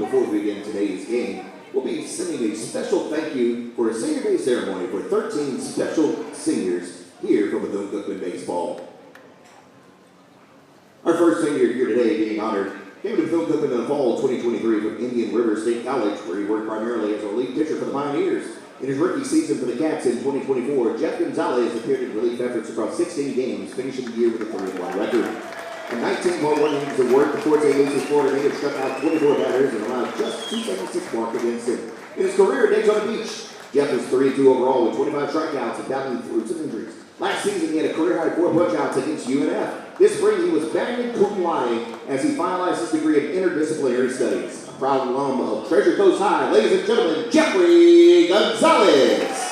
before we begin today's game, we'll be sending a special thank you for a Senior Day ceremony for 13 special seniors here from Bethune-Cookman Baseball. Our first senior here today being honored came to Bethune-Cookman in the fall of 2023 from Indian River State College, where he worked primarily as a relief pitcher for the Pioneers. In his rookie season for the Cats in 2024, Jeff Gonzalez appeared in relief efforts across 16 games, finishing the year with a 3-1 record. In 19.1 innings of work, the 14-8 Florida native struck out 24 batters and allowed just 276 walk against him. In his career at Daytona Beach, Jeff was 3-2 overall with 25 strikeouts and battling through some injuries. Last season, he had a career-high 4 punch-outs against UNF. This spring, he was batting cum laude as he finalized his degree in interdisciplinary studies. A proud alum of Treasure Coast High, ladies and gentlemen, Jeffrey Gonzalez.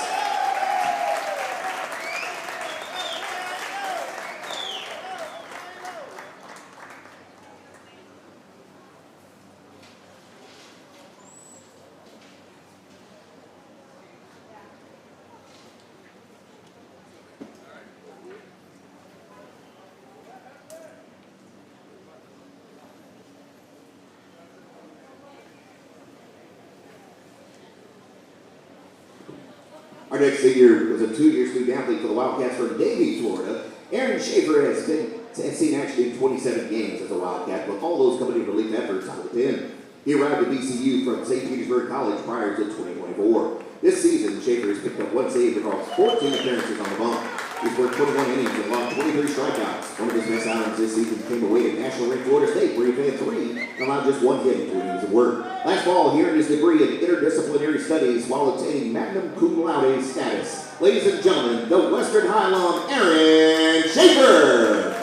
Our next senior was a 2-year student athlete for the Wildcats from Davie, Florida. Aaron Schaefer has seen action in 27 games as a Wildcat, with all those coming in relief efforts out of the pen. He arrived at BCU from St. Petersburg College prior to 2024. This season, Schaefer has picked up 1 save across 14 appearances on the bump. He's worked 21 innings and logged 23 strikeouts. One of his best outings this season came away at National Ranked Florida State, where he had 3 and allowed just 1 hit in 2 innings of work. Last fall, he earned his degree in interdisciplinary studies while obtaining magna cum laude status. Ladies and gentlemen, the Western High alum, Aaron Schaefer.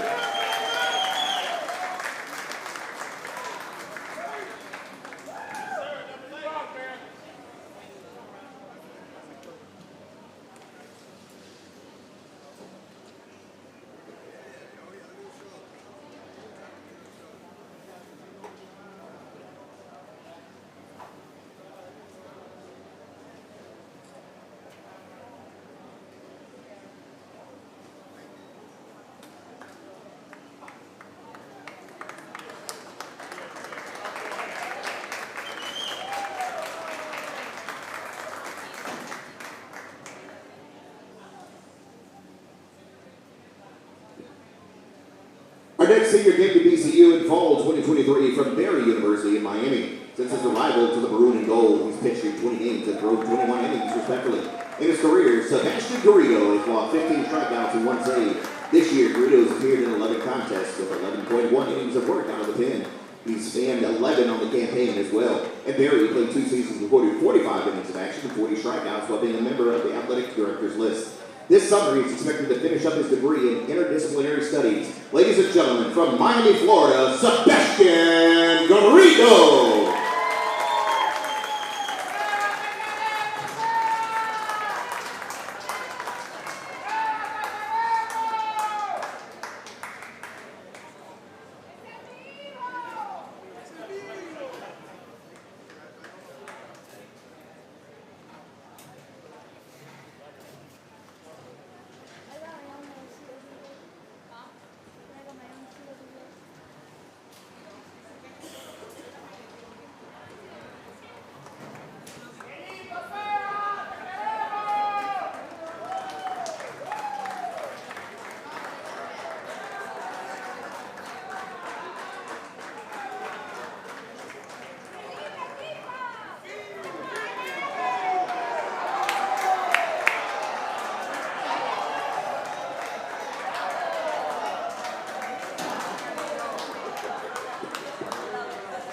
Our next senior came to BCU in fall 2023 from Barry University in Miami. Since his arrival to the Maroon and Gold, he's pitched in 20 games and thrown 21 innings respectively. In his career, Sebastian Garrido has logged 15 strikeouts and 1 save. This year, Garrido has appeared in 11 contests with 11.1 innings of work out of the pen. He's spanned 11 on the campaign as well. And Barry played 2 seasons, recorded 45 innings of action and 40 strikeouts while being a member of the athletic director's list. This summer, he's expected to finish up his degree in interdisciplinary studies. Ladies and gentlemen, from Miami, Florida, Sebastian Garrido.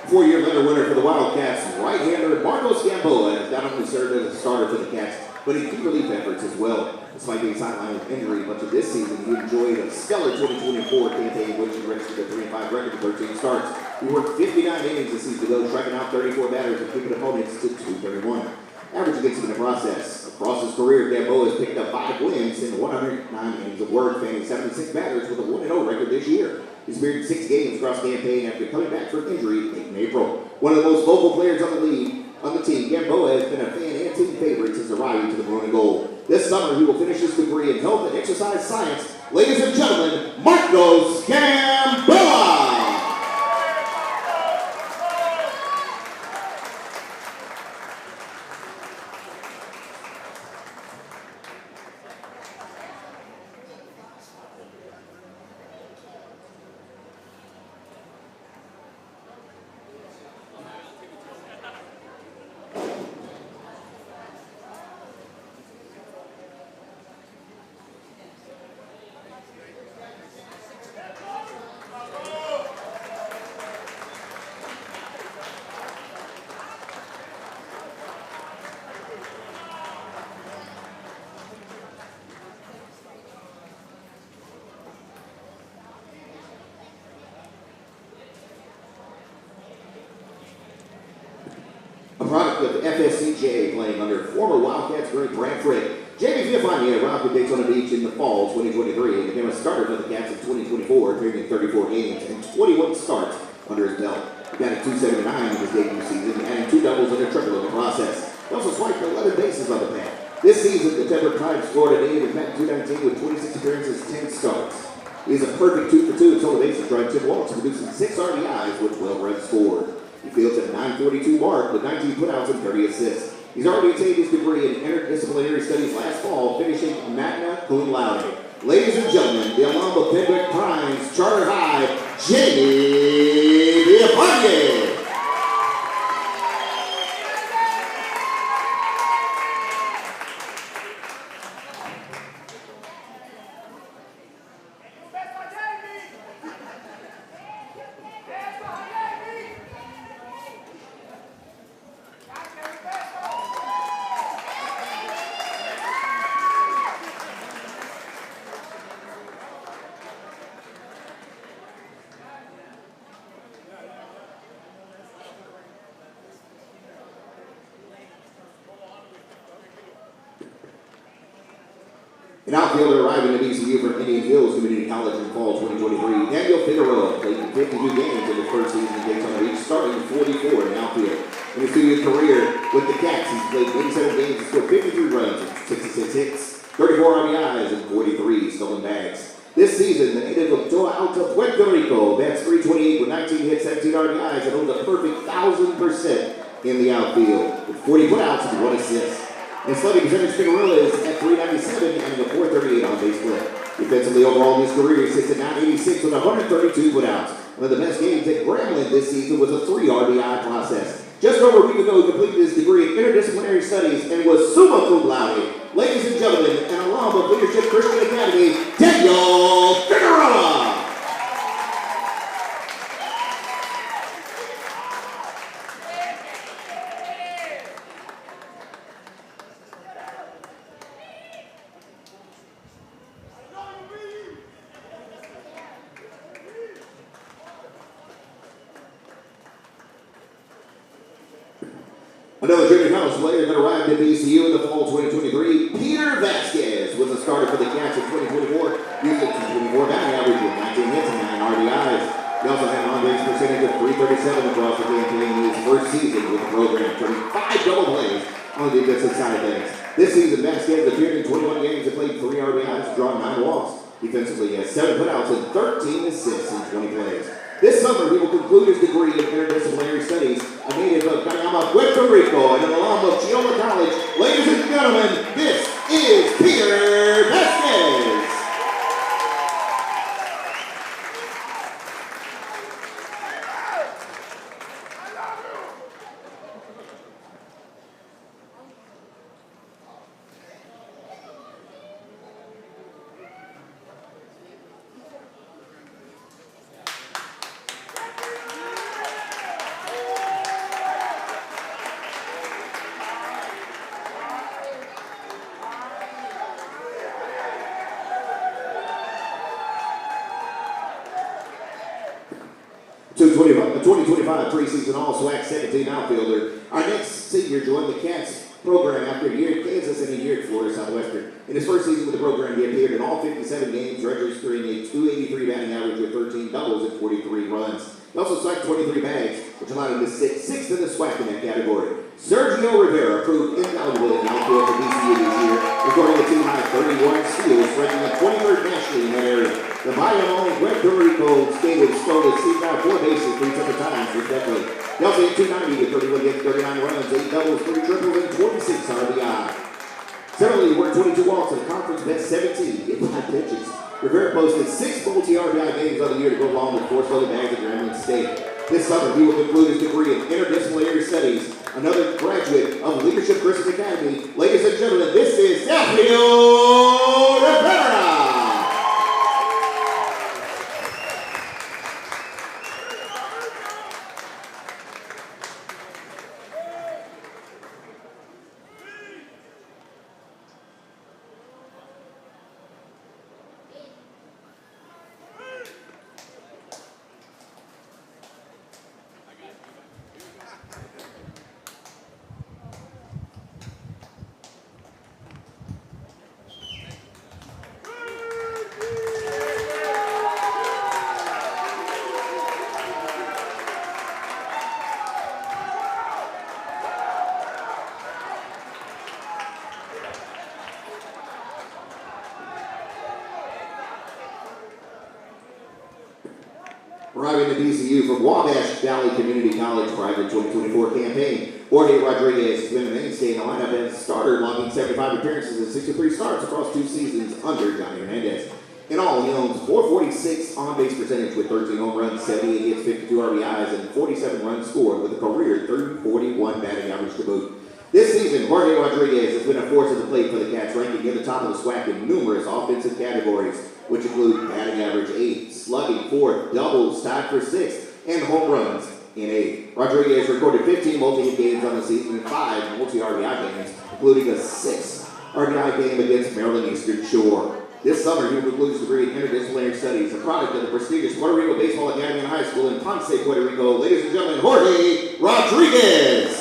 Four-year letter winner for the Wildcats, right-hander Marcos Gamboa has not only served as a starter for the Cats, but in key relief efforts as well. Despite being sidelined with injury much of this season, he enjoyed a stellar 2024 campaign in which he registered a 3-5 record in 13 starts. He worked 59 innings this season ago, striking out 34 batters and keeping opponents to 231. Average against him in the process. Across his career, Gamboa has picked up 5 wins in 109 innings of work, fanning 76 batters with a 1-0 record this year. He's appeared in 6 games across the campaign after coming back from injury in April. One of the most vocal players on the team, Gamboa has been a fan and team favorite since arriving to the Maroon and Gold. This summer, he will finish his degree in health and exercise science. Ladies and gentlemen, Marcos Gamboa! product of FSCJ, playing under former Wildcats great Brad Frick. Jamie Fiafani arrived at Daytona Beach in the fall 2023 and became a starter for the Cats in 2024, appearing in 34 games and 21 starts under his belt. He batted .279 in his debut season, adding 2 doubles and a triple in the process. He also swiped 11 bases on the pad. This season, the Temperate Times Florida native batted .219 with 26 appearances, 10 starts. He is a perfect 2 for 2 in total bases, driving 10 walks, producing 6 RBIs with 12 runs scored. He fields at a .942 mark with 19 putouts and 30 assists. He's already attained his degree in interdisciplinary studies last fall, finishing magna cum laude. Ladies and gentlemen, the alum of Pembroke Prime's Charter High, Jamie Fiafani. An outfielder arriving at BCU from Indian Hills Community College in fall 2023, Daniel Figueroa played 52 games in his first season in Daytona Beach, starting 44 in outfield. In his 2-year career with the Cats, he's played 87 games and scored 53 runs, 66 hits, 34 RBIs, and 43 stolen bags. This season, the native of Toa Alta, Puerto Rico, bats .328 with 19 hits, 17 RBIs, and owns a perfect 1,000% in the outfield, with 40 putouts and 1 assist. And slugging percentage, Figueroa is at .397 and a .438 on base split. Defensively, overall in his career, he sits at .986 with 132 putouts. One of the best games at Grambling this season was a 3 RBI process. Just over a week ago, he completed his degree in interdisciplinary studies and was summa cum laude. Ladies and gentlemen, an alum of Leadership Christian Academy, Daniel Figueroa. Another junior college player that arrived at BCU in the fall 2023, Peter Vasquez was a starter for the Cats in 2024, using a 224 batting average with 19 hits and 9 RBIs. He also had an on-base percentage of .337 across the campaign in his first season with the program, turning 5 double plays on the defensive side of things. This season, Vasquez appeared in 21 games and played 3 RBIs and drawn 9 walks. Defensively, he has 7 putouts and 13 assists in 20 plays. This summer, he will conclude his degree in interdisciplinary studies, a native of Cayama, Puerto Rico, and an alum of Chioma College. Ladies and gentlemen, this is Peter Vasquez. To 2025 preseason All-SWAC 17 outfielder. Our next senior joined the Cats program after a year at Kansas and a year at Florida Southwestern. In his first season with the program, he appeared in all 57 games, registering a .283 batting average with 13 doubles and 43 runs. He also swiped 23 bags, which allowed him to sit 6th in the SWAC in that category. Sergio Rivera proved invaluable in the outfield for BCU this year, recording a team-high 31 steals, ranking the 23rd nationally in that area. The Bayamon Puerto Rico skated stole his seat out 4 bases 3 separate times, respectively. He also hit .290 with 31 hits, 39 runs, 8 doubles, 3 triples, and 26 RBI. Similarly, he worked 22 walks in a conference best 17 in 5 pitches. Rivera posted 6 multi-RBI games on the year to go along with 4 stolen bags at Grambling State. This summer, he will conclude his degree in interdisciplinary studies, another graduate of Leadership Christian Academy. Ladies and gentlemen, this is Sergio Rivera. Arriving to DCU from Wabash Valley Community College prior to the 2024 campaign, Jorge Rodriguez has been a mainstay in the lineup as a starter, logging 75 appearances and 63 starts across 2 seasons under Johnny Hernandez. In all, he owns .446 on-base percentage with 13 home runs, 78 hits, 52 RBIs, and 47 runs scored with a career .341 batting average to boot. This season, Jorge Rodriguez has been a force at the plate for the Cats, ranking near the top of the SWAC in numerous offensive categories, which include batting average 8, slugging 4, doubles tied for 6, and home runs in 8. Rodriguez recorded 15 multi-hit games on the season and 5 multi-RBI games, including a 6 RBI game against Maryland Eastern Shore. This summer, he will conclude his degree in interdisciplinary studies, a product of the prestigious Puerto Rico Baseball Academy and High School in Ponce, Puerto Rico. Ladies and gentlemen, Jorge Rodriguez.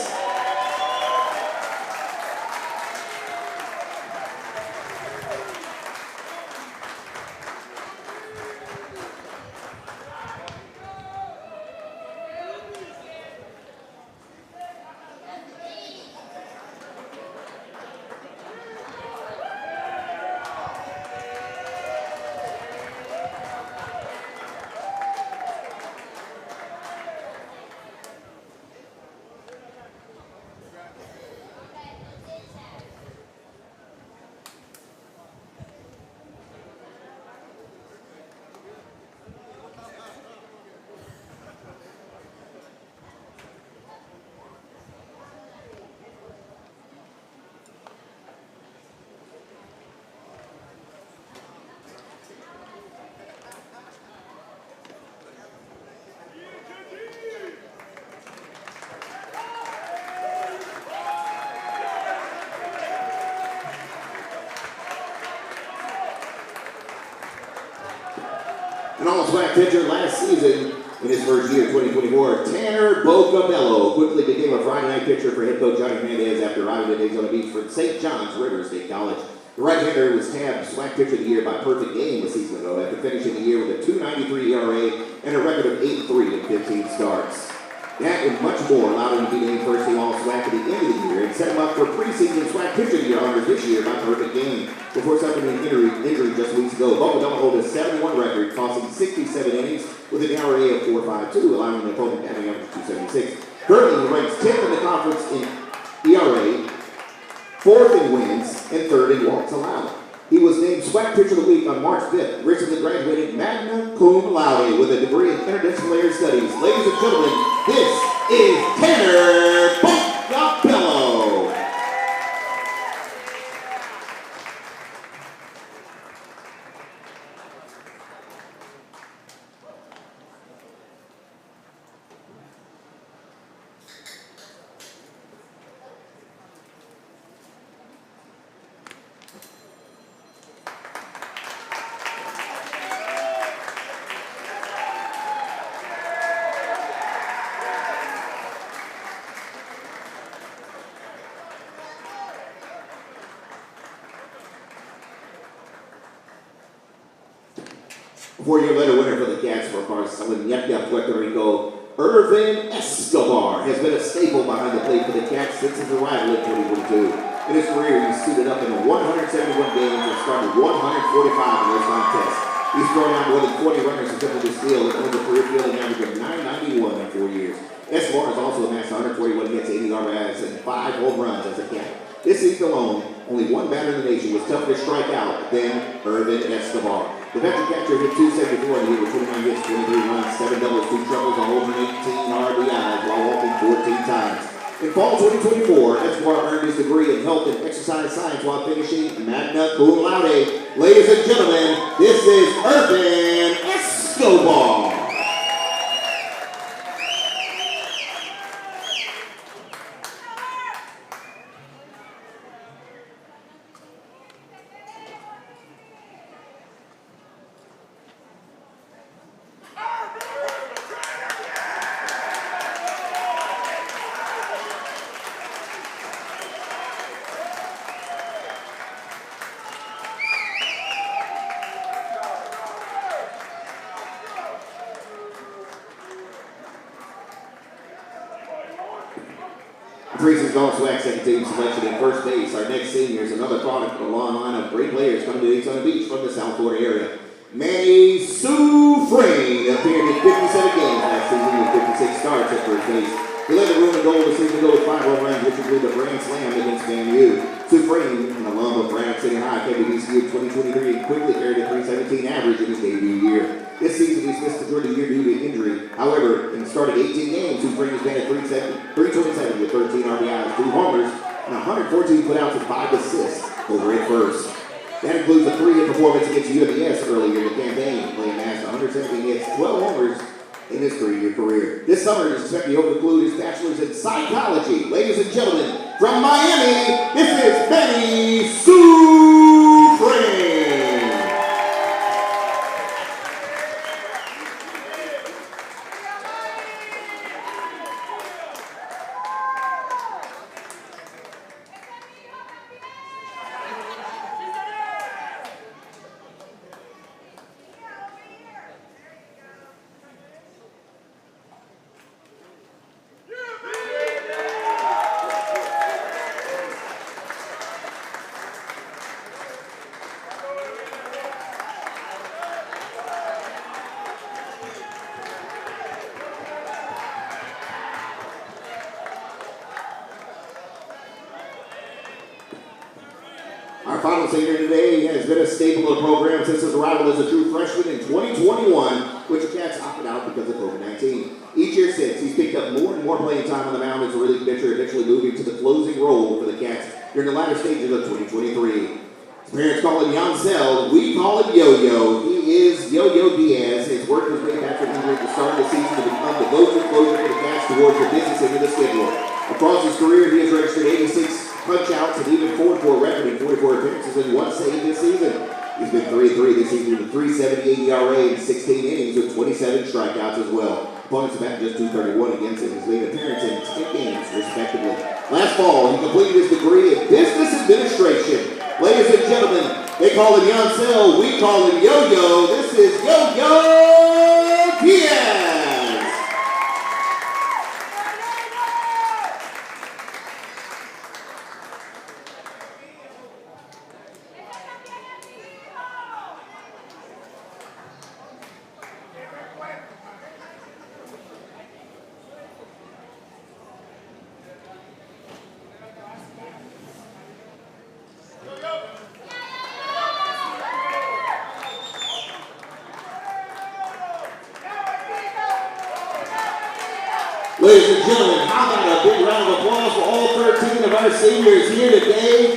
An all-SWAC pitcher last season in his first year, 2024, Tanner Bocabello quickly became a Friday night pitcher for head coach Johnny Hernandez after arriving at Daytona Beach from St. John's River State College. The right-hander was tabbed SWAC Pitcher of the Year by Perfect Game a season ago after finishing the year with a .293 ERA and a record of 8-3 in 15 starts. That and much more allowed him to be named first team All-SWAC at the end of the year and set him up for preseason SWAC Pitcher of the Year honors this year by Perfect Game. Before suffering an injury just weeks ago, Bocabello holds a 71 record, tossing 67 innings with an ERA of .452, allowing the opponent batting average .276. Currently, he ranks 10th in the conference in ERA, 4th in wins, and 3rd in walks allowed. He was named SWAC Pitcher of the Week on March 5th, recently graduated magna cum laude with a degree in interdisciplinary studies. Ladies and gentlemen, this is Tanner Bocabello. Four-year letter winner for the Cats for Barcelona, Puerto Rico, Irvin Escobar has been a staple behind the plate for the Cats since his arrival in 2022. In his career, he's suited up in 171 games and started 145 in those contests. He's thrown out more than 40 runners in terms of his steal and earned a career fielding average of .991 in 4 years. Escobar has also amassed 141 hits, 80 RBIs, and 5 home runs as a Cat. This season alone, only one batter in the nation was tougher to strike out than Irvin Escobar. The veteran catcher hit .274 in the year with 29 hits, 23 runs, 7 doubles, 2 triples, 118 RBIs while walking 14 times. In fall 2024, Escobar earned his degree in health and exercise science while finishing magna cum laude. Ladies and gentlemen, this is Irvin Escobar. Preseason All-SWAC second team selection at first base. Our next senior is another product of a long line of great players coming to Daytona Beach from the South Florida area. Manny Sue Frayne appeared in 57 games last season with 56 starts at first base. He led the room in goal this season to go with 5 home runs, which included a grand slam against VanU. Sue Frayne, an alum of Granite City High, came to VCU in 2023 and quickly carried a .317 average in his debut year. This season, he's missed the majority of the year due to injury. However, in started 18 games, Sue Frayne has batted .327 with 13 RBIs, 2 homers, and 114 putouts and 5 assists over at first. That includes a 3-hit performance against UWS earlier in the campaign, playing amassed 117 hits, 12 homers in his 3-year career. This summer, he is expected to conclude his bachelor's in psychology. Ladies and gentlemen, from Miami, this is Manny Sue Frayne. Our final senior today has been a staple of the program since his arrival as a true freshman in 2021, which the Cats opted out because of COVID-19. Each year since, he's picked up more and more playing time on the mound as a relief pitcher, eventually moving to the closing role for the Cats during the latter stages of 2023. His parents call him Yancel. We call him Yo-Yo. He is Yo-Yo Diaz. His work was way back from injury at the start of the season to become the go-to closer for the Cats towards the business end of the schedule. Across his career, he has registered 86 punch-outs and even 4-4 record in 44 appearances and 1 save this season. He's been 3-3 this season with a .378 ERA and 16 innings with 27 strikeouts as well. Opponents have had just .231 against him. He's made an appearance in 10 games, respectively. Last fall, he completed his degree in business administration. Ladies and gentlemen, they call him Yancel, we call him Yo-Yo. This is Yo-Yo Diaz. Ladies and gentlemen, how about a big round of applause for all 13 of our seniors here today?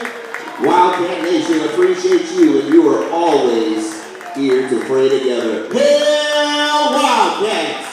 Wildcat Nation appreciates you, and you are always here to pray together. Hail Wildcats!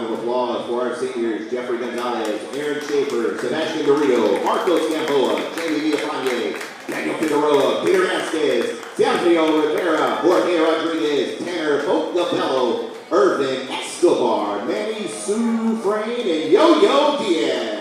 of applause for our seniors, Jeffrey Gonzalez, Aaron Schaefer, Sebastian Garrido, Marcos Gamboa, Jamie Villafane, Daniel Figueroa, Peter Vasquez, Sergio Rivera, Jorge Rodriguez, Tanner Bocabello, Irvin Escobar, Manny Sufrain, and Yo-Yo Diaz.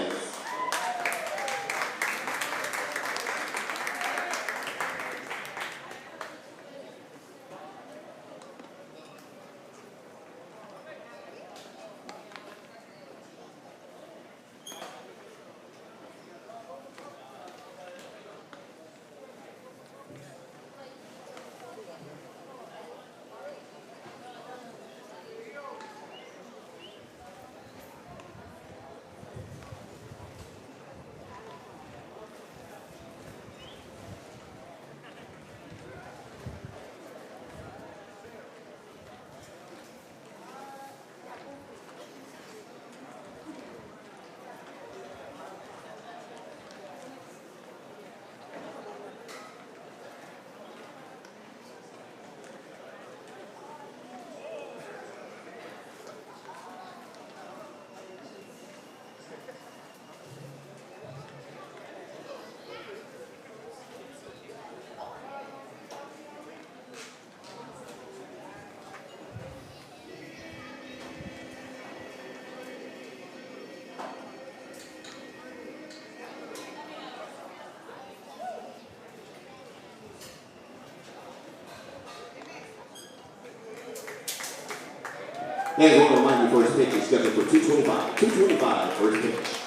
And we'll remind you, first pitch is scheduled for 225 first pitch.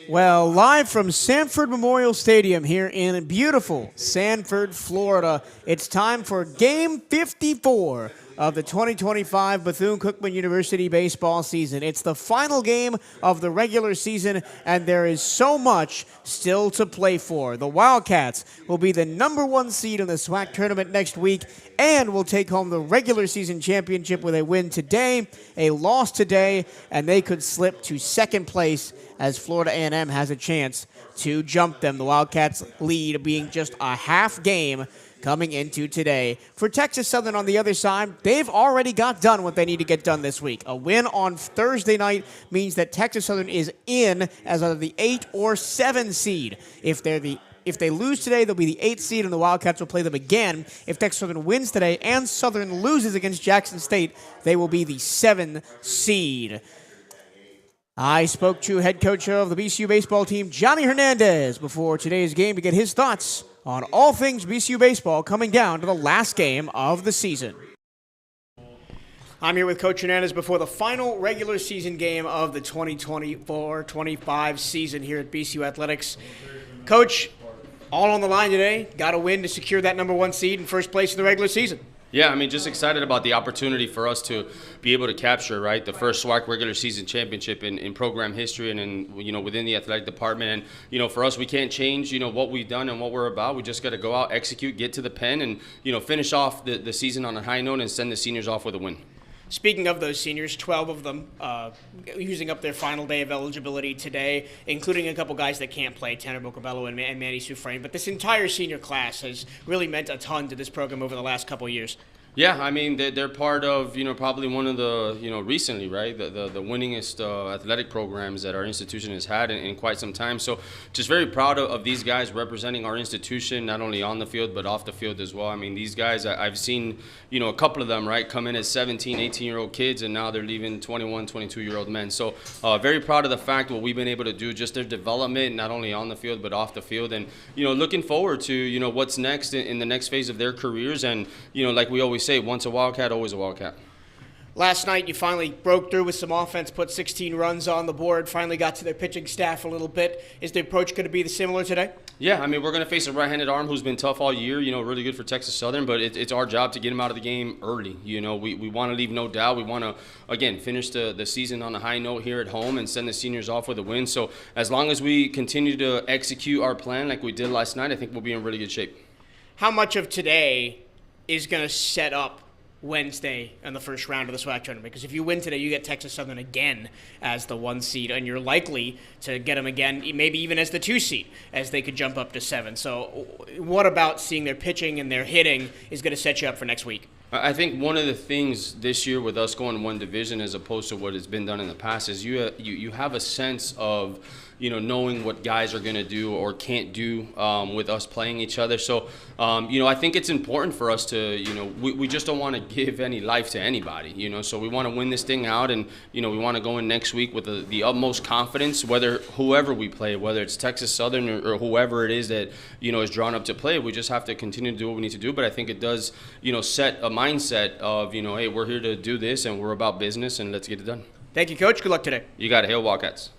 Well, live from Sanford Memorial Stadium here in beautiful Sanford, Florida, it's time for Game 54 of the 2025 Bethune-Cookman University baseball season. It's the final game of the regular season, and there is so much still to play for. The Wildcats will be the #1 seed in the SWAC tournament next week and will take home the regular season championship with a win today, a loss today, and they could slip to second place as Florida A&M has a chance to jump them. The Wildcats lead being just a half game coming into today. For Texas Southern on the other side, they've already got done what they need to get done this week. A win on Thursday night means that Texas Southern is in as either the 8 or 7 seed. If they lose today, they'll be the 8th seed, and the Wildcats will play them again. If Texas Southern wins today and Southern loses against Jackson State, they will be the 7 seed. I spoke to head coach of the BCU baseball team, Johnny Hernandez, before today's game to get his thoughts on all things BCU baseball coming down to the last game of the season. I'm here with Coach Hernandez before the final regular season game of the 2024-25 season here at BCU Athletics. Coach, all on the line today. Got to win to secure that #1 seed and first place in the regular season. Yeah, I mean, just excited about the opportunity for us to be able to capture, right, the first SWAC regular season championship in program history and within the athletic department. And, for us, we can't change, what we've done and what we're about. We just got to go out, execute, get to the pen, and, finish off the season on a high note and send the seniors off with a win. Speaking of those seniors, 12 of them using up their final day of eligibility today, including a couple guys that can't play, Tanner Bocabello and Manny Sufrain. But this entire senior class has really meant a ton to this program over the last couple of years. Yeah, I mean, they're part of, probably one of the, recently, right, the winningest athletic programs that our institution has had in quite some time. So just very proud of these guys representing our institution, not only on the field, but off the field as well. I mean, these guys, I've seen, a couple of them, right, come in as 17, 18-year-old kids, and now they're leaving 21, 22-year-old men. So very proud of the fact what we've been able to do, just their development, not only on the field, but off the field. And, looking forward to, what's next in the next phase of their careers. And, like we always say, once a Wildcat, always a Wildcat. Last night, you finally broke through with some offense, put 16 runs on the board, finally got to their pitching staff a little bit. Is the approach going to be similar today? Yeah, I mean, we're going to face a right-handed arm who's been tough all year, really good for Texas Southern, but it's our job to get him out of the game early. We want to leave no doubt. We want to, again, finish the season on a high note here at home and send the seniors off with a win. So as long as we continue to execute our plan like we did last night, I think we'll be in really good shape. How much of today is going to set up Wednesday in the first round of the SWAC tournament? Because if you win today, you get Texas Southern again as the 1 seed, and you're likely to get them again, maybe even as the 2 seed, as they could jump up to 7. So what about seeing their pitching and their hitting is going to set you up for next week? I think one of the things this year with us going one division as opposed to what has been done in the past is you have a sense of knowing what guys are going to do or can't do with us playing each other. So, I think it's important for us to, we just don't want to give any life to anybody, so we want to win this thing out, and, we want to go in next week with the utmost confidence, whoever we play, whether it's Texas Southern or whoever it is that, is drawn up to play. We just have to continue to do what we need to do, but I think it does, set a mindset of, hey, we're here to do this and we're about business and let's get it done. Thank you, Coach. Good luck today. You got it. Hail Wildcats.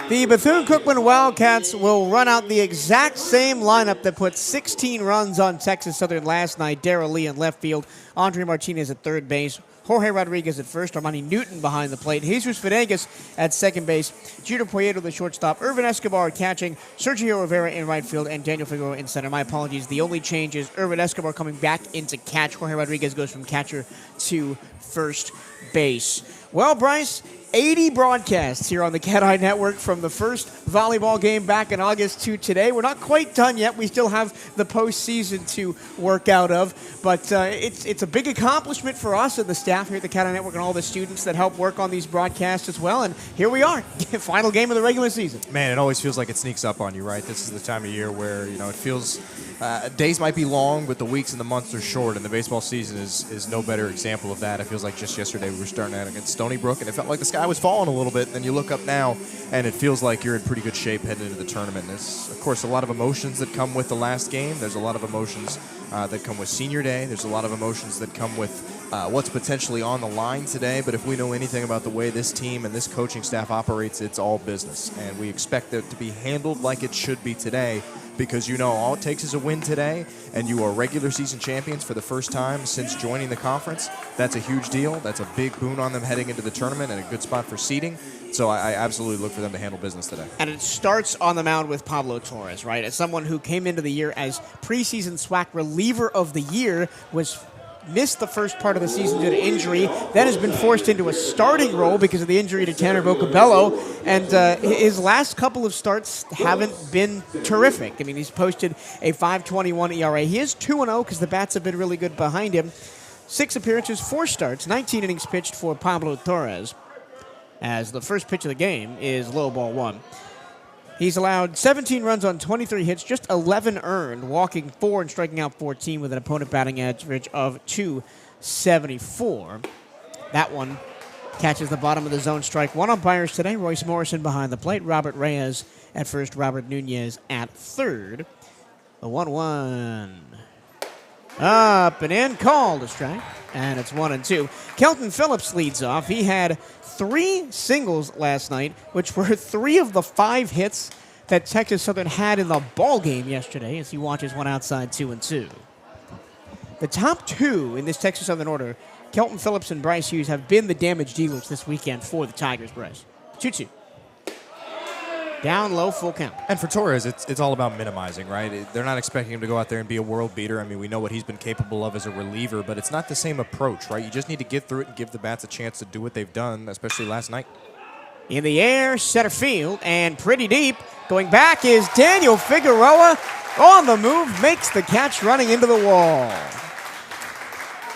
The Bethune-Cookman Wildcats will run out the exact same lineup that put 16 runs on Texas Southern last night. Darrell Lee in left field, Andre Martinez at third base, Jorge Rodriguez at first, Armani Newton behind the plate, Jesus Venegas at second base, Jeter Poyeto the shortstop, Irvin Escobar catching, Sergio Rivera in right field, and Daniel Figueroa in center. My apologies, the only change is Irvin Escobar coming back into catch. Jorge Rodriguez goes from catcher to first base. Well, Bryce, 80 broadcasts here on the CatEye Network from the first volleyball game back in August to today. We're not quite done yet. We still have the postseason to work out of, but it's a big accomplishment for us and the staff here at the CatEye Network and all the students that help work on these broadcasts as well. And here we are, final game of the regular season. Man, it always feels like it sneaks up on you, right? This is the time of year where, it feels days might be long, but the weeks and the months are short, and the baseball season is no better example of that. It feels like just yesterday we were starting out against Stony Brook, and it felt like the sky was falling a little bit, and then you look up now, and it feels like you're in pretty good shape heading into the tournament. There's, of course, a lot of emotions that come with the last game. There's a lot of emotions that come with senior day. There's a lot of emotions that come with what's potentially on the line today, but if we know anything about the way this team and this coaching staff operates, it's all business, and we expect it to be handled like it should be today, because all it takes is a win today, and you are regular season champions for the first time since joining the conference. That's a huge deal. That's a big boon on them heading into the tournament and a good spot for seeding. So I absolutely look for them to handle business today. And it starts on the mound with Pablo Torres, right? As someone who came into the year as preseason SWAC reliever of the year, missed the first part of the season due to injury, then has been forced into a starting role because of the injury to Tanner Vocabello, and his last couple of starts haven't been terrific. I mean, he's posted a 5.21 ERA. He is 2-0 because the bats have been really good behind him. 6 appearances, 4 starts, 19 innings pitched for Pablo Torres, as the first pitch of the game is low ball 1. He's allowed 17 runs on 23 hits, just 11 earned, walking 4 and striking out 14 with an opponent batting average of .274. That one catches the bottom of the zone. Strike one. Umpires today: Royce Morrison behind the plate, Robert Reyes at first, Robert Nunez at third. The 1-1. Up and in, called a strike, and it's 1-2. Kelton Phillips leads off. He had 3 singles last night, which were 3 of the 5 hits that Texas Southern had in the ball game yesterday, as he watches one outside 2-2. The top 2 in this Texas Southern order, Kelton Phillips and Bryce Hughes, have been the damage dealers this weekend for the Tigers. Bryce. 2-2. Down low, full count. And for Torres, it's all about minimizing, right? They're not expecting him to go out there and be a world beater. I mean, we know what he's been capable of as a reliever, but it's not the same approach, right? You just need to get through it and give the bats a chance to do what they've done, especially last night. In the air, center field, and pretty deep. Going back is Daniel Figueroa. On the move, makes the catch running into the wall.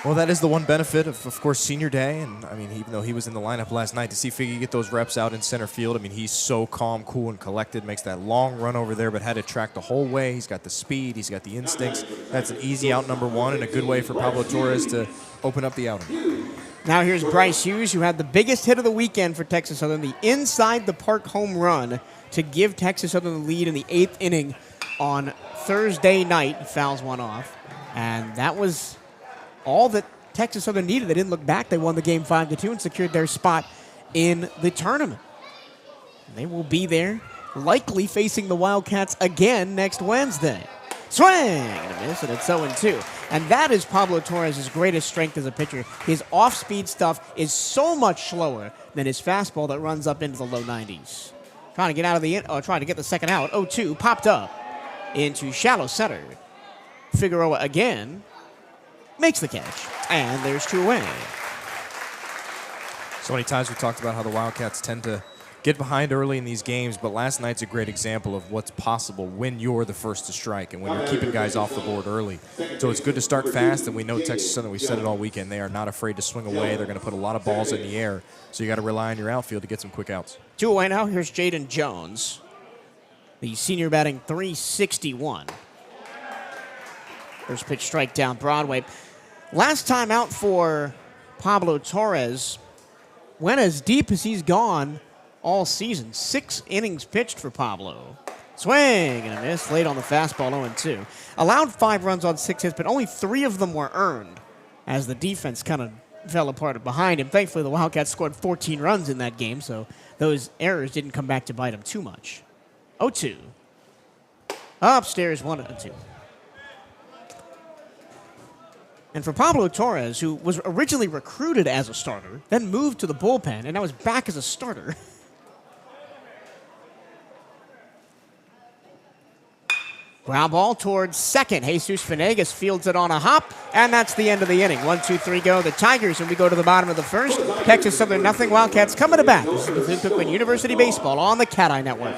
Well, that is the one benefit of course, senior day. And, I mean, even though he was in the lineup last night, to see Figgy get those reps out in center field, I mean, he's so calm, cool, and collected, makes that long run over there, but had it track the whole way. He's got the speed. He's got the instincts. That's an easy out number 1 and a good way for Pablo Torres to open up the outing. Now here's Bryce Hughes, who had the biggest hit of the weekend for Texas Southern, the inside-the-park home run to give Texas Southern the lead in the 8th inning on Thursday night. He fouls one off, and that was all that Texas Southern needed. They didn't look back. They won the game 5-2 and secured their spot in the tournament. They will be there, likely facing the Wildcats again next Wednesday. Swing and a miss, and it's 0-2. And that is Pablo Torres' greatest strength as a pitcher. His off-speed stuff is so much slower than his fastball that runs up into the low 90s. Trying to get out of trying to get the second out. 0-2, popped up into shallow center. Figueroa again makes the catch, and there's 2 away. So many times we talked about how the Wildcats tend to get behind early in these games, but last night's a great example of what's possible when you're the first to strike and when you're keeping guys off the board early. So it's good to start fast, and we know Texas Southern, we said it all weekend, they are not afraid to swing away. They're going to put a lot of balls in the air, so you got to rely on your outfield to get some quick outs. 2 away now. Here's Jaden Jones, the senior, batting .361. First pitch, strike down Broadway. Last time out for Pablo Torres went as deep as he's gone all season. 6 innings pitched for Pablo. Swing and a miss, late on the fastball, 0-2. Allowed 5 runs on 6 hits, but only 3 of them were earned as the defense kind of fell apart behind him. Thankfully, the Wildcats scored 14 runs in that game, so those errors didn't come back to bite him too much. 0-2. Upstairs, 1-2. And for Pablo Torres, who was originally recruited as a starter, then moved to the bullpen, and now is back as a starter. Ground ball towards second. Jesus Venegas fields it on a hop, and that's the end of the inning. 1, 2, 3 go. The Tigers, and we go to the bottom of the first. Texas Southern nothing. Wildcats coming to bat. This is Bethune-Cookman University Baseball on the CatEye Network.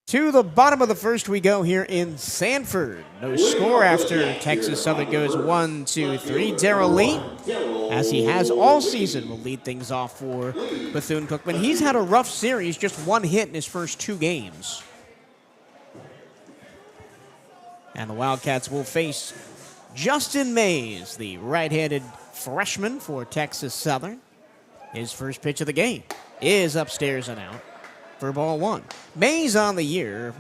To the bottom of the first we go here in Sanford. No score after Texas Southern goes 1, 2, 3. Darrell Lee, as he has all season, will lead things off for Bethune-Cookman. He's had a rough series, just 1 hit in his first 2 games. And the Wildcats will face Justin Mays, the right-handed freshman for Texas Southern. His first pitch of the game is upstairs and out for ball 1. Mays on the year,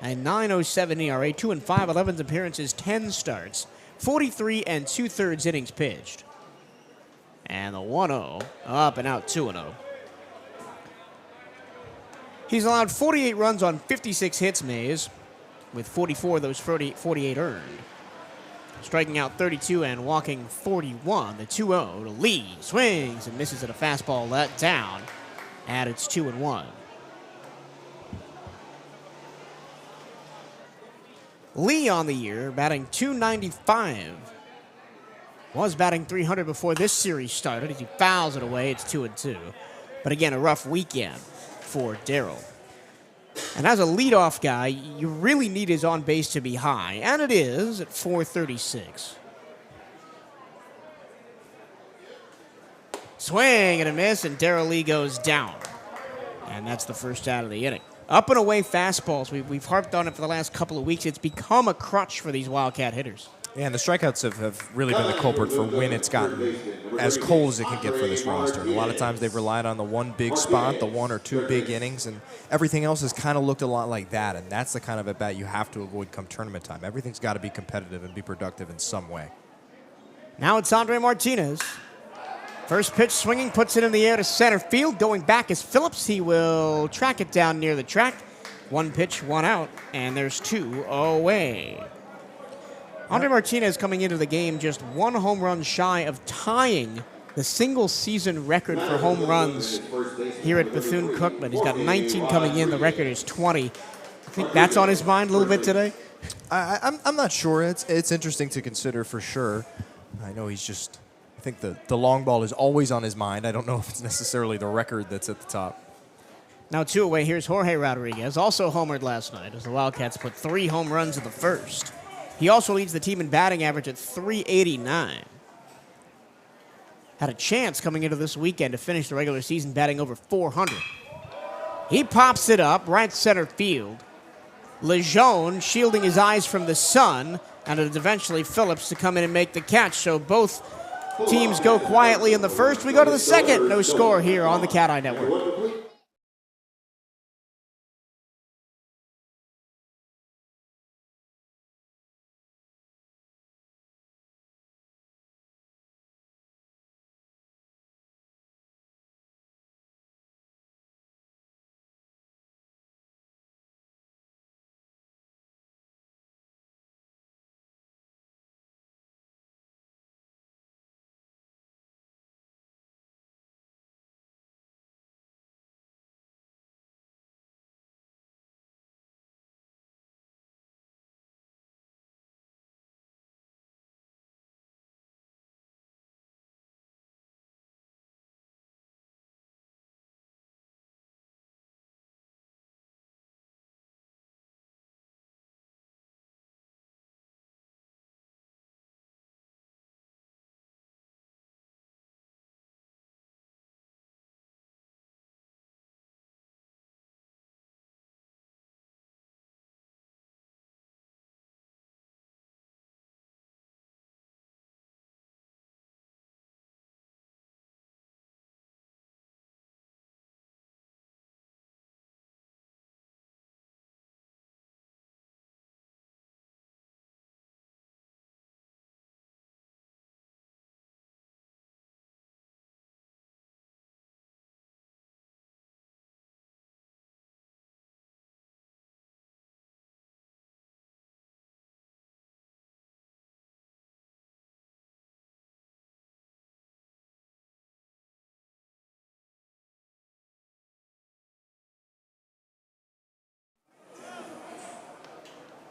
a 9.07 ERA, 2 and 5, 11 appearances, 10 starts, 43 and 2/3 innings pitched. And the 1-0, up and out 2-0. He's allowed 48 runs on 56 hits, Mays, with 44 of those 48 earned. Striking out 32 and walking 41. The 2-0 to Lee. Swings and misses at a fastball let down. And it's 2-1. Lee on the year, batting .295. Was batting .300 before this series started. As he fouls it away, it's 2-2. But again, a rough weekend for Darrell. And as a leadoff guy, you really need his on base to be high, and it is at .436. Swing and a miss, and Darrell Lee goes down. And that's the first out of the inning. Up and away fastballs. We've harped on it for the last couple of weeks. It's become a crutch for these Wildcat hitters. Yeah, and the strikeouts have really been the culprit for when it's gotten as cold as it can get for this roster. And a lot of times they've relied on the one big spot, the 1 or 2 big innings, and everything else has kind of looked a lot like that. And that's the kind of at-bat you have to avoid come tournament time. Everything's got to be competitive and be productive in some way. Now it's Andre Martinez. First pitch swinging, puts it in the air to center field. Going back is Phillips. He will track it down near the track. 1 pitch, 1 out, and there's 2 away. Andre Martinez coming into the game just 1 home run shy of tying the single-season record for home runs here at Bethune-Cookman. He's got 19 coming in. The record is 20. I think that's on his mind a little bit today. I'm not sure. It's interesting to consider for sure. I know he's just... I think the long ball is always on his mind. I don't know if it's necessarily the record that's at the top. Now 2 away. Here's Jorge Rodriguez, also homered last night as the Wildcats put 3 home runs in the first. He also leads the team in batting average at .389. Had a chance coming into this weekend to finish the regular season batting over .400. He pops it up right center field. Lejeune shielding his eyes from the sun, and it's eventually Phillips to come in and make the catch. So both teams go quietly in the first. We go to the second. No score here on the CatEye Network.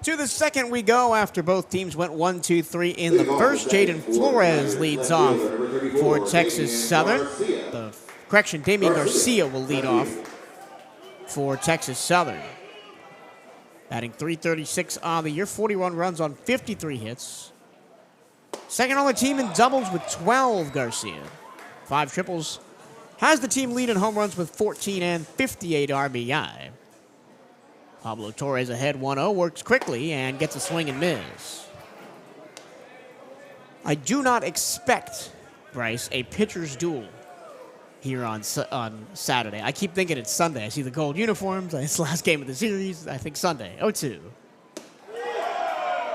To the second we go after both teams went 1-2-3 in the first. Jaden Flores leads off for Texas Southern. Damian Garcia will lead off for Texas Southern. Batting .336 on the year, 41 runs on 53 hits. Second on the team in doubles with 12, Garcia. 5 triples. Has the team lead in home runs with 14 and 58 RBI. Pablo Torres ahead 1-0, works quickly and gets a swing and miss. I do not expect, Bryce, a pitcher's duel here on Saturday. I keep thinking it's Sunday. I see the gold uniforms. It's the last game of the series. I think Sunday. 0-2.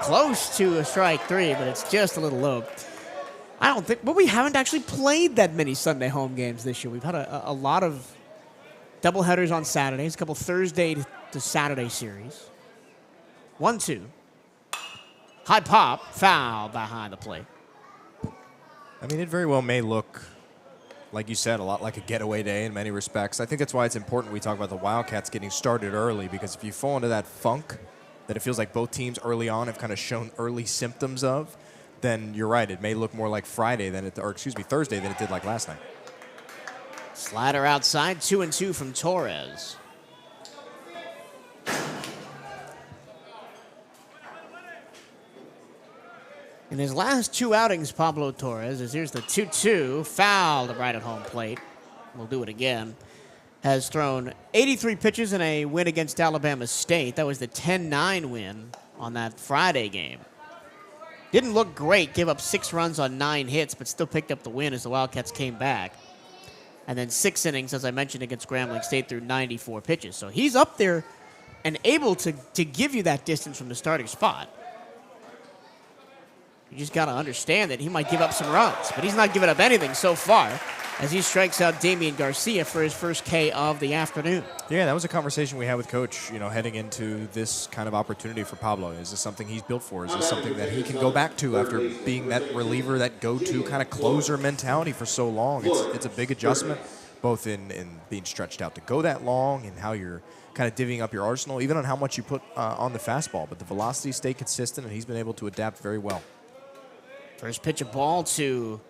Close to a strike 3, but it's just a little low. I don't think, but we haven't actually played that many Sunday home games this year. We've had a lot of doubleheaders on Saturdays, a couple Thursday to Saturday series. 1-2. High pop, foul behind the plate. I mean, it very well may look, like you said, a lot like a getaway day in many respects. I think that's why it's important we talk about the Wildcats getting started early, because if you fall into that funk that it feels like both teams early on have kind of shown early symptoms of, then you're right. It may look more like Thursday than it did like last night. Slider outside, 2-2 from Torres. In his last 2 outings, Pablo Torres, as here's the 2-2, fouled right at home plate. We'll do it again. Has thrown 83 pitches in a win against Alabama State. That was the 10-9 win on that Friday game. Didn't look great, gave up 6 runs on 9 hits, but still picked up the win as the Wildcats came back. And then 6 innings, as I mentioned, against Grambling State through 94 pitches. So he's up there and able to give you that distance from the starting spot. You just got to understand that he might give up some runs, but he's not giving up anything so far as he strikes out Damian Garcia for his first K of the afternoon. Yeah, that was a conversation we had with Coach, heading into this kind of opportunity for Pablo. Is this something he's built for? Is this something that he can go back to after being that reliever, that go-to kind of closer mentality for so long? It's a big adjustment, both in being stretched out to go that long and how you're kind of divvying up your arsenal, even on how much you put on the fastball. But the velocity stayed consistent, and he's been able to adapt very well. First pitch of ball to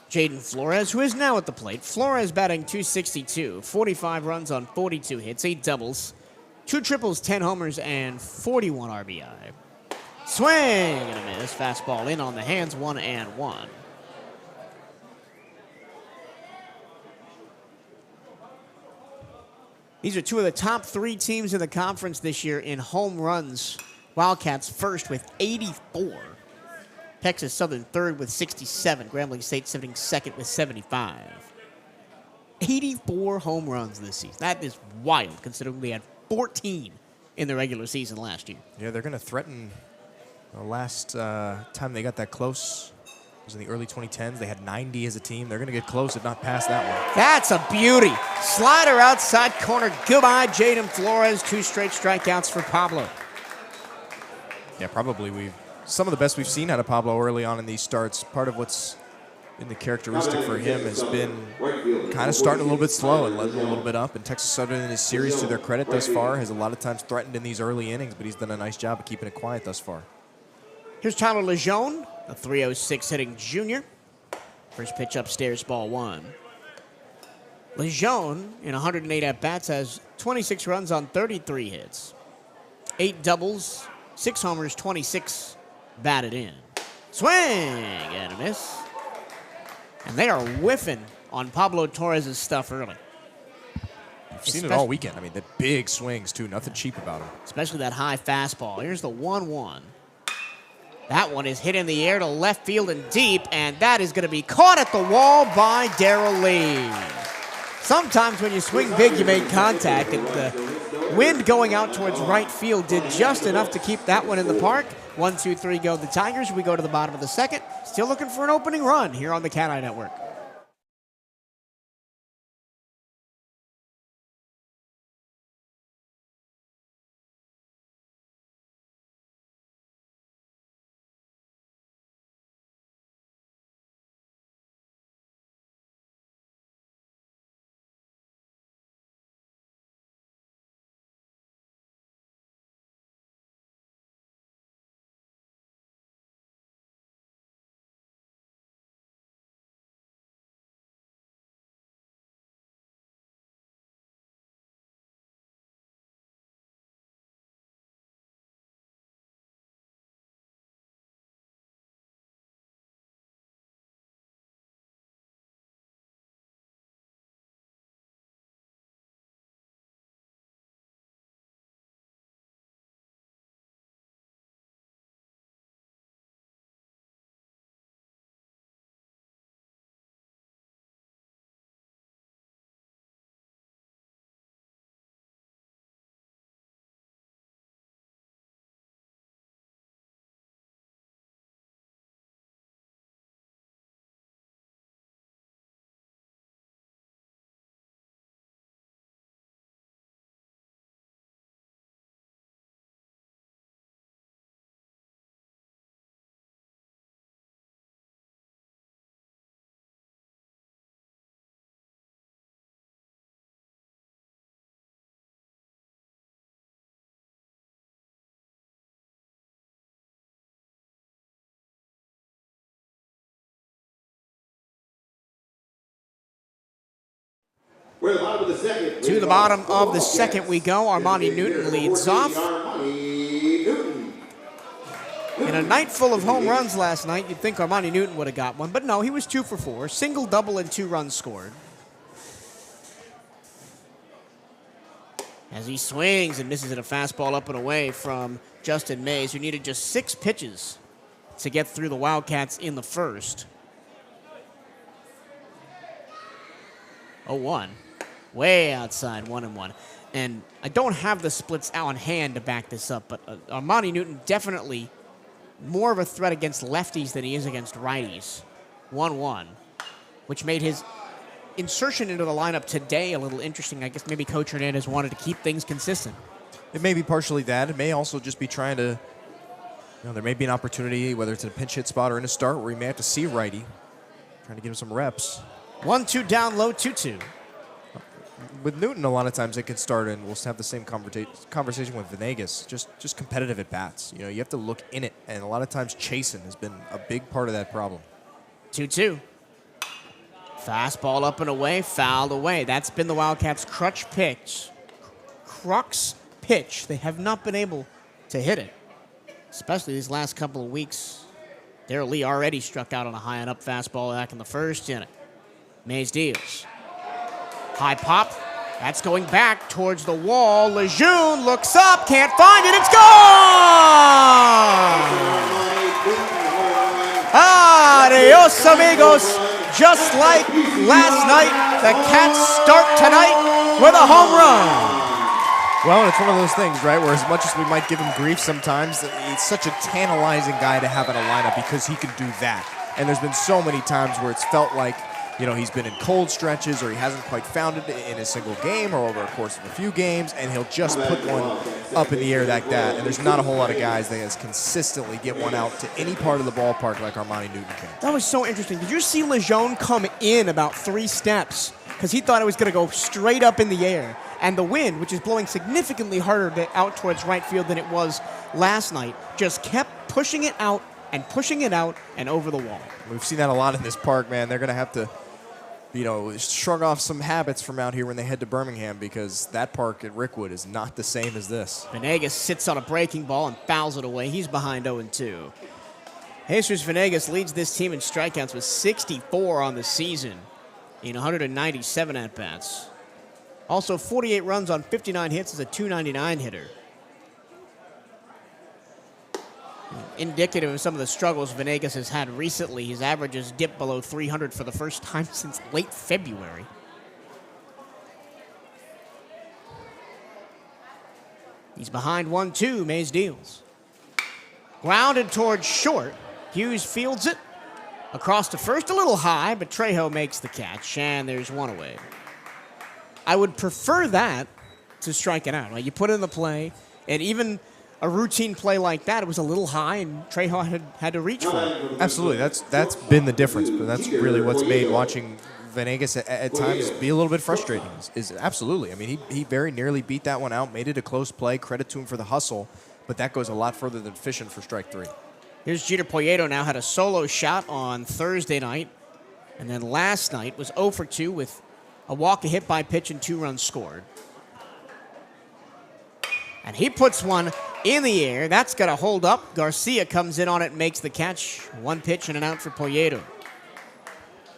Jaden Flores, who is now at the plate. Flores batting .262, 45 runs on 42 hits, 8 doubles, 2 triples, 10 homers, and 41 RBI. Swing and a miss. Fastball in on the hands, 1-1. These are two of the top 3 teams in the conference this year in home runs. Wildcats first with 84. Texas Southern third with 67. Grambling State sitting second with 75. 84 home runs this season. That is wild, considering they had 14 in the regular season last year. Yeah, they're going to threaten. The last time they got that close was in the early 2010s. They had 90 as a team. They're going to get close, if not past that one. That's a beauty. Slider outside corner. Goodbye, Jaden Flores. 2 straight strikeouts for Pablo. Yeah, probably some of the best we've seen out of Pablo early on in these starts. Part of what's been the characteristic for him has been kind of starting a little bit slow and letting a little bit up. And Texas Southern in his series, to their credit thus far, has a lot of times threatened in these early innings, but he's done a nice job of keeping it quiet thus far. Here's Tyler Lejeune, a .306 hitting junior. First pitch upstairs, ball 1. Lejeune, in 108 at-bats, has 26 runs on 33 hits. 8 doubles, 6 homers, 26 batted in. Swing and a miss. And they are whiffing on Pablo Torres' stuff early. I've seen it all weekend. I mean, the big swings, too. Nothing cheap about him. Especially that high fastball. Here's the 1-1. That one is hit in the air to left field and deep, and that is going to be caught at the wall by Darrell Lee. Sometimes when you swing big, you make contact, and the wind going out towards right field did just enough to keep that one in the park. 1, 2, 3 go the Tigers. We go to the bottom of the second. Still looking for an opening run here on the CatEye Network. We're at the bottom of the second. To the bottom of the second we go. Armani Newton leads off. In a night full of home runs last night, you'd think Armani Newton would have got one, but no, he was 2 for 4. Single, double, and 2 runs scored. As he swings and misses at a fastball up and away from Justin Mays, who needed just 6 pitches to get through the Wildcats in the first. 0-1. Way outside, 1-1. And I don't have the splits on hand to back this up, but Armani Newton definitely more of a threat against lefties than he is against righties. 1-1, which made his insertion into the lineup today a little interesting. I guess maybe Coach Hernandez wanted to keep things consistent. It may be partially that. It may also just be trying to, there may be an opportunity, whether it's in a pinch hit spot or in a start, where he may have to see a righty, trying to give him some reps. 1-2 down low, 2-2. With Newton, a lot of times it can start, and we'll have the same conversation with Venegas, just competitive at-bats. You have to look in it, and a lot of times chasing has been a big part of that problem. 2-2. Fastball up and away, fouled away. That's been the Wildcats' crux pitch. They have not been able to hit it, especially these last couple of weeks. Darrell Lee already struck out on a high and up fastball back in the first inning. Mays deals. High pop, That's going back towards the wall. Lejeune looks up, can't find it, it's gone! Adios, amigos. Just like last night, the Cats start tonight with a home run. Well, and it's one of those things, right, where as much as we might give him grief sometimes, he's such a tantalizing guy to have in a lineup because he can do that. And there's been so many times where it's felt like, you know, he's been in cold stretches or he hasn't quite found it in a single game or over a course of a few games, and he'll just put one up in the air like that. And there's not a whole lot of guys that can consistently get one out to any part of the ballpark like Armani Newton can. That was so interesting. Did you see Lejeune come in about 3 steps? Because he thought it was going to go straight up in the air. And the wind, which is blowing significantly harder out towards right field than it was last night, just kept pushing it out and pushing it out and over the wall. We've seen that a lot in this park, man. They're going to have to, you know, shrug off some habits from out here when they head to Birmingham, because that park at Rickwood is not the same as this. Venegas sits on a breaking ball and fouls it away. He's behind 0-2. Jesus Venegas leads this team in strikeouts with 64 on the season in 197 at-bats. Also 48 runs on 59 hits as a .299 hitter. Indicative of some of the struggles Venegas has had recently. His average has dipped below 300 for the first time since late February. He's behind 1-2. Mays deals. Grounded towards short. Hughes fields it. Across to first, a little high, but Trejo makes the catch, and there's one away. I would prefer that to striking out. Like, you put in the play, and even a routine play like that, it was a little high, and Trejo had to reach for it. Absolutely. That's been the difference, but that's really what's made watching Venegas at times be a little bit frustrating. Is absolutely. I mean, he very nearly beat that one out, made it a close play. Credit to him for the hustle, but that goes a lot further than fishing for strike 3. Here's Jeter Poyeto now, had a solo shot on Thursday night, and then last night was 0 for 2 with a walk, a hit by pitch, and 2 runs scored. And he puts one in the air. That's going to hold up. Garcia comes in on it and makes the catch. 1 pitch and an out for Poyeto.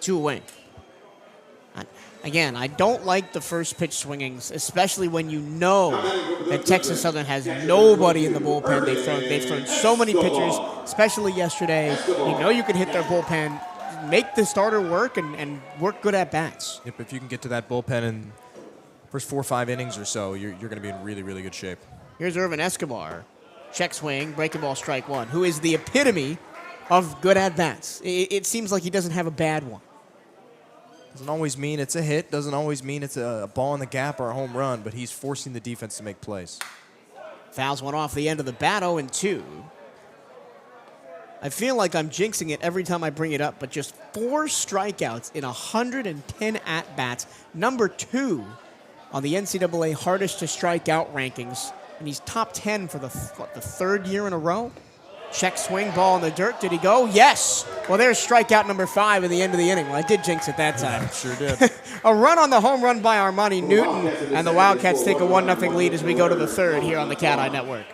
2 away. Again, I don't like the first pitch swingings, especially when you know that Texas Southern has nobody in the bullpen. They've thrown so many pitchers, especially yesterday. You know you can hit their bullpen, make the starter work, and work good at bats. Yep, if you can get to that bullpen in first 4 or 5 innings or so, you're going to be in really, really good shape. Here's Irvin Escobar. Check swing, breaking ball, strike 1, who is the epitome of good at bats. It seems like he doesn't have a bad one. Doesn't always mean it's a hit, doesn't always mean it's a ball in the gap or a home run, but he's forcing the defense to make plays. Fouls one off the end of the bat, 0-2. I feel like I'm jinxing it every time I bring it up, but just 4 strikeouts in 110 at-bats. Number 2 on the NCAA hardest to strike out rankings, and he's top 10 for the 3rd year in a row. Check swing, ball in the dirt. Did he go? Yes. Well, there's strikeout number 5 at the end of the inning. Well, I did jinx it that time. Yeah, sure did. A run on the home run by Armani Newton, and the Wildcats take a 1-0 lead as we go to the 3rd here on the CatEye Network.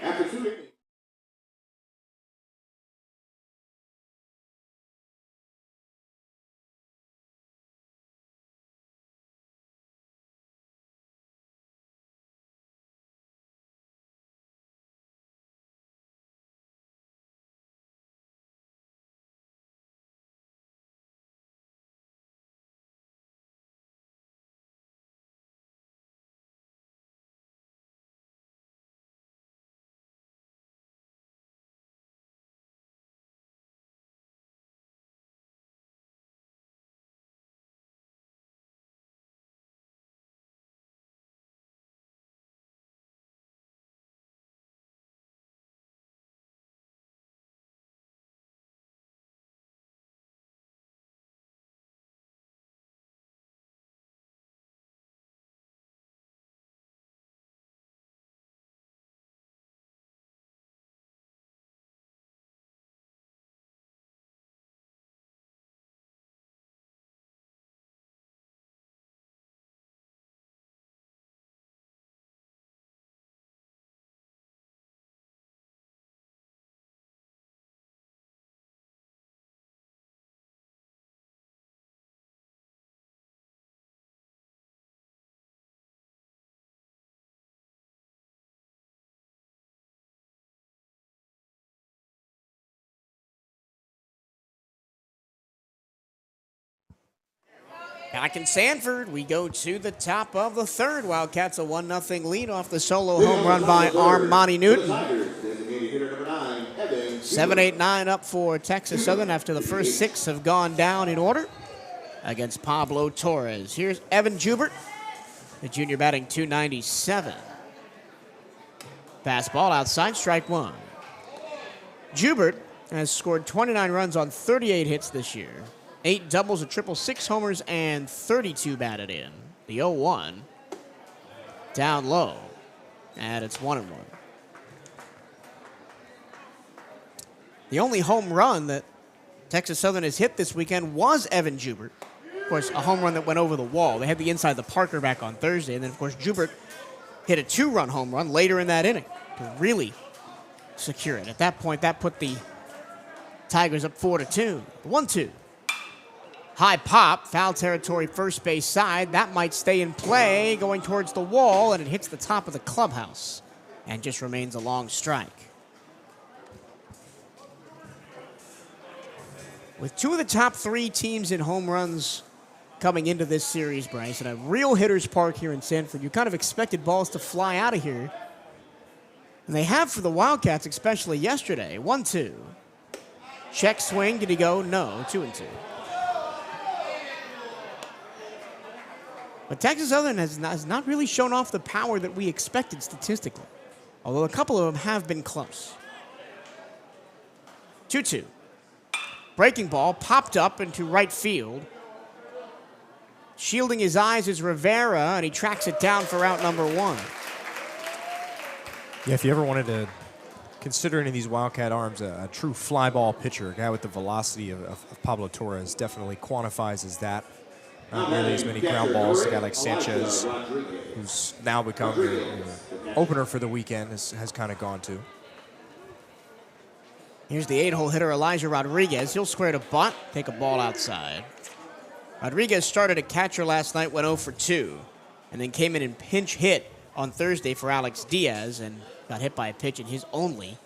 Back in Sanford, we go to the top of the third. Wildcats a 1-0 lead off the solo home run by Armani Newton. 7-8-9 up for Texas Southern after the first 6 have gone down in order against Pablo Torres. Here's Evan Jubert, the junior batting .297. Fastball outside, strike one. Jubert has scored 29 runs on 38 hits this year. 8 doubles, a triple, 6 homers, and 32 batted in. The 0-1 down low, and it's 1-1. The only home run that Texas Southern has hit this weekend was Evan Jubert. Of course, a home run that went over the wall. They had the inside the Parker back on Thursday, and then, of course, Jubert hit a 2-run home run later in that inning to really secure it. At that point, that put the Tigers up 4-2. 1-2. High pop, foul territory, first base side. That might stay in play, going towards the wall, and it hits the top of the clubhouse and just remains a long strike. With 2 of the top 3 teams in home runs coming into this series, Bryce, and a real hitter's park here in Sanford, you kind of expected balls to fly out of here. And they have for the Wildcats, especially yesterday. 1-2. Check swing. Did he go? No. 2-2. But Texas Southern has not really shown off the power that we expected statistically, although a couple of them have been close. 2-2. Breaking ball popped up into right field. Shielding his eyes is Rivera, and he tracks it down for out number 1. Yeah, if you ever wanted to consider any of these Wildcat arms a true fly ball pitcher, a guy with the velocity of Pablo Torres definitely quantifies as that. Not nearly as many ground balls. A guy like Sanchez, who's now become the opener for the weekend, has kind of gone to. Here's the 8-hole hitter, Elijah Rodriguez. He'll square to bunt, take a ball outside. Rodriguez started at catcher last night, went 0 for 2, and then came in and pinch hit on Thursday for Alex Diaz and got hit by a pitch in his only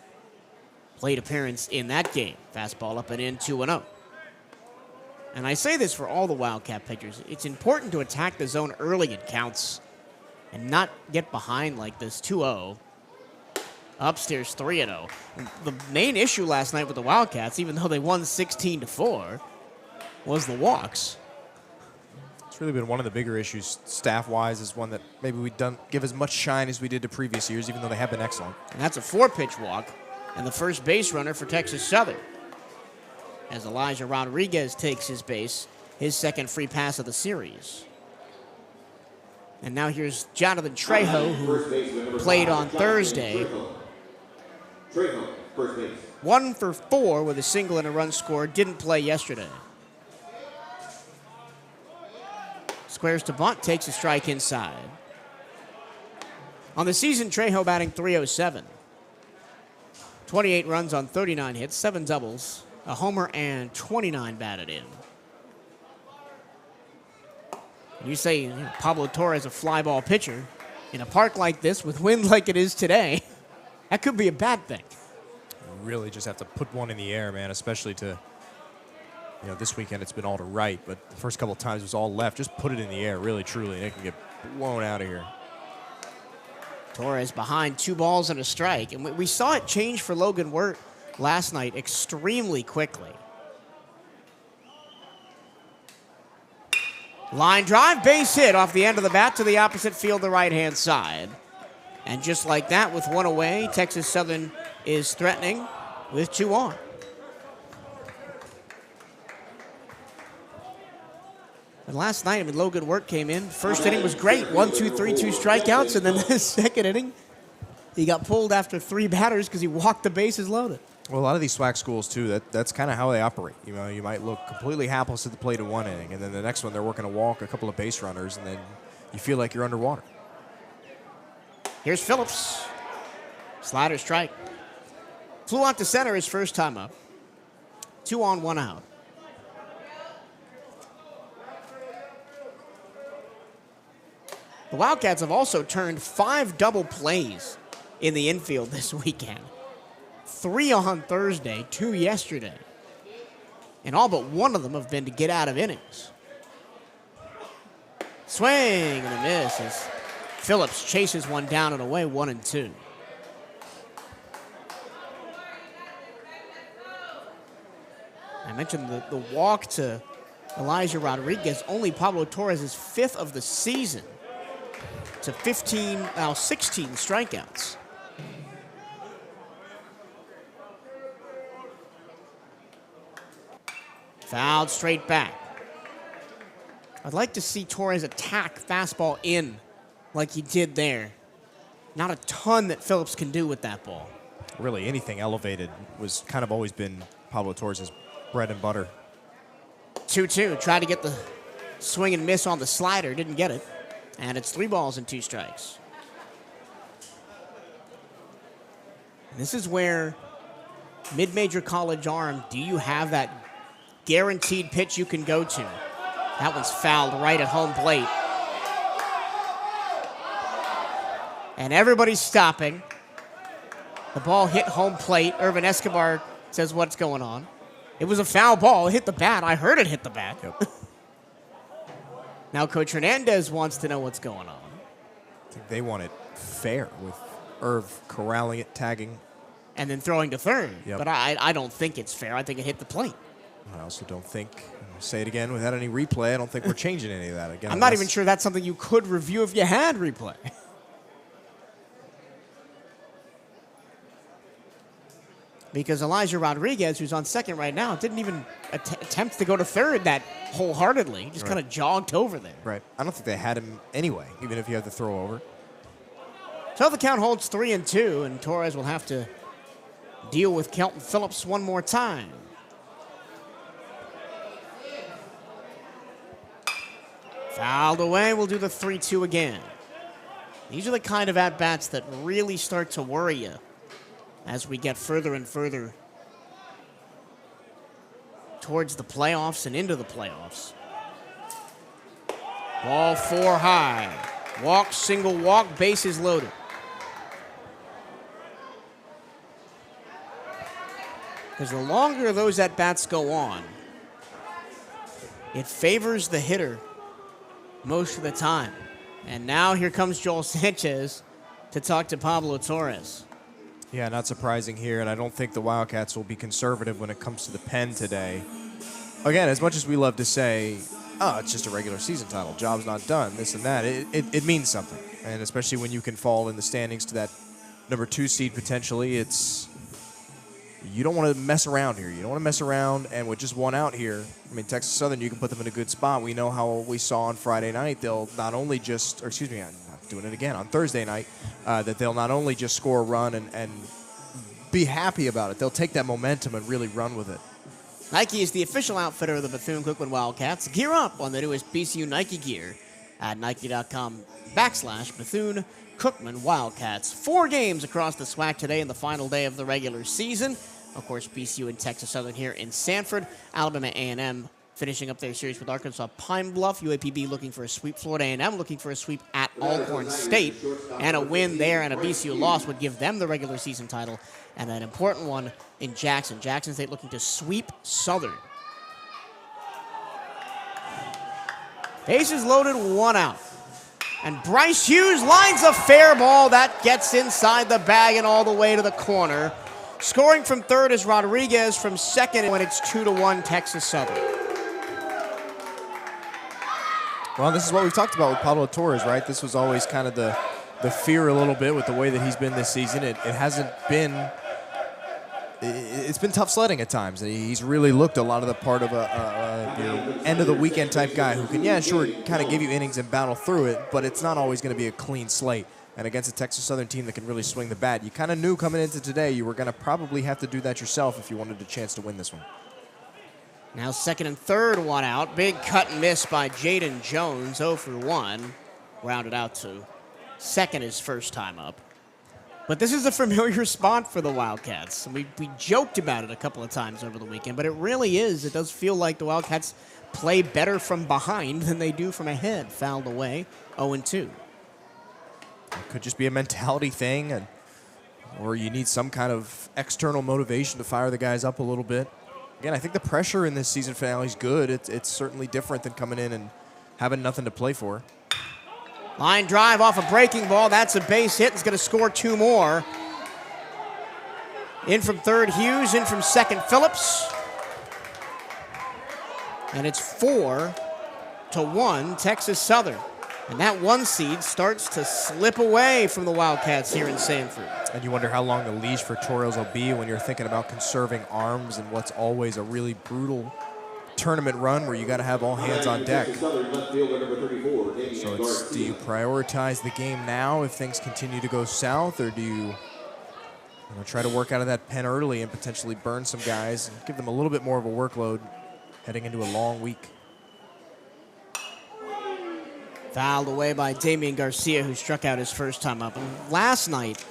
plate appearance in that game. Fastball up and in, 2-0. And I say this for all the Wildcat pitchers. It's important to attack the zone early in counts and not get behind like this. 2-0. Upstairs 3-0. The main issue last night with the Wildcats, even though they won 16-4, was the walks. It's really been one of the bigger issues staff-wise, is one that maybe we don't give as much shine as we did to previous years, even though they have been excellent. And that's a 4-pitch walk, and the first base runner for Texas Southern, as Elijah Rodriguez takes his base, his second free pass of the series. And now here's Jonathan Trejo, who played on Thursday. Trejo, first base. 1 for 4 with a single and a run scored. Didn't play yesterday. Squares to bunt, takes a strike inside. On the season, Trejo batting .307. 28 runs on 39 hits, 7 doubles, a homer, and 29 batted in. You say Pablo Torres a fly ball pitcher in a park like this with wind like it is today. That could be a bad thing. You really just have to put one in the air, man, especially to, this weekend it's been all to right, but the first couple of times it was all left. Just put it in the air, really, truly, and it can get blown out of here. Torres behind 2 balls and a strike. And we saw it change for Logan Wirt last night extremely quickly. Line drive, base hit off the end of the bat to the opposite field, the right-hand side. And just like that, with 1 away, Texas Southern is threatening with 2 on. And last night, Logan Wirt came in. First inning was great. 1, 2, 3, 2 strikeouts. And then the second inning, he got pulled after 3 batters because he walked the bases loaded. Well, a lot of these SWAC schools, too, that's kind of how they operate. You might look completely hapless at the plate in 1 inning, and then the next one they're working a walk, a couple of base runners, and then you feel like you're underwater. Here's Phillips. Slider strike. Flew out to center his first time up. 2 on, 1 out. The Wildcats have also turned 5 double plays in the infield this weekend. 3 on Thursday, 2 yesterday. And all but one of them have been to get out of innings. Swing and a miss as Phillips chases one down and away, 1-2. I mentioned the walk to Elijah Rodriguez, only Pablo Torres' 5th of the season to 16 strikeouts. Fouled straight back. I'd like to see Torres attack fastball in like he did there. Not a ton that Phillips can do with that ball. Really, anything elevated was kind of always been Pablo Torres' bread and butter. 2-2. Tried to get the swing and miss on the slider. Didn't get it. And it's 3 balls and 2 strikes. This is where mid-major college arm, do you have that guaranteed pitch you can go to? That one's fouled right at home plate. And everybody's stopping. The ball hit home plate. Irvin Escobar says what's going on. It was a foul ball. It hit the bat. I heard it hit the bat. Yep. Now Coach Hernandez wants to know what's going on. I think they want it fair with Irv corralling it, tagging. And then throwing to third. Yep. But I don't think it's fair. I think it hit the plate. I also don't think, I'll say it again, without any replay, I don't think we're changing any of that. Again, I'm not even sure that's something you could review if you had replay. Because Elijah Rodriguez, who's on second right now, didn't even attempt to go to third that wholeheartedly. He just kind of jogged over there. Right. I don't think they had him anyway, even if you had to throw over. So the count holds 3-2, and Torres will have to deal with Kelton Phillips one more time. Fouled away. We'll do the 3-2 again. These are the kind of at-bats that really start to worry you as we get further and further towards the playoffs and into the playoffs. Ball 4 high. Walk, single walk, bases loaded. Because the longer those at-bats go on, it favors the hitter most of the time. And now here comes Joel Sanchez to talk to Pablo Torres. Yeah, not surprising here, and I don't think the Wildcats will be conservative when it comes to the pen today. Again, as much as we love to say, oh, it's just a regular season title, job's not done, this and that, it means something. And especially when you can fall in the standings to that number 2 seed potentially, you don't want to mess around here. You don't want to mess around, and with just one out here, I mean, Texas Southern, you can put them in a good spot. We know how we saw on Friday night, they'll not only just, or excuse me, I'm not doing it again, on Thursday night, that they'll not only just score a run and be happy about it, they'll take that momentum and really run with it. Nike is the official outfitter of the Bethune-Cookman Wildcats. Gear up on the newest BCU Nike gear at Nike.com/Bethune-Cookman Wildcats. 4 games across the SWAC today in the final day of the regular season. Of course, BCU and Texas Southern here in Sanford. Alabama A&M finishing up their series with Arkansas Pine Bluff. UAPB looking for a sweep. Florida A&M looking for a sweep at Alcorn State. And a win there and a BCU loss would give them the regular season title. And an important one in Jackson. Jackson State looking to sweep Southern. Bases loaded, 1 out. And Bryce Hughes lines a fair ball. That gets inside the bag and all the way to the corner. Scoring from third is Rodriguez, from second when it's 2-1 Texas Southern. Well, this is what we've talked about with Pablo Torres, right? This was always kind of the fear a little bit with the way that he's been this season. It hasn't been... It's been tough sledding at times. He's really looked a lot of the part of a end-of-the-weekend type guy who can, yeah, sure, kind of give you innings and battle through it, but it's not always going to be a clean slate. And against a Texas Southern team that can really swing the bat, you kind of knew coming into today you were going to probably have to do that yourself if you wanted a chance to win this one. Now second and third, 1 out. Big cut and miss by Jaden Jones, 0 for 1. Rounded out to second his first time up. But this is a familiar spot for the Wildcats. We joked about it a couple of times over the weekend, but it really is. It does feel like the Wildcats play better from behind than they do from ahead. Fouled away, 0-2. It could just be a mentality thing, or you need some kind of external motivation to fire the guys up a little bit. Again, I think the pressure in this season finale is good. It's certainly different than coming in and having nothing to play for. Line drive off a breaking ball. That's a base hit. It's going to score 2 more. In from third, Hughes. In from second, Phillips. And it's 4-1, Texas Southern. And that 1 seed starts to slip away from the Wildcats here in Sanford. And you wonder how long the leash for Torres will be when you're thinking about conserving arms and what's always a really brutal tournament run where you got to have all hands on deck. So do you prioritize the game now if things continue to go south, or do you try to work out of that pen early and potentially burn some guys and give them a little bit more of a workload heading into a long week? Fouled away by Damian Garcia, who struck out his first time up. And last night,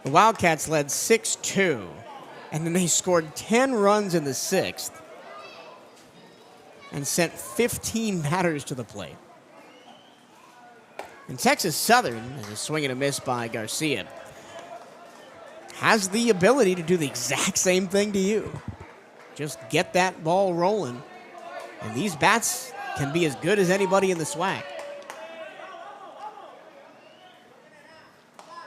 the Wildcats led 6-2, and then they scored 10 runs in the 6th and sent 15 batters to the plate. And Texas Southern, as a swing and a miss by Garcia, has the ability to do the exact same thing to you. Just get that ball rolling. And these bats can be as good as anybody in the SWAC.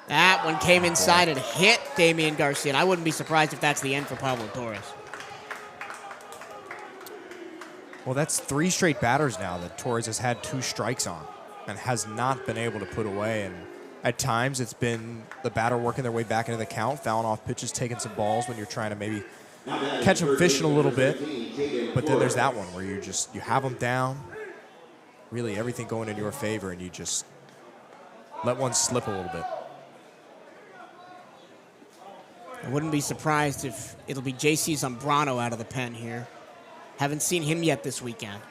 That one came inside and hit Damian Garcia. And I wouldn't be surprised if that's the end for Pablo Torres. Well, that's 3 straight batters now that Torres has had 2 strikes on and has not been able to put away. And at times it's been the batter working their way back into the count, fouling off pitches, taking some balls when you're trying to maybe catch them fishing a little bit. But then there's that one where you have them down, really everything going in your favor, and you just let one slip a little bit. I wouldn't be surprised if it'll be J.C. Zambrano out of the pen here. Haven't seen him yet this weekend.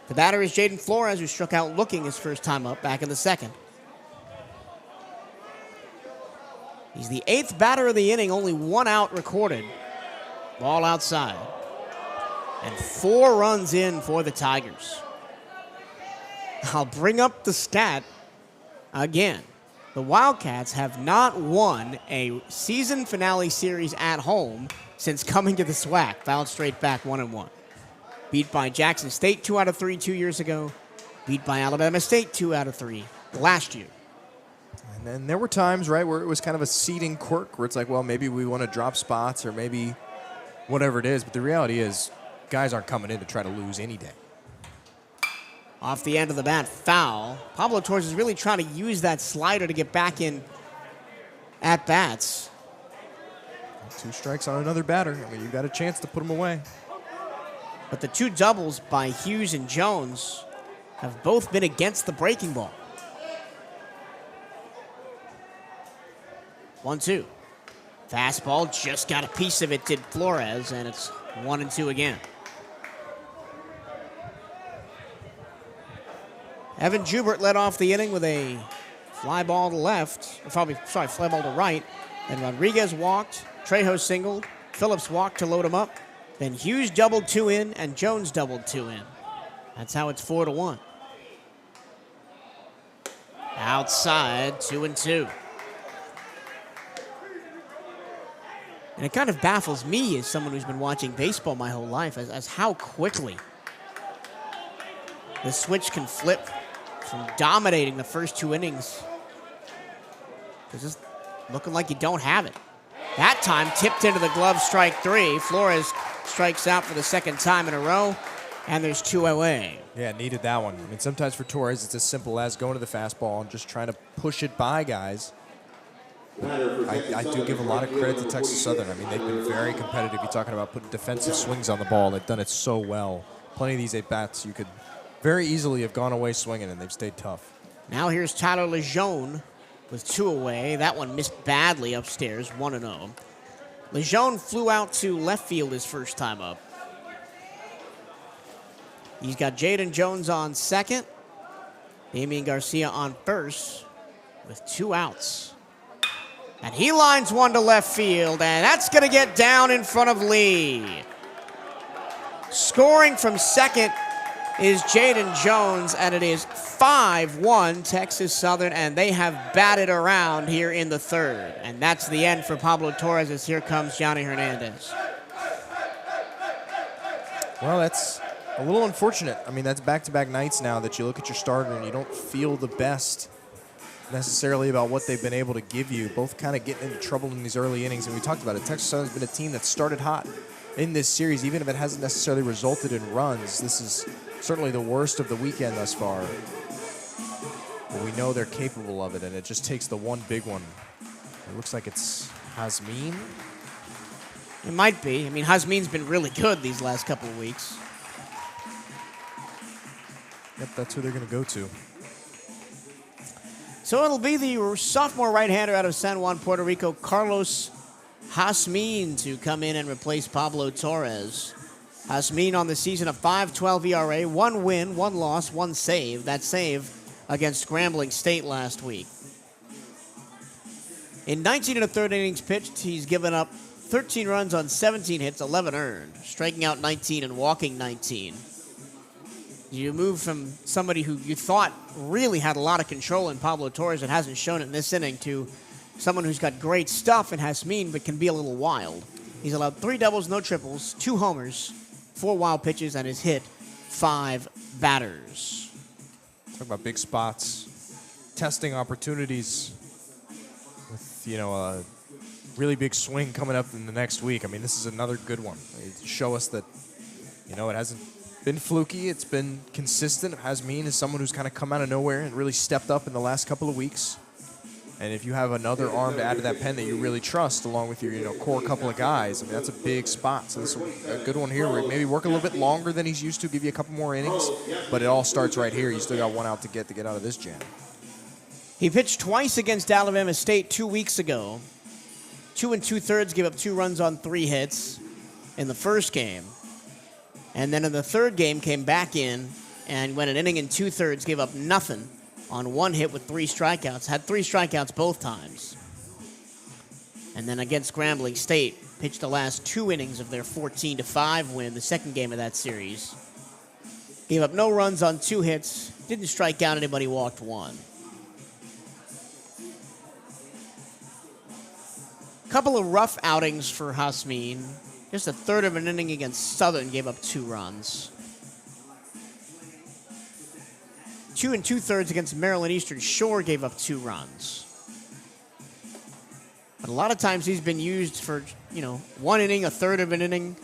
The batter is Jaden Flores, who struck out looking his first time up back in the 2nd. He's the 8th batter of the inning, only 1 out recorded. Ball outside. And 4 runs in for the Tigers. I'll bring up the stat again. The Wildcats have not won a season finale series at home since coming to the SWAC. Fouled straight back 1-1. Beat by Jackson State 2 out of 3 2 years ago. Beat by Alabama State 2 out of 3 last year. And then there were times, right, where it was kind of a seeding quirk where it's like, well, maybe we want to drop spots or maybe whatever it is. But the reality is guys aren't coming in to try to lose any day. Off the end of the bat, foul. Pablo Torres is really trying to use that slider to get back in at bats. 2 strikes on another batter. I mean, you've got a chance to put them away. But the 2 doubles by Hughes and Jones have both been against the breaking ball. 1-2. Fastball just got a piece of it, did Flores, and it's 1-2 again. Evan Jubert led off the inning with a fly ball to left, fly ball to right. Then Rodriguez walked, Trejo singled, Phillips walked to load him up. Then Hughes doubled 2 in, and Jones doubled 2 in. That's how it's 4-1. Outside, 2-2. And it kind of baffles me as someone who's been watching baseball my whole life as how quickly the switch can flip from dominating the first 2 innings to just looking like you don't have it. That time tipped into the glove, strike 3. Flores strikes out for the 2nd time in a row, and there's 2 away. Yeah, needed that one. I mean, sometimes for Torres, it's as simple as going to the fastball and just trying to push it by guys. I do give a lot of credit to Texas Southern. I mean, they've been very competitive. You're talking about putting defensive swings on the ball. They've done it so well. Plenty of these at-bats, you could very easily have gone away swinging, and they've stayed tough. Now here's Tyler Lejeune with 2 away. That one missed badly upstairs, 1-0. Lejeune flew out to left field his first time up. He's got Jaden Jones on second, Damian Garcia on first with 2 outs. And he lines one to left field, and that's going to get down in front of Lee. Scoring from second is Jaden Jones, and it is 5-1 Texas Southern, and they have batted around here in the 3rd. And that's the end for Pablo Torres as here comes Johnny Hernandez. Well, that's a little unfortunate. I mean, that's back-to-back nights now that you look at your starter and you don't feel the best necessarily about what they've been able to give you. Both kind of getting into trouble in these early innings, and we talked about it. Texas Southern's been a team that started hot in this series, even if it hasn't necessarily resulted in runs. This is certainly the worst of the weekend thus far. But we know they're capable of it, and it just takes the one big one. It looks like it's Hasmin. It might be. I mean, Hasmin's been really good these last couple of weeks. Yep, that's who they're going to go to. So it'll be the sophomore right-hander out of San Juan, Puerto Rico, Carlos Hasmin, to come in and replace Pablo Torres. Hasmin on the season, a 5.12 ERA, 1 win, 1 loss, 1 save. That save against Grambling State last week. In 19 1/3 innings pitched, he's given up 13 runs on 17 hits, 11 earned, striking out 19 and walking 19. You move from somebody who you thought really had a lot of control in Pablo Torres and hasn't shown it in this inning to someone who's got great stuff in Hasmin but can be a little wild. He's allowed 3 doubles, no triples, 2 homers, 4 wild pitches, and has hit 5 batters. Talk about big spots, testing opportunities with, a really big swing coming up in the next week. I mean, this is another good one. They show us that, it hasn't been fluky. It's been consistent. Hasmin is someone who's kind of come out of nowhere and really stepped up in the last couple of weeks. And if you have another arm to add to that pen that you really trust, along with your core couple of guys, I mean, that's a big spot. So this is a good one here. Where maybe work a little bit longer than he's used to, give you a couple more innings, but it all starts right here. You still got 1 out to get out of this jam. He pitched twice against Alabama State 2 weeks ago. 2 2/3, gave up 2 runs on 3 hits in the first game. And then in the third game, came back in and went an inning and 2/3, gave up nothing on 1 hit with 3 strikeouts. Had 3 strikeouts both times. And then against Grambling State, pitched the last 2 innings of their 14-5 win, the second game of that series. Gave up no runs on 2 hits, didn't strike out anybody, walked 1. Couple of rough outings for Hasmin. Just a third of an inning against Southern, gave up 2 runs. 2 2/3 against Maryland Eastern Shore, gave up 2 runs. But a lot of times he's been used for, 1 inning, a third of an inning.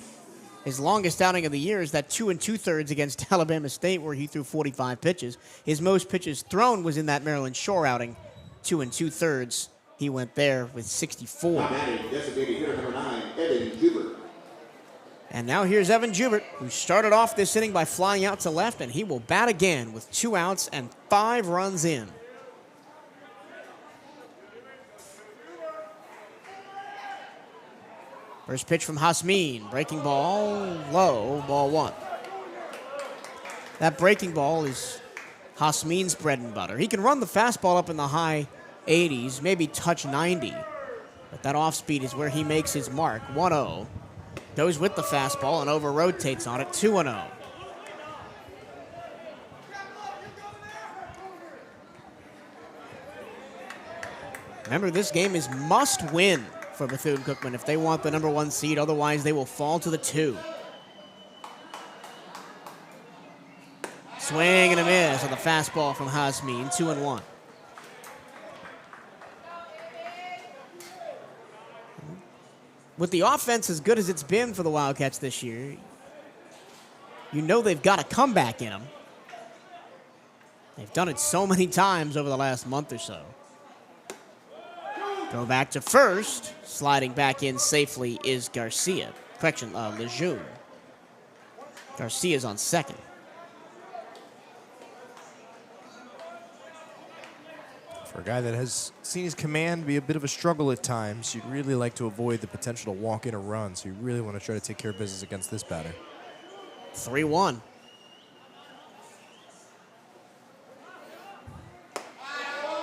His longest outing of the year is that 2 2/3 against Alabama State, where he threw 45 pitches. His most pitches thrown was in that Maryland Shore outing, 2 2/3. He went there with 64. Designated hitter number 9, Evan Jubert. And now here's Evan Jubert, who started off this inning by flying out to left, and he will bat again with 2 outs and 5 runs in. First pitch from Hasmin, breaking ball, low, ball 1. That breaking ball is Hasmin's bread and butter. He can run the fastball up in the high 80s, maybe touch 90, but that off speed is where he makes his mark. 1-0. Goes with the fastball and over-rotates on it, 2-0. Remember, this game is must-win for Bethune-Cookman if they want the number 1 seed. Otherwise, they will fall to the 2. Swing and a miss on the fastball from Hasmin, 2-1. With the offense as good as it's been for the Wildcats this year, they've got a comeback in them. They've done it so many times over the last month or so. Go back to first. Sliding back in safely is Garcia. Lejeune. Garcia's on second. For a guy that has seen his command be a bit of a struggle at times, you'd really like to avoid the potential to walk in a run, so you really want to try to take care of business against this batter. 3-1.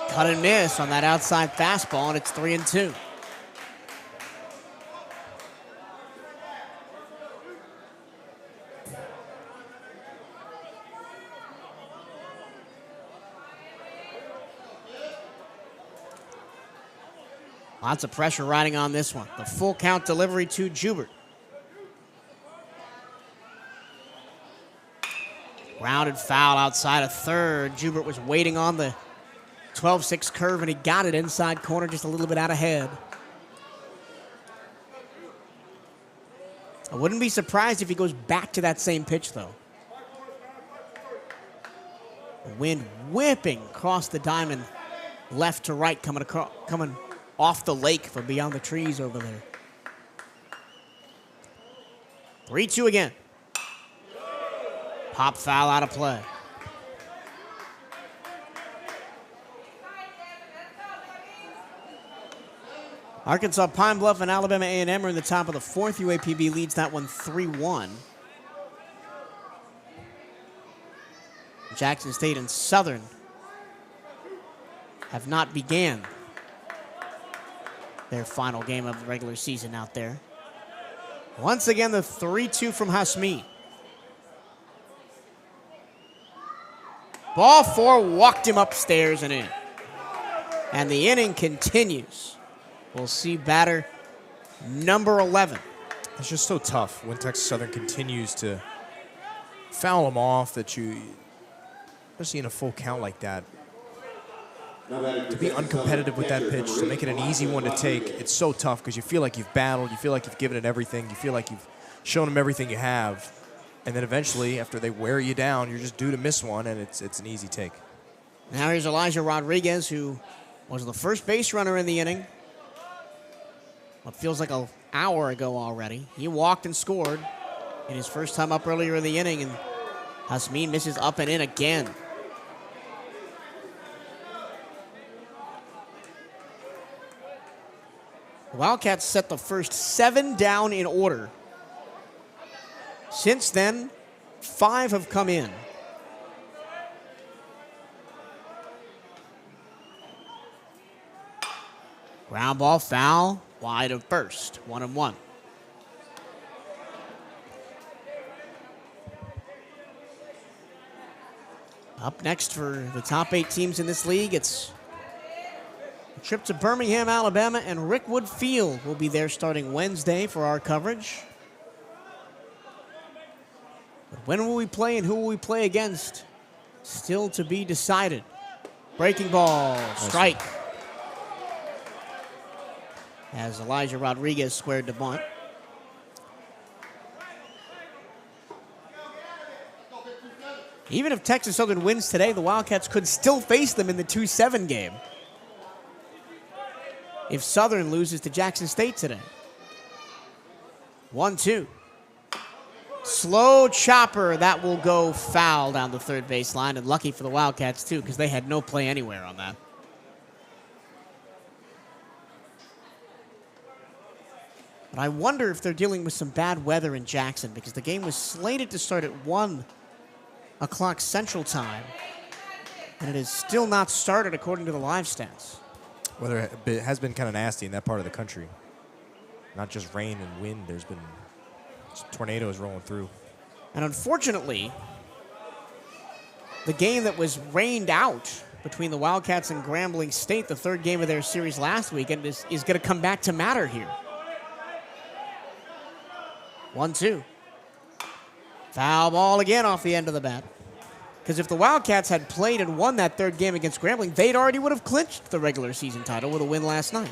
Cut and miss on that outside fastball, and it's 3-2. Lots of pressure riding on this one. The full count delivery to Jubert. Grounded foul outside of third. Jubert was waiting on the 12-6 curve, and he got it inside corner, just a little bit out ahead. I wouldn't be surprised if he goes back to that same pitch, though. The wind whipping across the diamond, left to right, coming off the lake from beyond the trees over there. 3-2 again. Pop foul out of play. Arkansas, Pine Bluff, and Alabama A&M are in the top of the fourth. UAPB leads that one 3-1. Jackson State and Southern have not began their final game of the regular season out there. Once again, the 3-2 from Hasmi. Ball four walked him upstairs and in. And the inning continues. We'll see batter number 11. It's just so tough when Texas Southern continues to foul them off, that you, especially in a full count like that, to be uncompetitive with that pitch, to make it an easy one to take, it's so tough because you feel like you've battled, you feel like you've given it everything, you feel like you've shown them everything you have, and then eventually, after they wear you down, you're just due to miss one, and it's an easy take. Now here's Elijah Rodriguez, who was the first base runner in the inning. What feels like an hour ago already. He walked and scored in his first time up earlier in the inning, and Hasmin misses up and in again. The Wildcats set the first 7 down in order. Since then, 5 have come in. Ground ball foul, wide of first, 1-1. Up next for the top 8 teams in this league, it's a trip to Birmingham, Alabama, and Rickwood Field will be there starting Wednesday for our coverage. But when will we play and who will we play against? Still to be decided. Breaking ball, strike. As Elijah Rodriguez squared to bunt. Even if Texas Southern wins today, the Wildcats could still face them in the 2-7 game if Southern loses to Jackson State today. 1-2. Slow chopper, that will go foul down the third base line, and lucky for the Wildcats too, because they had no play anywhere on that. But I wonder if they're dealing with some bad weather in Jackson, because the game was slated to start at 1 o'clock Central Time, and it has still not started according to the live stats. Weather has been kind of nasty in that part of the country. Not just rain and wind, there's been tornadoes rolling through. And unfortunately, the game that was rained out between the Wildcats and Grambling State, the third game of their series last weekend, is going to come back to matter here. 1-2. Foul ball again off the end of the bat. Because if the Wildcats had played and won that third game against Grambling, they'd already would have clinched the regular season title with a win last night.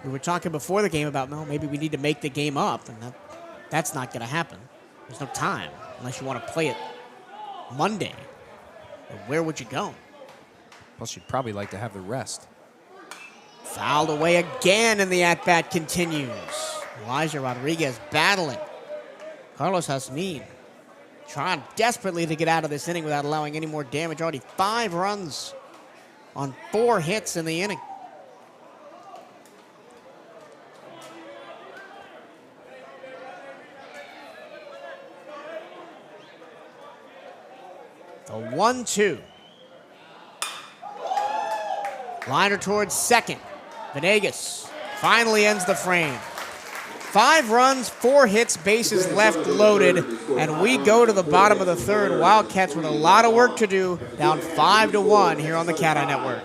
We were talking before the game about, no, maybe we need to make the game up, and that's not going to happen. There's no time unless you want to play it Monday. And where would you go? Plus, you'd probably like to have the rest. Fouled away again, and the at-bat continues. Elijah Rodriguez battling. Carlos Hasmin trying desperately to get out of this inning without allowing any more damage. Already 5 runs on 4 hits in the inning. The 1-2. Liner towards second. Venegas finally ends the frame. 5 runs, 4 hits, bases left loaded, and we go to the bottom of the third. Wildcats with a lot of work to do, down 5-1 here on the CatEye Network.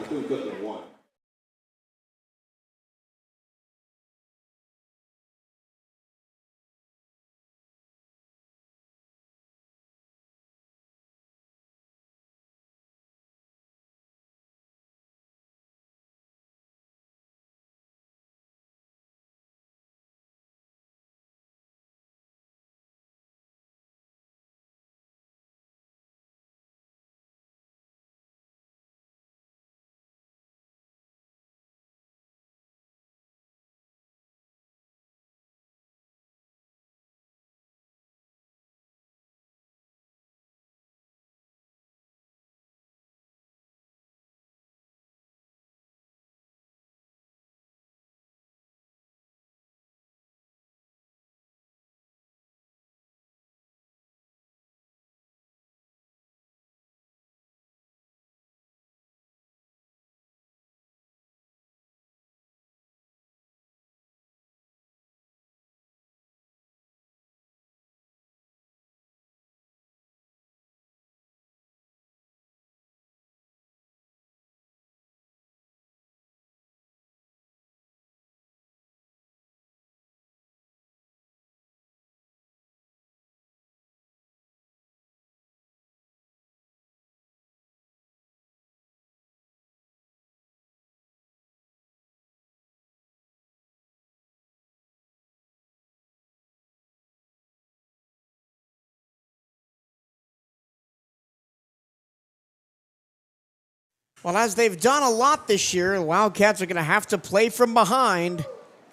Well, as they've done a lot this year, the Wildcats are going to have to play from behind,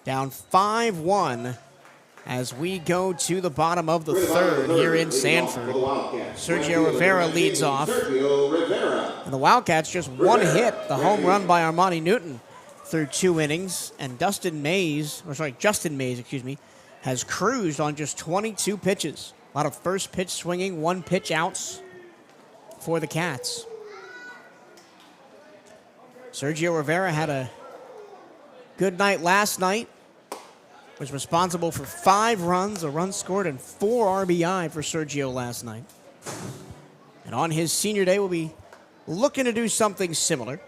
down 5-1, as we go to the bottom of the third here in Sanford. Sergio Rivera leads off. And the Wildcats just one hit, the home run by Armani Newton through 2 innings. And Justin Mays, has cruised on just 22 pitches. A lot of first pitch swinging, 1 pitch outs for the Cats. Sergio Rivera had a good night last night. Was responsible for 5 runs, a run scored, and 4 RBI for Sergio last night. And on his senior day, we'll be looking to do something similar.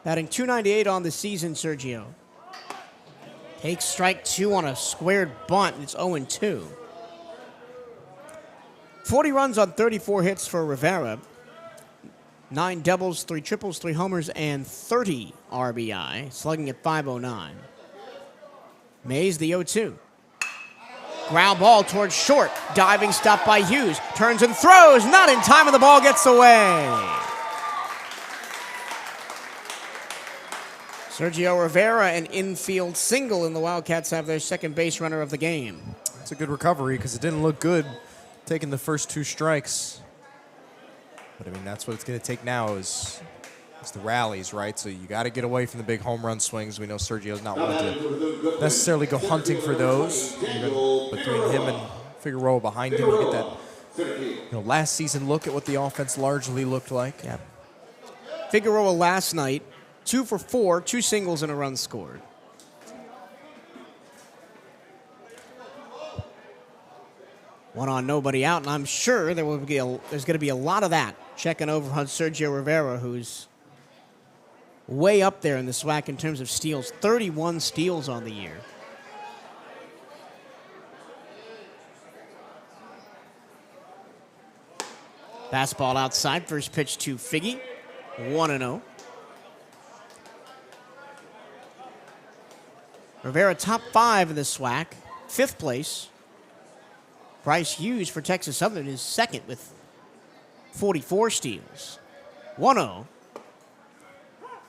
Batting .298 on the season, Sergio. Takes strike 2 on a squared bunt. It's 0-2. 40 runs on 34 hits for Rivera. 9 doubles, 3 triples, 3 homers, and 30 RBI, slugging at .509. Mays, the 0-2. Ground ball towards short. Diving stop by Hughes. Turns and throws. Not in time, and the ball gets away. Sergio Rivera, an infield single, and the Wildcats have their second base runner of the game. It's a good recovery because it didn't look good taking the first 2 strikes. But, I mean, that's what it's going to take now is the rallies, right? So you got to get away from the big home run swings. We know Sergio's not one to necessarily go hunting for those. Between him and Figueroa behind him, you get that last season look at what the offense largely looked like. Yeah. Figueroa last night, 2 for 4, 2 singles and a run scored. One on, nobody out, and I'm sure there's going to be a lot of that checking over on Sergio Rivera, who's way up there in the SWAC in terms of steals. 31 steals on the year. Fastball outside, first pitch to Figgy, 1-0. Rivera top 5 in the SWAC, 5th place. Bryce Hughes for Texas Southern is second with 44 steals. 1-0.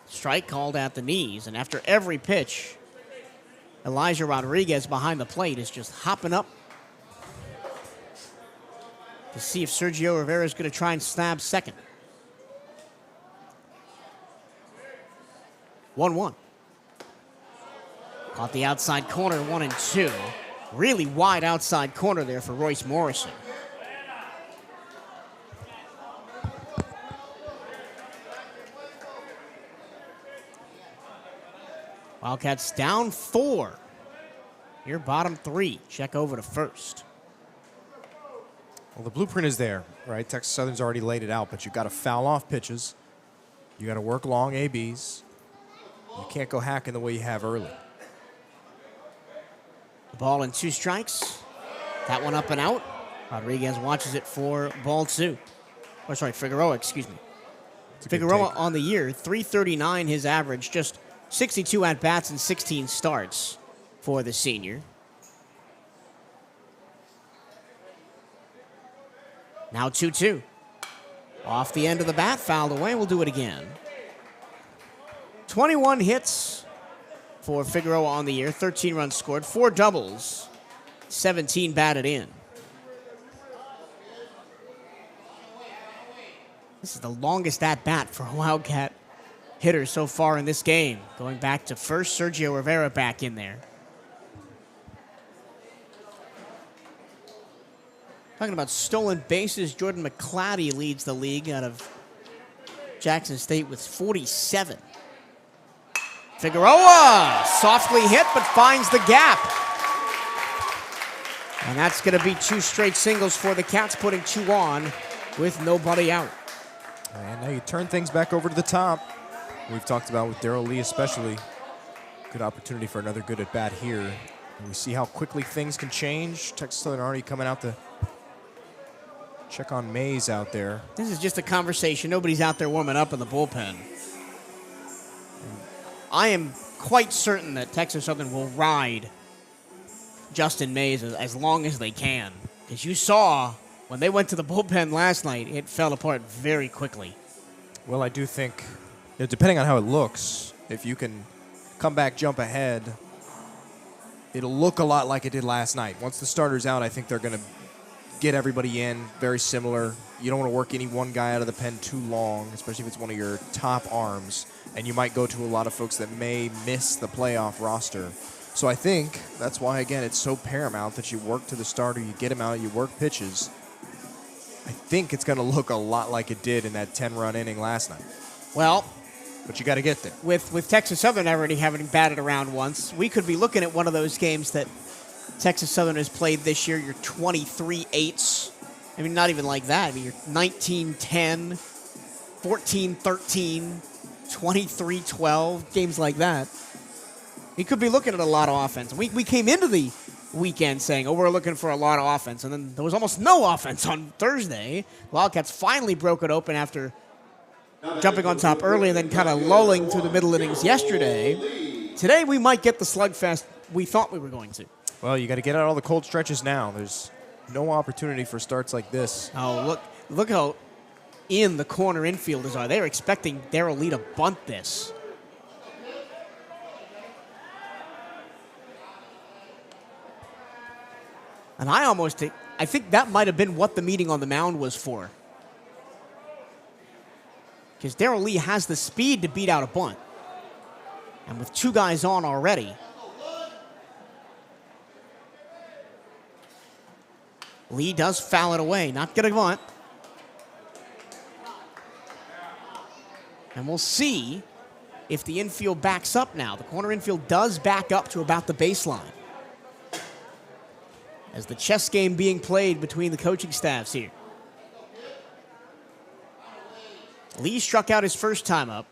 Strike called at the knees, and after every pitch, Elijah Rodriguez behind the plate is just hopping up to see if Sergio Rivera is going to try and snap second. 1-1. Caught the outside corner, 1-2. Really wide outside corner there for Royce Morrison. Wildcats down 4. Here, bottom 3. Check over to first. Well, the blueprint is there, right? Texas Southern's already laid it out, but you've got to foul off pitches. You got to work long ABs. You can't go hacking the way you have early. The ball and 2 strikes. That one up and out. Rodriguez watches it for ball 2. Or sorry, Figueroa, excuse me. Figueroa on the year, .339 his average, just 62 at-bats and 16 starts for the senior. Now 2-2. Off the end of the bat, fouled away. We'll do it again. 21 hits for Figueroa on the year, 13 runs scored, 4 doubles, 17 batted in. This is the longest at-bat for a Wildcat hitter so far in this game. Going back to first, Sergio Rivera back in there. Talking about stolen bases, Jordan McClatty leads the league out of Jackson State with 47. Figueroa softly hit but finds the gap. And that's going to be 2 straight singles for the Cats, putting 2 on with nobody out. And now you turn things back over to the top. We've talked about with Darrell Lee especially. Good opportunity for another good at-bat here. And we see how quickly things can change. Texas Southern already coming out to check on Mays out there. This is just a conversation. Nobody's out there warming up in the bullpen. I am quite certain that Texas Southern will ride Justin Mays as long as they can. Because you saw when they went to the bullpen last night, it fell apart very quickly. Well, I do think, depending on how it looks, if you can come back, jump ahead, it'll look a lot like it did last night. Once the starter's out, I think they're going to get everybody in, very similar. You don't want to work any one guy out of the pen too long, especially if it's one of your top arms, and you might go to a lot of folks that may miss the playoff roster. So I think that's why, again, it's so paramount that you work to the starter, you get him out, you work pitches. I think it's going to look a lot like it did in that 10-run inning last night. Well, but you got to get there. With Texas Southern already having batted around once, we could be looking at one of those games that Texas Southern has played this year. You're 23-8s. I mean, not even like that. I mean, you're 19-10, 14-13, 23-12, games like that. You could be looking at a lot of offense. We came into the weekend saying, we're looking for a lot of offense, and then there was almost no offense on Thursday. Wildcats finally broke it open after jumping on top early and then kind of lulling through the middle innings yesterday. Today we might get the slugfest we thought we were going to. Well, you got to get out all the cold stretches now. There's no opportunity for starts like this. Oh, look how in the corner infielders are. They're expecting Darrell Lee to bunt this. And I think that might have been what the meeting on the mound was for. Because Darrell Lee has the speed to beat out a bunt. And with two guys on already, Lee does foul it away. Not going to bunt. And we'll see if the infield backs up now. The corner infield does back up to about the baseline. As the chess game being played between the coaching staffs here. Lee struck out his first time up.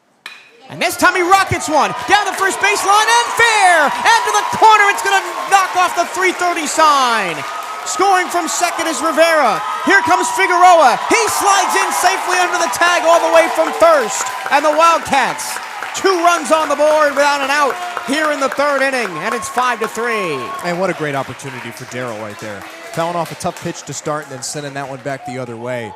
And this time he rockets one. Down the first baseline and fair! And to the corner, it's going to knock off the 330 sign. Scoring from second is Rivera. Here comes Figueroa. He slides in safely under the tag all the way from first. And the Wildcats, 2 runs on the board without an out here in the third inning, and it's 5-3. And what a great opportunity for Darrell right there. Fouling off a tough pitch to start and then sending that one back the other way.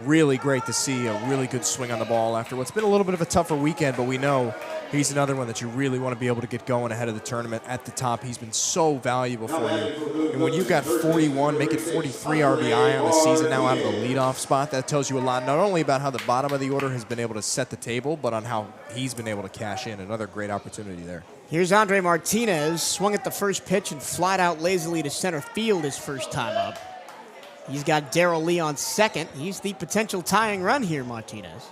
Really great to see a really good swing on the ball after what's been a little bit of a tougher weekend, but we know he's another one that you really want to be able to get going ahead of the tournament at the top. He's been so valuable for you. And when you've got 41, make it 43 RBI on the season now out of the leadoff spot, that tells you a lot, not only about how the bottom of the order has been able to set the table, but on how he's been able to cash in. Another great opportunity there. Here's Andre Martinez, swung at the first pitch and flied out lazily to center field his first time up. He's got Darrell Lee on second. He's the potential tying run here, Martinez.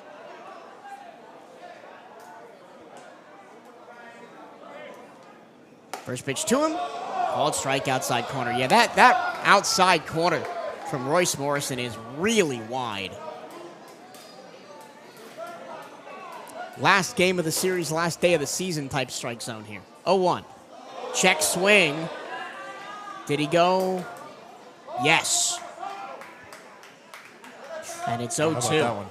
First pitch to him. Called strike outside corner. Yeah, that outside corner from Royce Morrison is really wide. Last game of the series, last day of the season type strike zone here. 0-1. Check swing. Did he go? Yes. And it's 0-2.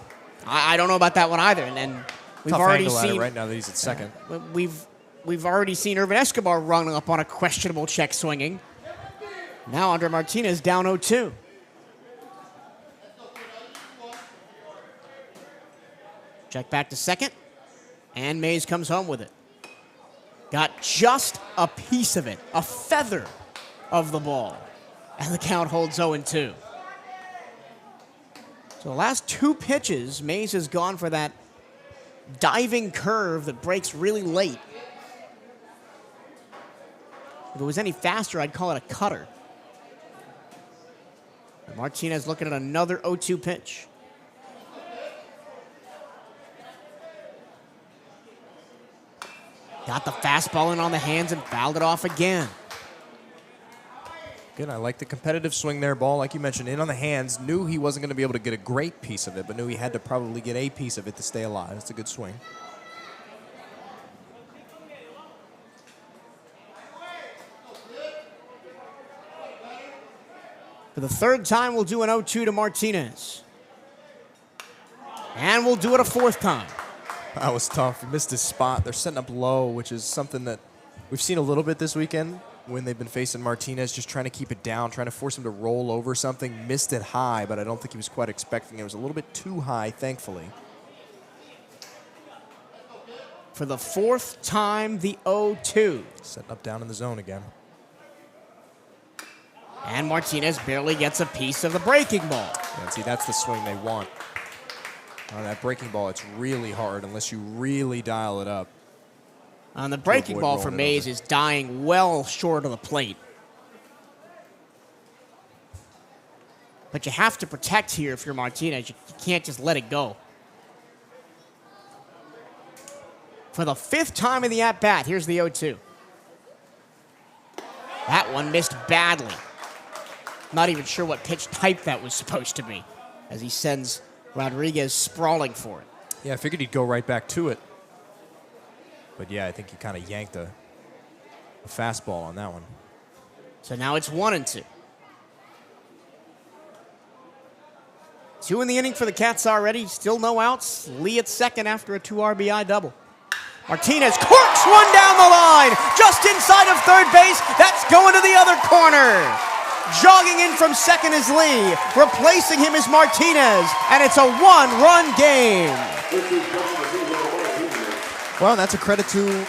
I don't know about that one either. And we've tough already angle at it seen right now that he's at second. We've already seen Irvin Escobar run up on a questionable check swinging. Now Andre Martinez down 0-2. Check back to second. And Mays comes home with it. Got just a piece of it, a feather of the ball. And the count holds 0-2. So the last 2 pitches, Mays has gone for that diving curve that breaks really late. If it was any faster, I'd call it a cutter. And Martinez looking at another 0-2 pitch. Got the fastball in on the hands and fouled it off again. Good, I like the competitive swing there, ball, like you mentioned, in on the hands. Knew he wasn't going to be able to get a great piece of it, but knew he had to probably get a piece of it to stay alive. It's a good swing. For the third time, we'll do an 0-2 to Martinez. And we'll do it a fourth time. That was tough. He missed his spot. They're setting up low, which is something that we've seen a little bit this weekend when they've been facing Martinez, just trying to keep it down, trying to force him to roll over something. Missed it high, but I don't think he was quite expecting it. It was a little bit too high, thankfully. For the fourth time, the 0-2. Setting up down in the zone again. And Martinez barely gets a piece of the breaking ball. Yeah, and see, that's the swing they want. On that breaking ball, it's really hard unless you really dial it up. On the breaking ball for Mays is dying well short of the plate. But you have to protect here if you're Martinez. You can't just let it go. For the fifth time in the at-bat, here's the 0-2. That one missed badly. Not even sure what pitch type that was supposed to be, as he sends Rodriguez sprawling for it. Yeah, I figured he'd go right back to it. But yeah, I think he kind of yanked a fastball on that one. So now it's 1-2. 2 in the inning for the Cats already. Still no outs. Lee at second after a 2 RBI double. Martinez corks one down the line, just inside of third base. That's going to the other corner. Jogging in from second is Lee. Replacing him is Martinez, and it's a 1-run game. Well, that's a credit to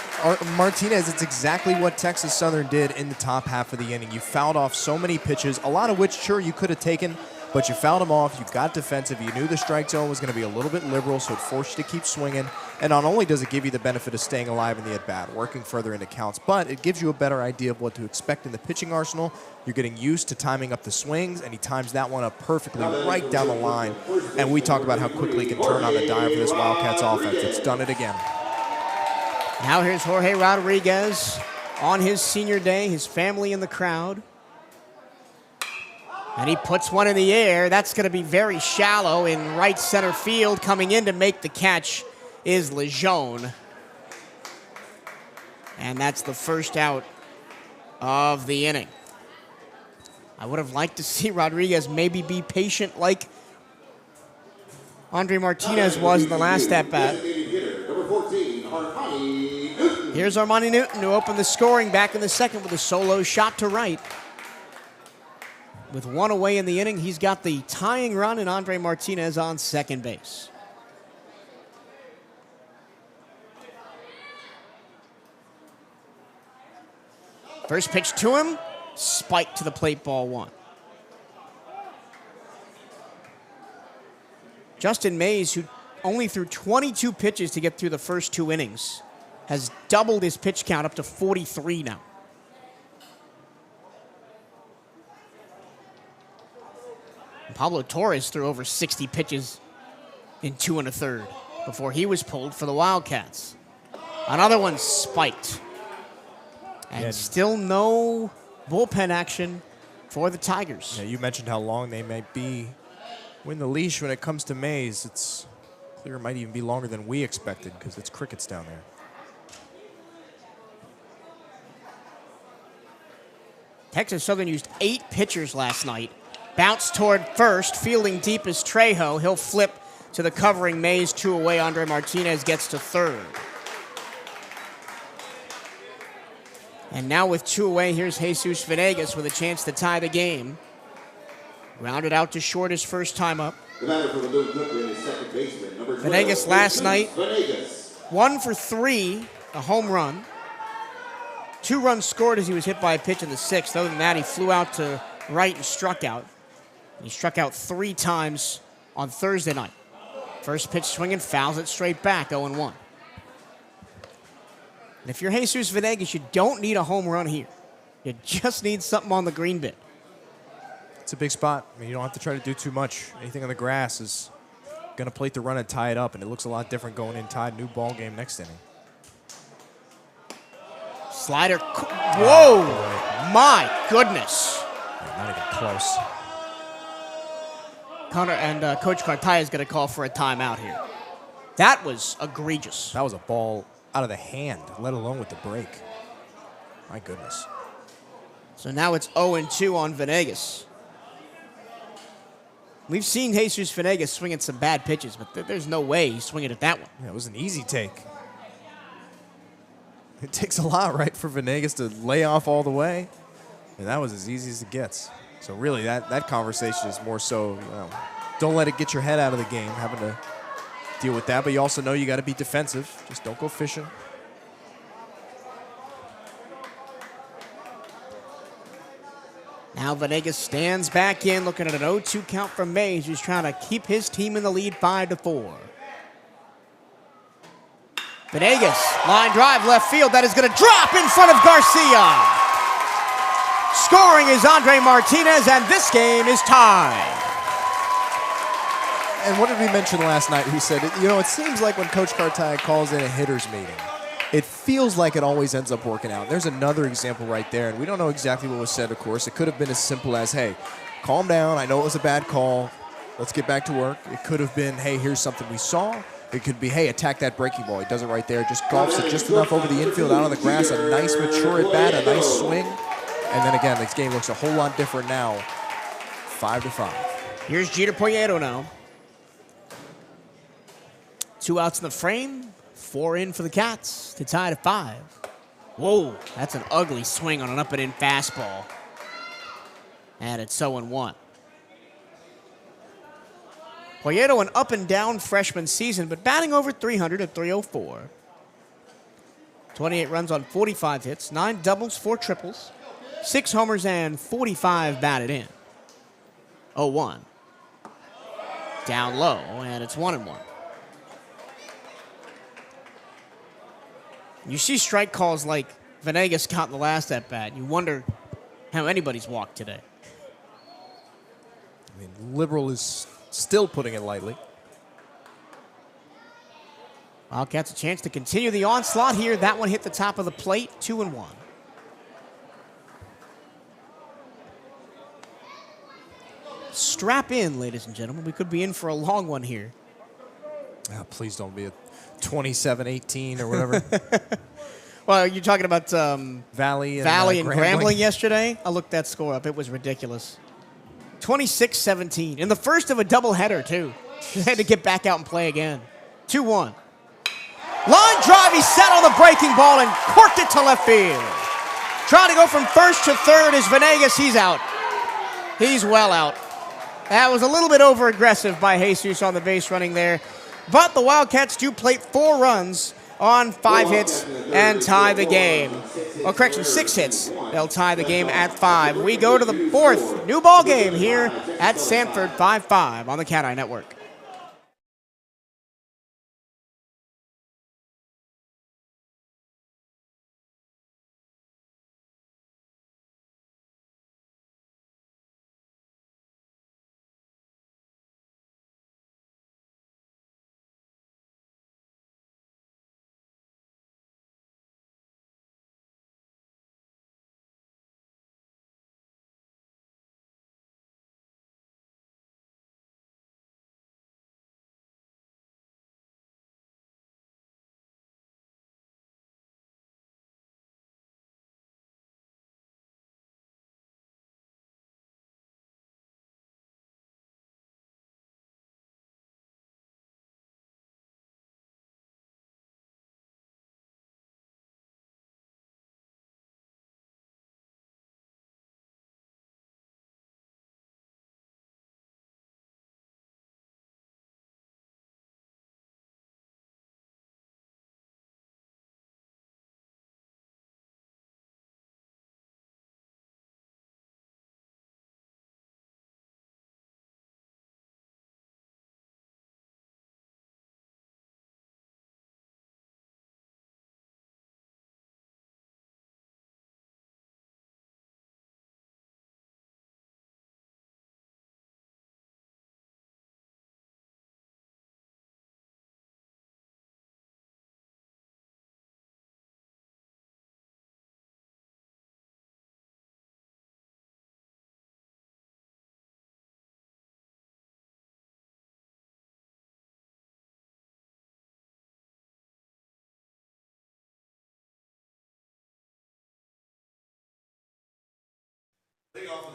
Martinez. It's exactly what Texas Southern did in the top half of the inning. You fouled off so many pitches, a lot of which, sure, you could have taken, but you fouled them off. You got defensive. You knew the strike zone was going to be a little bit liberal, so it forced you to keep swinging. And not only does it give you the benefit of staying alive in the at-bat, working further into counts, but it gives you a better idea of what to expect in the pitching arsenal. You're getting used to timing up the swings, and he times that one up perfectly right down the line. And we talk about how quickly he can turn on the dime for this Wildcats offense. It's done it again. Now here's Jorge Rodriguez on his senior day, his family in the crowd. And he puts one in the air. That's going to be very shallow in right center field. Coming in to make the catch is Lejeune. And that's the first out of the inning. I would have liked to see Rodriguez maybe be patient like Andre Martinez was in the last at-bat. Here's Armani Newton, who opened the scoring back in the second with a solo shot to right. With one away in the inning, he's got the tying run and Andre Martinez on second base. First pitch to him, spiked to the plate, ball 1. Justin Mays, who only threw 22 pitches to get through the first 2 innings, has doubled his pitch count up to 43 now. Pablo Torres threw over 60 pitches in 2 1/3 before he was pulled for the Wildcats. Another one spiked. And still no bullpen action for the Tigers. Yeah, you mentioned how long they might be win the leash when it comes to Mays. It's clear it might even be longer than we expected because it's crickets down there. Texas Southern used 8 pitchers last night. Bounce toward first, fielding deep is Trejo. He'll flip to the covering Mays, 2 away. Andre Martinez gets to third. And now with 2 away, here's Jesus Venegas with a chance to tie the game. Rounded out to short his first time up. Venegas last night, 1 for 3, a home run. 2 runs scored as he was hit by a pitch in the 6th. Other than that, he flew out to right and struck out. He struck out 3 times on Thursday night. First pitch swinging, fouls it straight back, 0-1. And if you're Jesus Venegas, you don't need a home run here. You just need something on the green bit. It's a big spot. I mean, you don't have to try to do too much. Anything on the grass is going to plate the run and tie it up, and it looks a lot different going in tied. New ball game next inning. Slider. Whoa! My goodness. Not even close. Connor and Coach Cartaya is going to call for a timeout here. That was egregious. That was a ball out of the hand, let alone with the break. My goodness. So now it's 0-2 on Venegas. We've seen Jesus Venegas swing at some bad pitches, but there's no way he's swinging at that one. Yeah, it was an easy take. It takes a lot, right, for Venegas to lay off all the way. And that was as easy as it gets. So really, that conversation is more so, don't let it get your head out of the game, having to deal with that, but you also know you got to be defensive. Just don't go fishing. Now Venegas stands back in, looking at an 0-2 count from Mays, who's trying to keep his team in the lead 5-4. Venegas, line drive, left field. That is going to drop in front of Garcia. Scoring is Andre Martinez, and this game is tied. And what did we mention last night? He said, you know, it seems like when Coach CatEye calls in a hitter's meeting, it feels like it always ends up working out. There's another example right there, and we don't know exactly what was said, of course. It could have been as simple as, hey, calm down. I know it was a bad call. Let's get back to work. It could have been, hey, here's something we saw. It could be, hey, attack that breaking ball. He does it right there. Just golfs it just enough over the infield, out on the grass. A nice, mature at bat, a nice swing. And then again, this game looks a whole lot different now. 5-5. Here's Jeter Poyeto now. 2 outs in the frame, 4 in for the Cats to tie at 5. Whoa, that's an ugly swing on an up and in fastball. And it's 0-1. Poyeto, an up and down freshman season, but batting over 300 at 304. 28 runs on 45 hits, 9 doubles, 4 triples, 6 homers, and 45 batted in. 0-1. Down low, and it's 1-1. You see strike calls like Venegas got in the last at-bat. You wonder how anybody's walked today. I mean, Liberal is still putting it lightly. Wildcats a chance to continue the onslaught here. That one hit the top of the plate, 2-1. Strap in, ladies and gentlemen. We could be in for a long one here. Oh, please don't be a 27-18 or whatever. Well, you're talking about Valley and Grambling yesterday. I looked that score up. It was ridiculous. 26-17. In the first of a doubleheader, too. He had to get back out and play again. 2-1. Line drive. He sat on the breaking ball and corked it to left field. Trying to go from first to third is Venegas. He's out. He's well out. That was a little bit over-aggressive by Jesus on the base running there. But the Wildcats do plate 4 runs on 5 hits and tie the game. Well, correction, 6 hits. They'll tie the game at 5. We go to the 4th new ball game here at Sanford, 5-5 on the CatEye Network.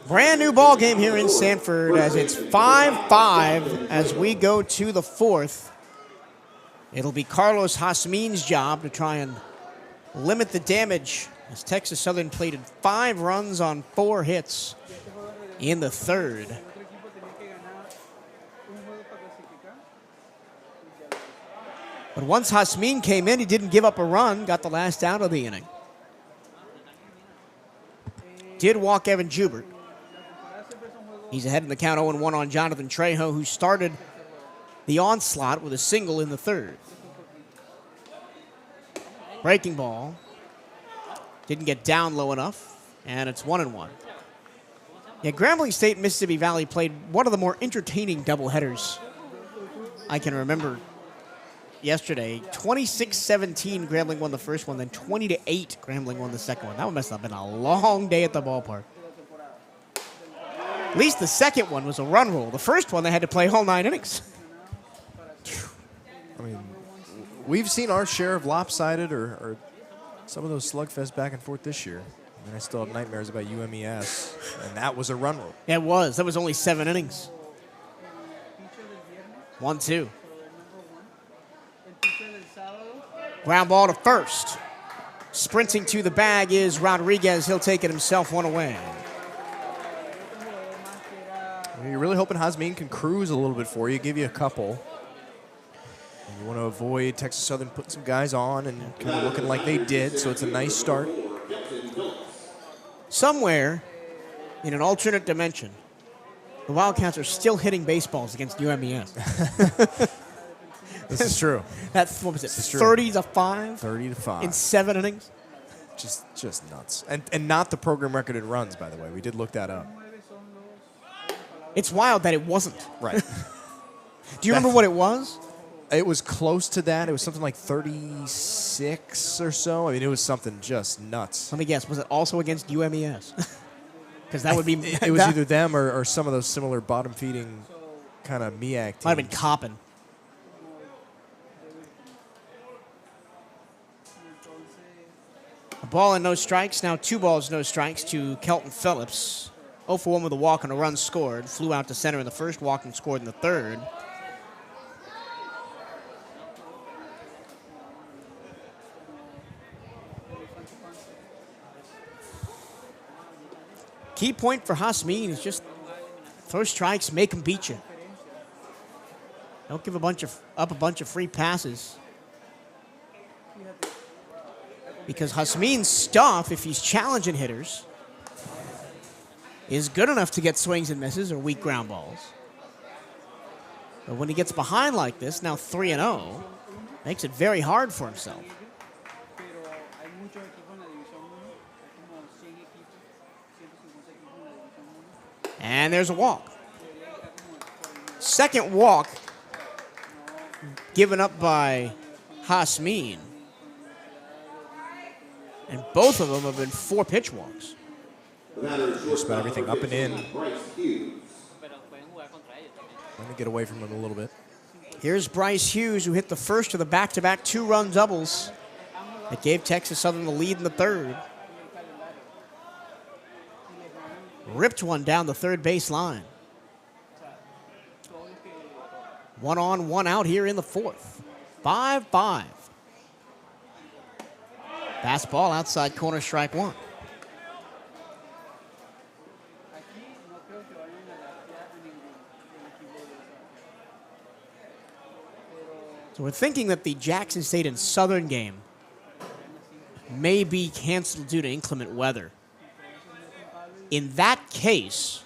Brand new ball game here in Sanford as it's 5-5 as we go to the 4th. It'll be Carlos Jasmin's job to try and limit the damage as Texas Southern plated 5 runs on 4 hits in the 3rd. But once Hasmin came in, he didn't give up a run, got the last out of the inning. Did walk Evan Jubert. He's ahead in the count 0-1 on Jonathan Trejo, who started the onslaught with a single in the third. Breaking ball. Didn't get down low enough, and it's 1-1. Yeah, Grambling State and Mississippi Valley played one of the more entertaining doubleheaders I can remember yesterday. 26-17, Grambling won the first one, then 20-8, Grambling won the second one. That one must have been a long day at the ballpark. At least the second one was a run rule. The first one, they had to play all 9 innings. I mean, we've seen our share of lopsided or some of those slugfests back and forth this year. I mean, I still have nightmares about UMES, and that was a run rule. Yeah, it was. That was only 7 innings. 1-2. Ground ball to first. Sprinting to the bag is Rodriguez. He'll take it himself, one away. You're really hoping Hasmin can cruise a little bit for you, give you a couple. And you want to avoid Texas Southern putting some guys on and kind of looking like they did, so it's a nice start. Somewhere in an alternate dimension, the Wildcats are still hitting baseballs against UMES. This is true. That's, what was it, 30 to 5? 30 to 5. In 7 innings? Just nuts. And not the program record in runs, by the way. We did look that up. It's wild that it wasn't. Right. Do you remember what it was? It was close to that. It was something like 36 or so. I mean, it was something just nuts. Let me guess. Was it also against UMES? Because that would be... It was either them or some of those similar bottom-feeding kind of MEAC teams. Might have been Coppin. A ball and no strikes. Now 2 balls, no strikes to Kelton Phillips. 0 for 1 with a walk and a run scored. Flew out to center in the first, walked and scored in the third. Key point for Hasmin is just throw strikes, make them beat you. Don't give up a bunch of free passes. Because Hasmin's stuff, if he's challenging hitters, is good enough to get swings and misses or weak ground balls. But when he gets behind like this, now 3-0, makes it very hard for himself. And there's a walk. Second walk given up by Hasmin. And both of them have been 4-pitch walks. Just about everything up and in. Let me get away from him a little bit. Here's Bryce Hughes, who hit the first of the back-to-back 2-run doubles that gave Texas Southern the lead in the third. Ripped one down the third base line. 1 on, 1 out here in the fourth. 5-5. Fastball outside corner, strike 1. So we're thinking that the Jackson State and Southern game may be canceled due to inclement weather. In that case,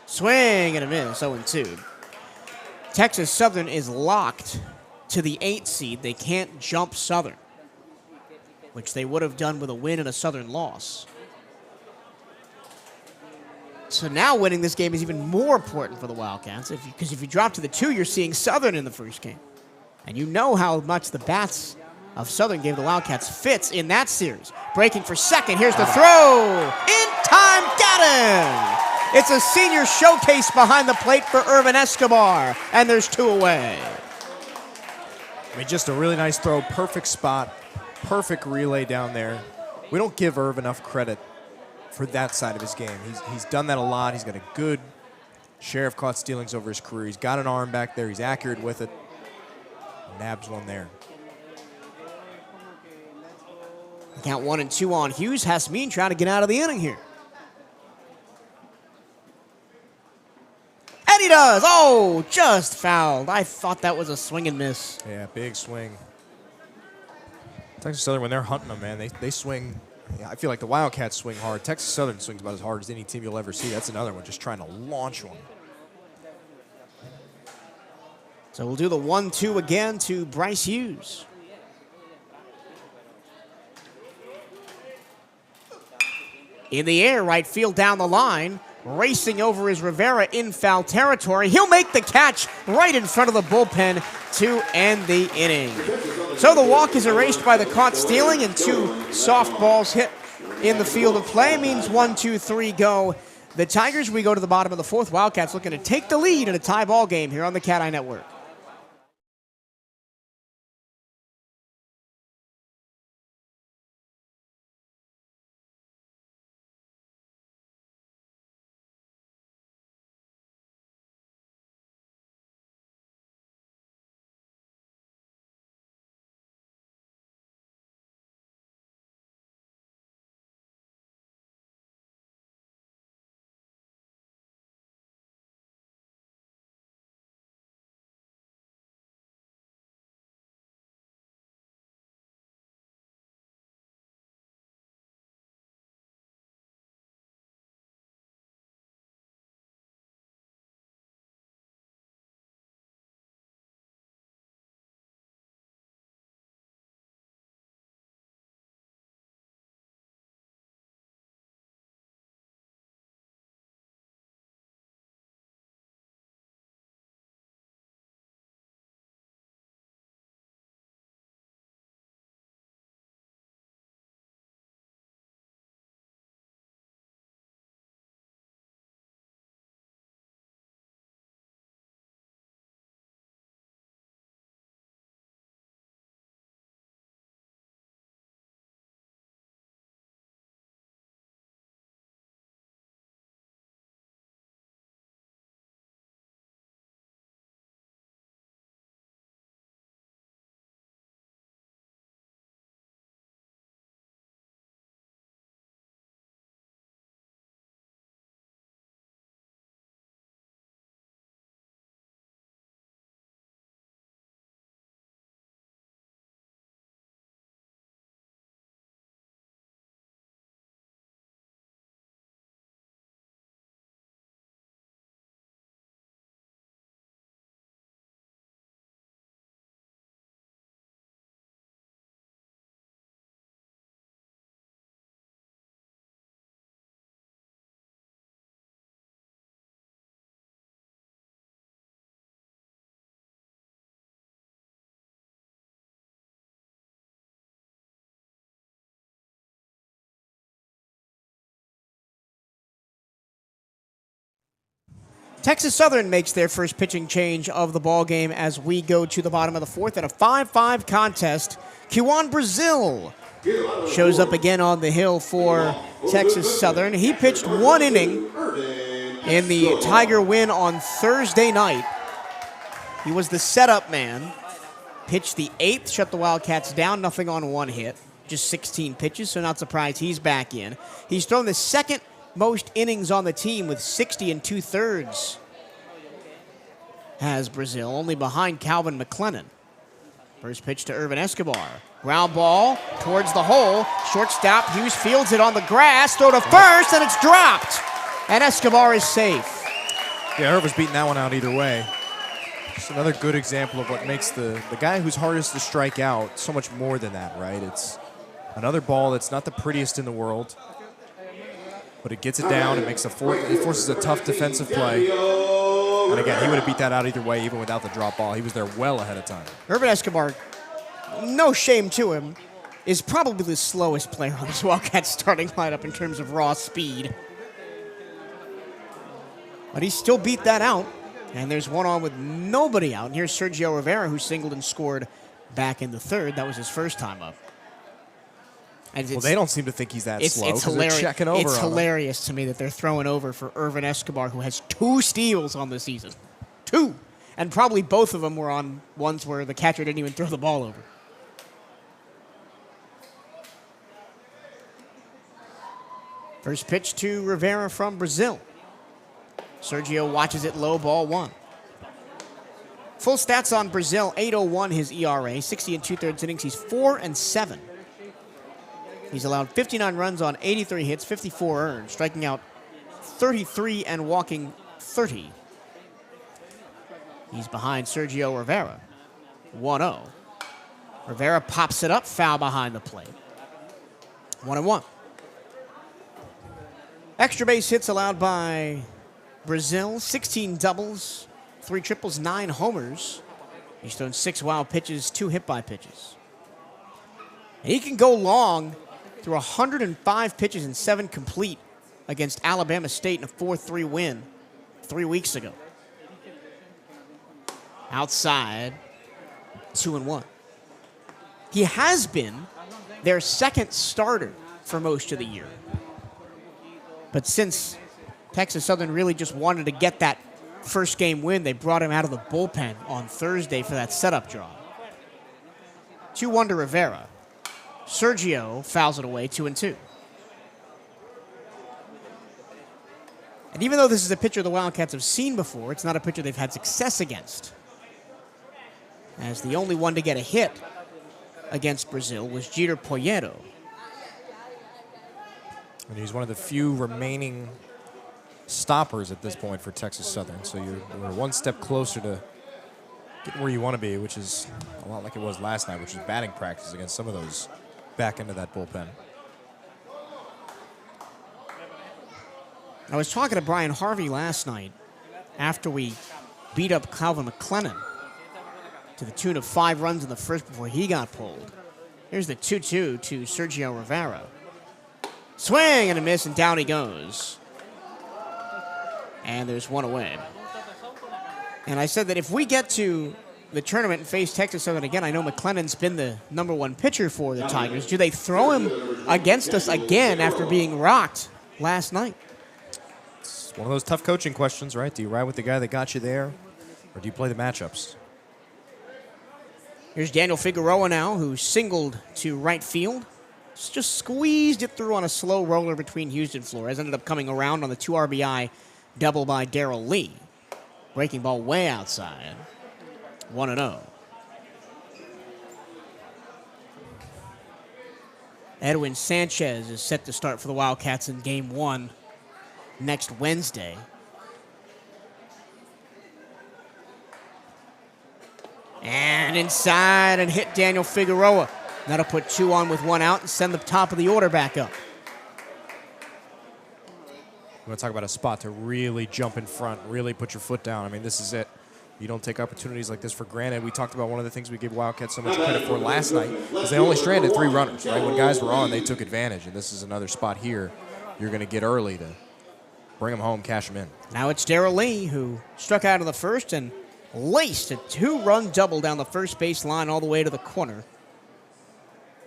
swing and a miss, 0-2. Texas Southern is locked to the 8th seed. They can't jump Southern, which they would have done with a win and a Southern loss. So now winning this game is even more important for the Wildcats, because if you drop to the 2, you're seeing Southern in the first game. And you know how much the bats of Southern gave the Wildcats fits in that series. Breaking for second, here's the throw. In time, got him! It's a senior showcase behind the plate for Irvin Escobar, and there's 2 away. I mean, just a really nice throw, perfect spot, perfect relay down there. We don't give Irv enough credit for that side of his game. He's done that a lot. He's got a good share of caught stealings over his career. He's got an arm back there. He's accurate with it. Nabs one there. Count 1 and 2 on Hughes. Hasmin trying to get out of the inning here. And And he does. Oh, just fouled. I thought that was a swing and miss. Yeah, big swing. Texas Southern, when they're hunting them, man, they swing. Yeah, I feel like the Wildcats swing hard. Texas Southern swings about as hard as any team you'll ever see. That's another one, just trying to launch one. So we'll do the 1-2 again to Bryce Hughes. In the air, right field down the line. Racing over is Rivera in foul territory. He'll make the catch right in front of the bullpen to end the inning. So the walk is erased by the caught stealing, and 2 softballs hit in the field of play. Means 1, 2, 3 go. The Tigers, we go to the bottom of the 4th. Wildcats looking to take the lead in a tie ball game here on the CatEye Network. Texas Southern makes their first pitching change of the ball game as we go to the bottom of the 4th in a 5-5 contest. Kjuan Brazil shows up again on the hill for Texas Southern. He pitched 1 inning in the Tiger win on Thursday night. He was the setup man. Pitched the 8th, shut the Wildcats down, nothing on 1 hit. Just 16 pitches, so not surprised he's back in. He's thrown the 2nd most innings on the team with 60 2/3 has Brazil, only behind Calvin McLennan. First pitch to Irvin Escobar. Ground ball towards the hole. Shortstop Hughes fields it on the grass. Throw to first, and it's dropped. And Escobar is safe. Yeah, Irv was beating that one out either way. Just another good example of what makes the guy who's hardest to strike out so much more than that, right? It's another ball that's not the prettiest in the world, but it gets it down. It makes it forces a tough defensive play. And again, he would have beat that out either way, even without the drop ball. He was there well ahead of time. Irvin Escobar, no shame to him, is probably the slowest player on this Wildcats starting lineup in terms of raw speed. But he still beat that out. And there's one on with nobody out. And here's Sergio Rivera, who singled and scored back in the 3rd. That was his first time up. And well, they don't seem to think he's that slow. It's hilarious. They're checking over it's on hilarious to me that they're throwing over for Irvin Escobar, who has 2 steals on the season. 2. And probably both of them were on ones where the catcher didn't even throw the ball over. First pitch to Rivera from Brazil. Sergio watches it low, ball 1. Full stats on Brazil, 8.01 his ERA, 60 and 2/3 innings. He's 4-7. He's allowed 59 runs on 83 hits, 54 earned, striking out 33 and walking 30. He's behind Sergio Rivera, 1-0. Rivera pops it up, foul behind the plate. 1-1. Extra base hits allowed by Brazil, 16 doubles, 3 triples, 9 homers. He's thrown 6 wild pitches, 2 hit-by pitches. And he can go long through 105 pitches and 7 complete against Alabama State in a 4-3 win 3 weeks ago. Outside, 2-1. He has been their second starter for most of the year. But since Texas Southern really just wanted to get that first game win, they brought him out of the bullpen on Thursday for that setup job. 2-1 to Rivera. Sergio fouls it away, 2-2. And even though this is a pitcher the Wildcats have seen before, it's not a pitcher they've had success against. As the only one to get a hit against Brazil was Jeter Poyeto. And he's one of the few remaining stoppers at this point for Texas Southern. So you're one step closer to getting where you want to be, which is a lot like it was last night, which is batting practice against some of those back into that bullpen. I was talking to Brian Harvey last night after we beat up Calvin McLennan to the tune of 5 runs in the first before he got pulled. Here's the 2-2 to Sergio Rivera. Swing and a miss, and down he goes. And there's 1 away. And I said that if we get to the tournament and face Texas Southern again, I know McLennan's been the #1 pitcher for the Tigers. Do they throw him against us again after being rocked last night? It's one of those tough coaching questions, right? Do you ride with the guy that got you there, or do you play the matchups? Here's Daniel Figueroa now, who singled to right field. Just squeezed it through on a slow roller between Houston Flores. Ended up coming around on the 2 RBI double by Darrell Lee. Breaking ball way outside. 1-0. Edwin Sanchez is set to start for the Wildcats in Game 1 next Wednesday. And inside and hit Daniel Figueroa. That'll put 2 on with 1 out and send the top of the order back up. You want to talk about a spot to really jump in front, really put your foot down. I mean, this is it. You don't take opportunities like this for granted. We talked about one of the things we gave Wildcats so much credit for last night is they only stranded 3 runners, right? When guys were on, they took advantage, and this is another spot here you're going to get early to bring them home, cash them in. Now it's Darrell Lee, who struck out in the first and laced a 2-run double down the first base line all the way to the corner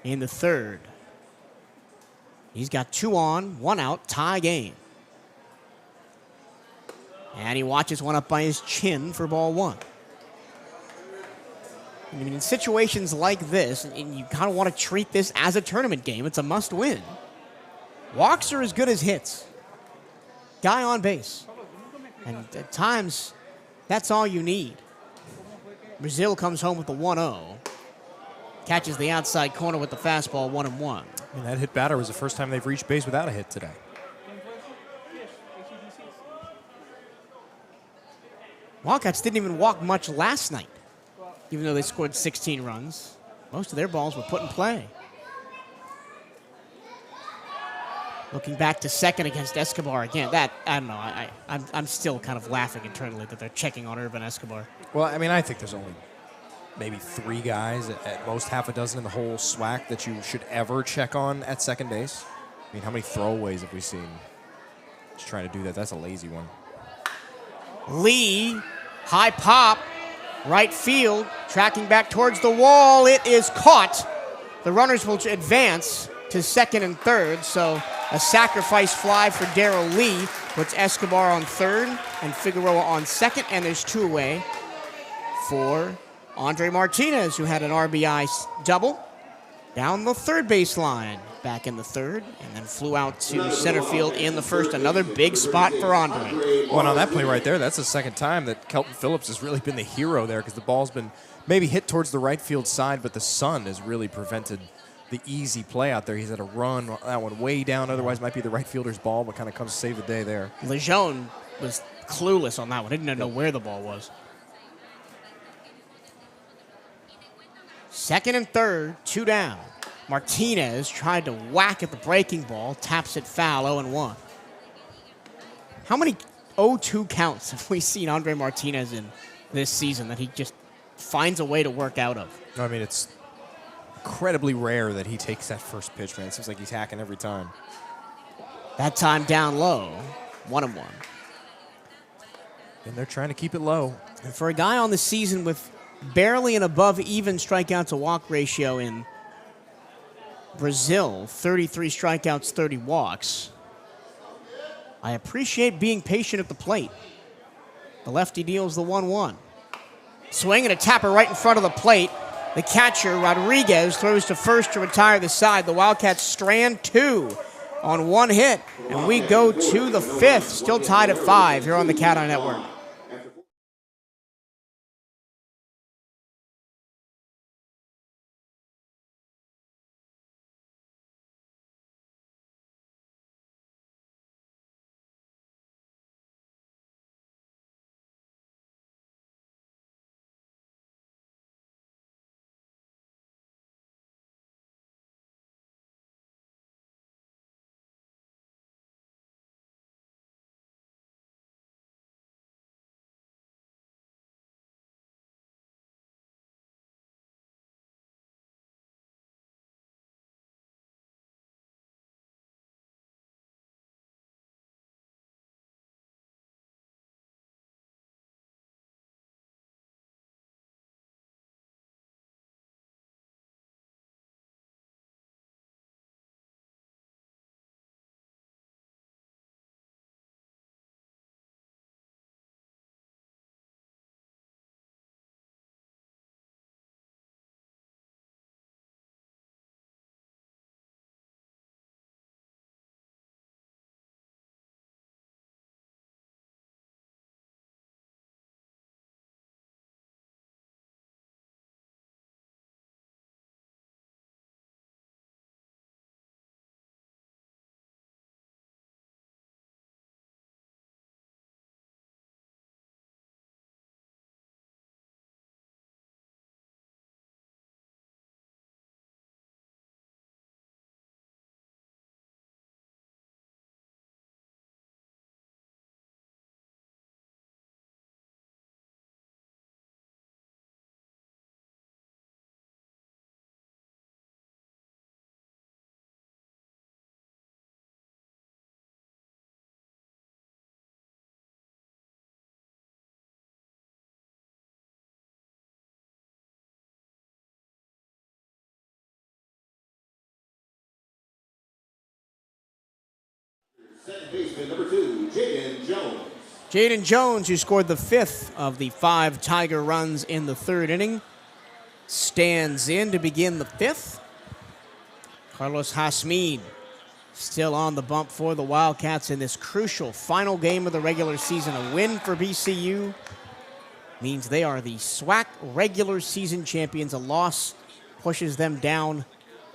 in the third. He's got 2 on, 1 out, tie game. And he watches one up by his chin for ball 1. I mean, in situations like this, and you kind of want to treat this as a tournament game, it's a must-win. Walks are as good as hits. Guy on base. And at times, that's all you need. Brazil comes home with the 1-0. Catches the outside corner with the fastball, 1-1. And that hit batter was the first time they've reached base without a hit today. Wildcats didn't even walk much last night, even though they scored 16 runs. Most of their balls were put in play. Looking back to second against Escobar again. That, I don't know, I'm still kind of laughing internally that they're checking on Urban Escobar. Well, I mean, I think there's only maybe 3 guys, at most half a dozen in the whole SWAC that you should ever check on at second base. I mean, how many throwaways have we seen just trying to do that? That's a lazy one. Lee, high pop, right field, tracking back towards the wall. It is caught. The runners will advance to second and third, so a sacrifice fly for Darrell Lee puts Escobar on third and Figueroa on second, and there's 2 away for Andre Martinez, who had an RBI double down the third base line. back in the third, and then flew out to center field in the first. Another big spot for Andre. Well, on that play right there, that's the second time that Kelton Phillips has really been the hero there because the ball's been maybe hit towards the right field side, but the sun has really prevented the easy play out there. He's had a run, that one way down, otherwise might be the right fielder's ball, but kind of comes to save the day there. Lejeune was clueless on that one. Didn't know where the ball was. Second and third, 2 down. Martinez tried to whack at the breaking ball, taps it foul, 0-1. How many 0-2 counts have we seen Andre Martinez in this season that he just finds a way to work out of? I mean, it's incredibly rare that he takes that first pitch, man. It seems like he's hacking every time. That time down low, 1-1. And they're trying to keep it low. And for a guy on the season with barely an above even strikeout to walk ratio in Brazil, 33 strikeouts, 30 walks, I appreciate being patient at the plate. The lefty deals the 1-1. Swing and a tapper right in front of the plate. The catcher, Rodriguez, throws to first to retire the side. The Wildcats strand 2 on 1 hit, and we go to the 5th, still tied at 5 here on the CatEye Network. Second baseman, number 2, Jaden Jones. Jaden Jones, who scored the 5th of the 5 Tiger runs in the 3rd inning, stands in to begin the 5th. Carlos Jasmin still on the bump for the Wildcats in this crucial final game of the regular season. A win for BCU means they are the SWAC regular season champions. A loss pushes them down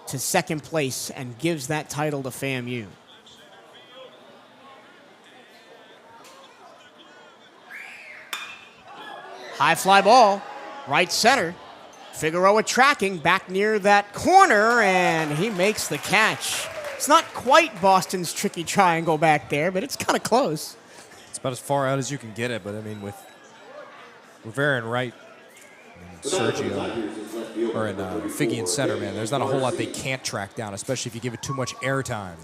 to 2nd place and gives that title to FAMU. High fly ball, right center. Figueroa tracking back near that corner, and he makes the catch. It's not quite Boston's tricky triangle back there, but it's kind of close. It's about as far out as you can get it, but I mean, with Rivera and right, and Sergio, or in Figgy and center, man, there's not a whole lot they can't track down, especially if you give it too much airtime.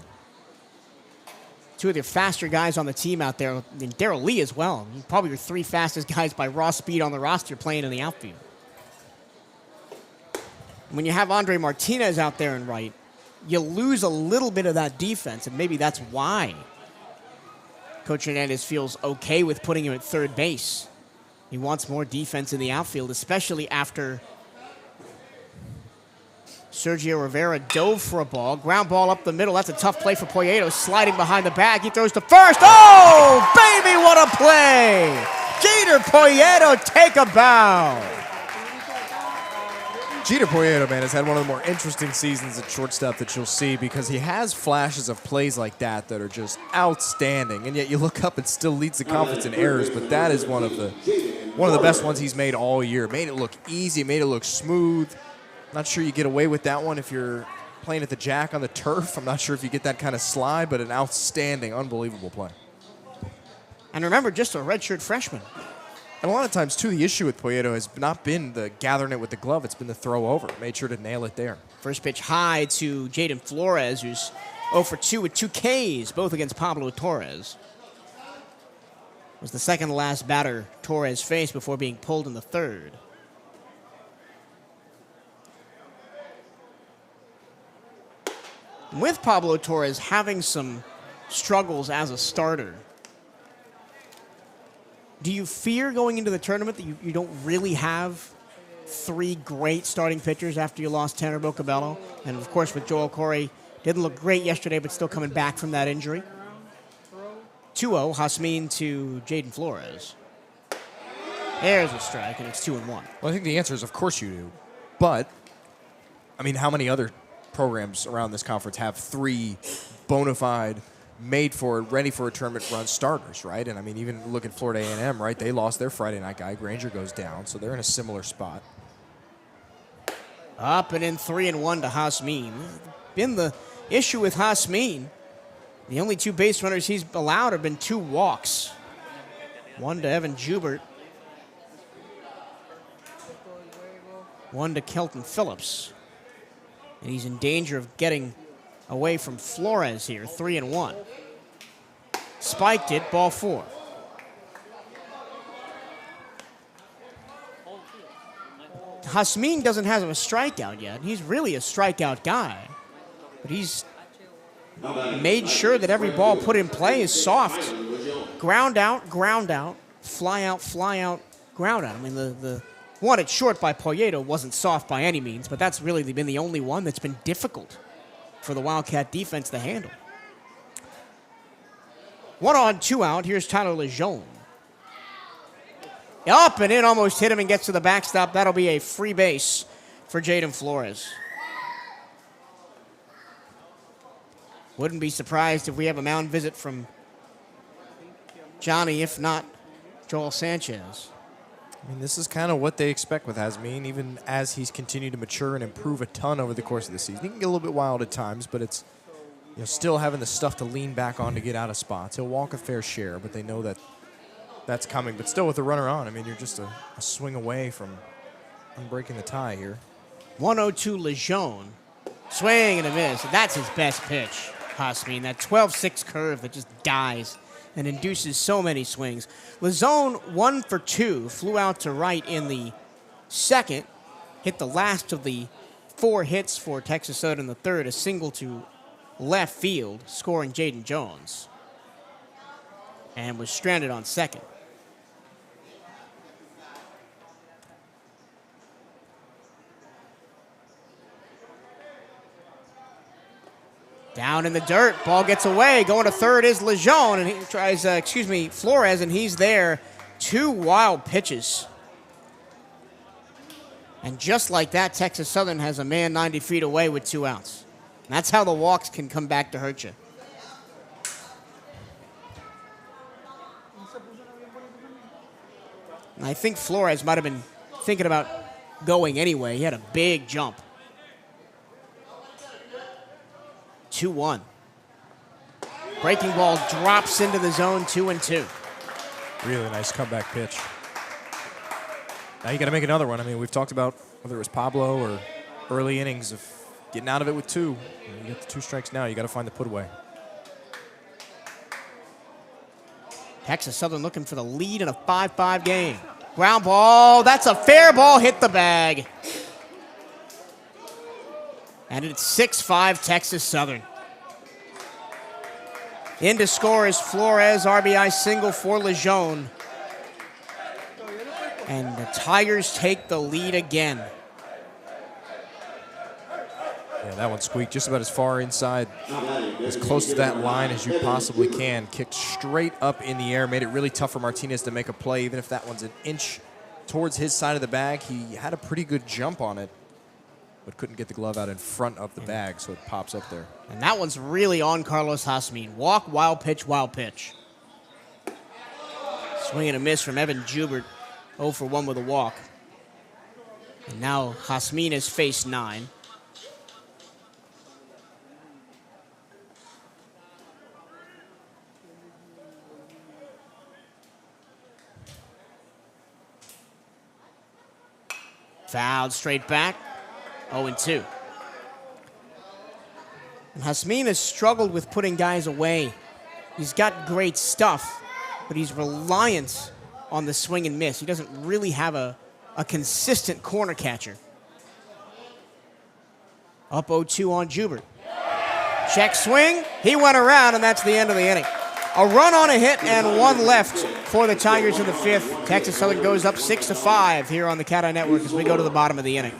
2 of the faster guys on the team out there, and Darrell Lee as well. Probably your 3 fastest guys by raw speed on the roster playing in the outfield. When you have Andre Martinez out there in right, you lose a little bit of that defense, and maybe that's why Coach Hernandez feels okay with putting him at 3rd base. He wants more defense in the outfield, especially after Sergio Rivera dove for a ball. Ground ball up the middle. That's a tough play for Poyeto. Sliding behind the bag. He throws to first. Oh, baby, what a play. Jeter Poyeto take a bow. Jeter Poyeto, man, has had one of the more interesting seasons at shortstop that you'll see because he has flashes of plays like that are just outstanding, and yet you look up and still leads the conference in errors, but that is one of the best ones he's made all year. Made it look easy, made it look smooth. Not sure you get away with that one if you're playing at the Jack on the turf. I'm not sure if you get that kind of slide, but an outstanding, unbelievable play. And remember, just a redshirt freshman. And a lot of times, too, the issue with Poyeto has not been the gathering it with the glove. It's been the throw over. Made sure to nail it there. First pitch high to Jaden Flores, who's 0 for 2 with 2 Ks, both against Pablo Torres. Was the second to last batter Torres faced before being pulled in the third. With Pablo Torres having some struggles as a starter, do you fear going into the tournament that you don't really have 3 great starting pitchers after you lost Tanner Bocabello? And, of course, with Joel Corey, didn't look great yesterday, but still coming back from that injury. 2-0, Hasmin to Jaden Flores. There's a strike, and it's 2-1. Well, I think the answer is, of course you do. But, I mean, how many other programs around this conference have 3 bona fide, made for, ready for a tournament run starters, right? And I mean, even look at Florida A&M, right? They lost their Friday night guy. Granger goes down, so they're in a similar spot. Up and in 3-1 to Hasmin. Been the issue with Hasmin. The only 2 base runners he's allowed have been 2 walks. 1 to Evan Jubert. 1 to Kelton Phillips. And he's in danger of getting away from Flores here, 3-1. Spiked it, ball 4. Hasmin doesn't have a strikeout yet. He's really a strikeout guy. But he's made sure that every ball put in play is soft. Ground out, fly out, ground out. I mean, the one at short by Poyeto wasn't soft by any means, but that's really been the only one that's been difficult for the Wildcat defense to handle. 1 on, 2 out. Here's Tyler Lejeune. Up and in, almost hit him and gets to the backstop. That'll be a free base for Jaden Flores. Wouldn't be surprised if we have a mound visit from Johnny, if not Joel Sanchez. I mean, this is kind of what they expect with Hasmin, even as he's continued to mature and improve a ton over the course of the season. He can get a little bit wild at times, but it's still having the stuff to lean back on to get out of spots. He'll walk a fair share, but they know that that's coming. But still with the runner on, I mean, you're just a swing away from unbreaking the tie here. 1-0 Lejeune. Swing and a miss. That's his best pitch, Hasmin. That 12-6 curve that just dies and induces so many swings. Lejeune 1 for 2, flew out to right in the second, hit the last of the 4 hits for Texas Southern in the third, a single to left field, scoring Jaden Jones, and was stranded on second. Down in the dirt, ball gets away. Going to third is Lejeune, and he tries, Flores, and he's there. 2 wild pitches. And just like that, Texas Southern has a man 90 feet away with 2 outs. And that's how the walks can come back to hurt you. And I think Flores might have been thinking about going anyway. He had a big jump. 2-1. Breaking ball drops into the zone, 2-2. Really nice comeback pitch. Now you got to make another one. I mean, we've talked about whether it was Pablo or early innings of getting out of it with 2. You get the 2 strikes now. You got to find the put away. Texas Southern looking for the lead in a 5-5 game. Ground ball. That's a fair ball. Hit the bag. And it's 6-5 Texas Southern. In to score is Flores, RBI single for Lejeune. And the Tigers take the lead again. Yeah, that one squeaked just about as far inside, as close to that line as you possibly can. Kicked straight up in the air, made it really tough for Martinez to make a play, even if that one's an inch towards his side of the bag. He had a pretty good jump on it, but couldn't get the glove out in front of the bag, so it pops up there. And that one's really on Carlos Jasmin. Walk, wild pitch, wild pitch. Swing and a miss from Evan Jubert, 0 for 1 with a walk. And now Jasmin has faced 9. Fouled straight back, 0-2. And Jasmin has struggled with putting guys away. He's got great stuff, but he's reliant on the swing and miss. He doesn't really have a consistent corner catcher. Up 0-2 on Jubert. Check swing, he went around, and that's the end of the inning. A run on a hit and 1 left for the Tigers in the 5th. Texas Southern goes up 6-5 here on the CatEye Network as we go to the bottom of the inning.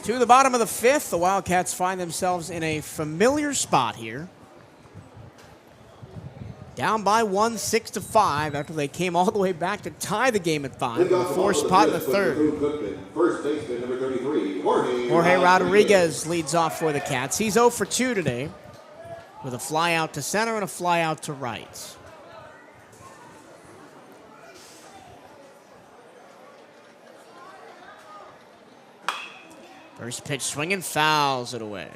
To the bottom of the 5th, the Wildcats find themselves in a familiar spot here. Down by 1, 6-5, after they came all the way back to tie the game at 5. A 4 spot in the 3rd. First baseman, number 33, Jorge Rodriguez leads off for the Cats. He's 0 for 2 today, with a fly out to center and a fly out to right. First pitch swinging, fouls it away.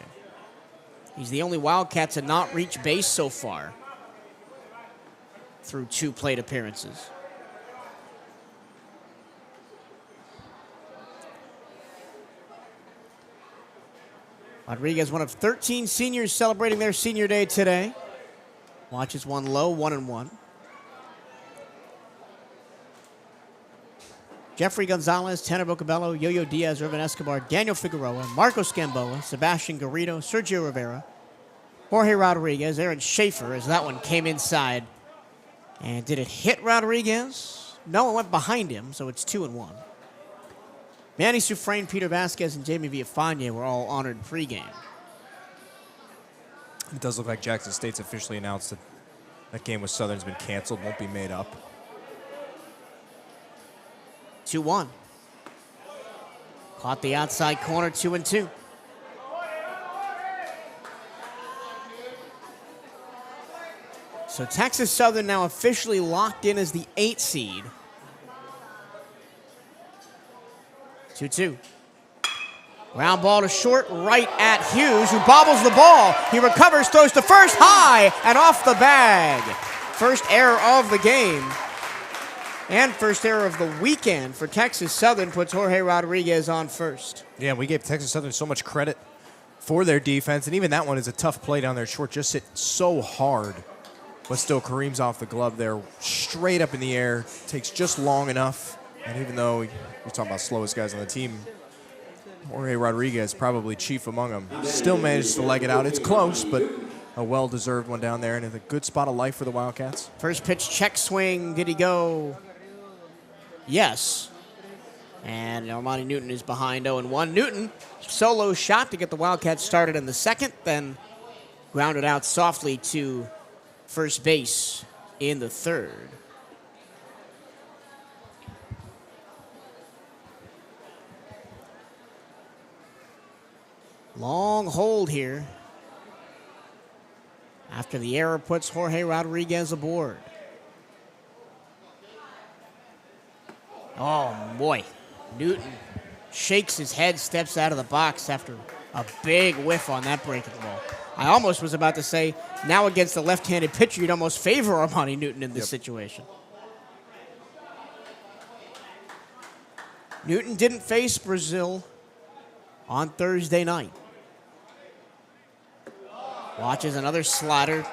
He's the only Wildcat to not reach base so far through 2 plate appearances. Rodriguez, one of 13 seniors celebrating their senior day today. Watches one low, 1-1. Jeffrey Gonzalez, Tanner Bocabello, Yo-Yo Diaz, Irvin Escobar, Daniel Figueroa, Marcos Gamboa, Sebastian Garrido, Sergio Rivera, Jorge Rodriguez, Aaron Schaefer, as that one came inside. And did it hit Rodriguez? No, it went behind him, so it's 2-1. Manny Sufrain, Peter Vasquez, and Jamie Villafane were all honored pregame. It does look like Jackson State's officially announced that that game with Southern's been canceled, won't be made up. 2-1. Caught the outside corner, 2-2. So Texas Southern now officially locked in as the 8 seed. 2-2. Ground ball to short, right at Hughes, who bobbles the ball. He recovers, throws to first, high, and off the bag. First error of the game. And first error of the weekend for Texas Southern puts Jorge Rodriguez on first. Yeah, we gave Texas Southern so much credit for their defense, and even that one is a tough play down there short. Just hit so hard, but still Kareem's off the glove there, straight up in the air, takes just long enough. And even though you're talking about slowest guys on the team, Jorge Rodriguez, probably chief among them, still managed to leg it out. It's close, but a well-deserved one down there, and a good spot of life for the Wildcats. First pitch, check swing. Did he go? Yes. And Armani Newton is behind 0-1. Newton, solo shot to get the Wildcats started in the second, then grounded out softly to first base in the third. Long hold here. After the error puts Jorge Rodriguez aboard. Oh, boy. Newton shakes his head, steps out of the box after a big whiff on that breaking ball. I almost was about to say, now against the left-handed pitcher, you'd almost favor Armani Newton in this situation. Newton didn't face Brazil on Thursday night. Watches another slider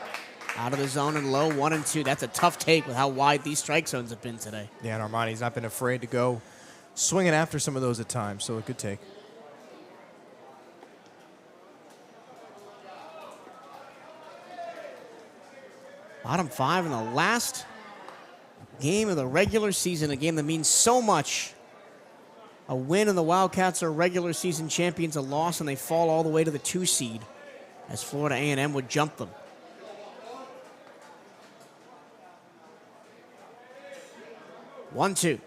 out of the zone and low, 1-2. That's a tough take with how wide these strike zones have been today. Yeah, and Armani's not been afraid to go swinging after some of those at times, so a good take. Bottom five in the last game of the regular season, a game that means so much. A win and the Wildcats are regular season champions, a loss and they fall all the way to the 2 seed as Florida A&M would jump them. One, two.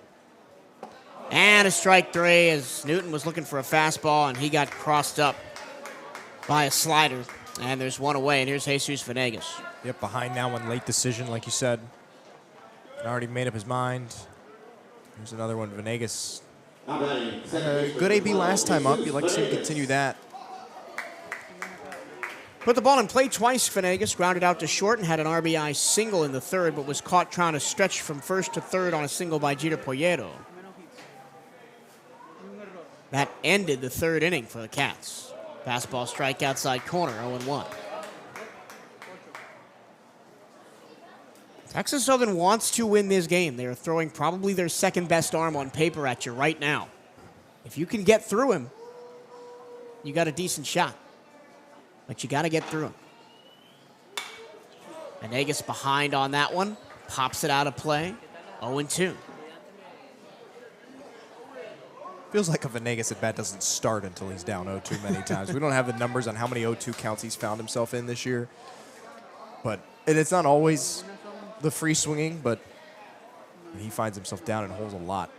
And a strike three as Newton was looking for a fastball and he got crossed up by a slider. And there's one away, and here's Jesus Venegas. Yep, behind now one, late decision, like you said. Already made up his mind. Here's another one, Venegas. Good AB last time up. You'd like to see him continue that. Put the ball in play twice, Venegas. Grounded out to short and had an RBI single in the third, but was caught trying to stretch from first to third on a single by Jeter Poyeto. That ended the third inning for the Cats. Fastball strike outside corner, 0-1. Texas Southern wants to win this game. They are throwing probably their second best arm on paper at you right now. If you can get through him, you got a decent shot. But you got to get through him. Venegas behind on that one. Pops it out of play. 0-2. Feels like a Venegas at bat doesn't start until he's down 0-2 many times. We don't have the numbers on how many 0-2 counts he's found himself in this year. And it's not always the free swinging, but he finds himself down in holes a lot.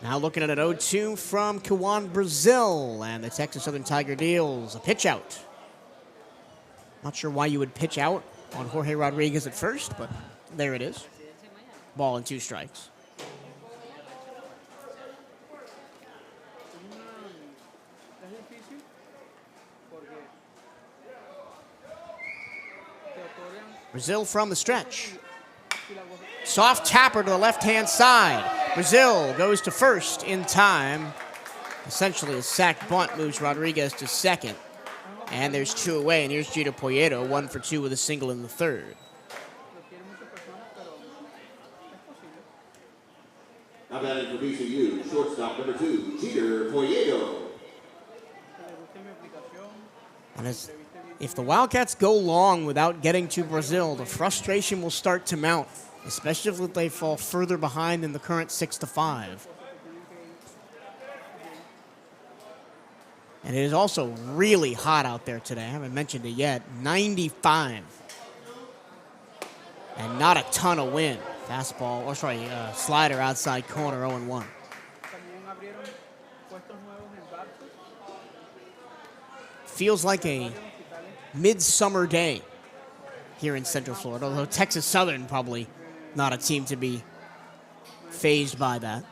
Now looking at an 0-2 from Kiwan Brazil, and the Texas Southern Tiger deals a pitch out. Not sure why you would pitch out on Jorge Rodriguez at first, but there it is. Ball and 2 strikes. Brazil from the stretch. Soft tapper to the left-hand side. Brazil goes to first in time. Essentially a sack bunt moves Rodriguez to second. And there's 2 away, and here's Jeter Poyeto, 1 for 2 with a single in the third. Now batting for VCU, shortstop number 2, Jeter Poyeto. And if the Wildcats go long without getting to Brazil, the frustration will start to mount, especially if they fall further behind than the current 6-5. And it is also really hot out there today. I haven't mentioned it yet. 95. And not a ton of wind. Fastball, slider outside corner, 0-1. Feels like a midsummer day here in Central Florida, although Texas Southern probably not a team to be phased by that.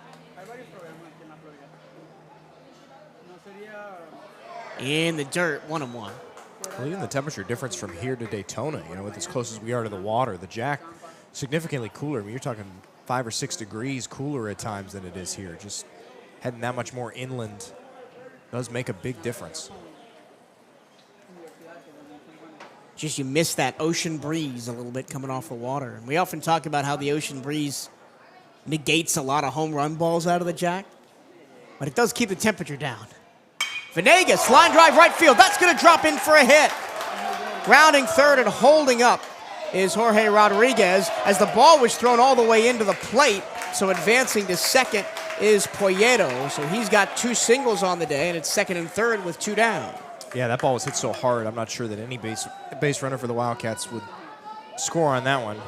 In the dirt, 1-1. Well, even the temperature difference from here to Daytona, with as close as we are to the water, the Jack, significantly cooler. I mean, you're talking 5 or 6 degrees cooler at times than it is here. Just heading that much more inland does make a big difference. Just you miss that ocean breeze a little bit coming off the water. And we often talk about how the ocean breeze negates a lot of home run balls out of the Jack, but it does keep the temperature down. Venegas, line drive right field. That's going to drop in for a hit. Grounding third and holding up is Jorge Rodriguez as the ball was thrown all the way into the plate. So advancing to second is Poyeto. So he's got 2 singles on the day, and it's second and third with 2 down. Yeah, that ball was hit so hard, I'm not sure that any base runner for the Wildcats would score on that one.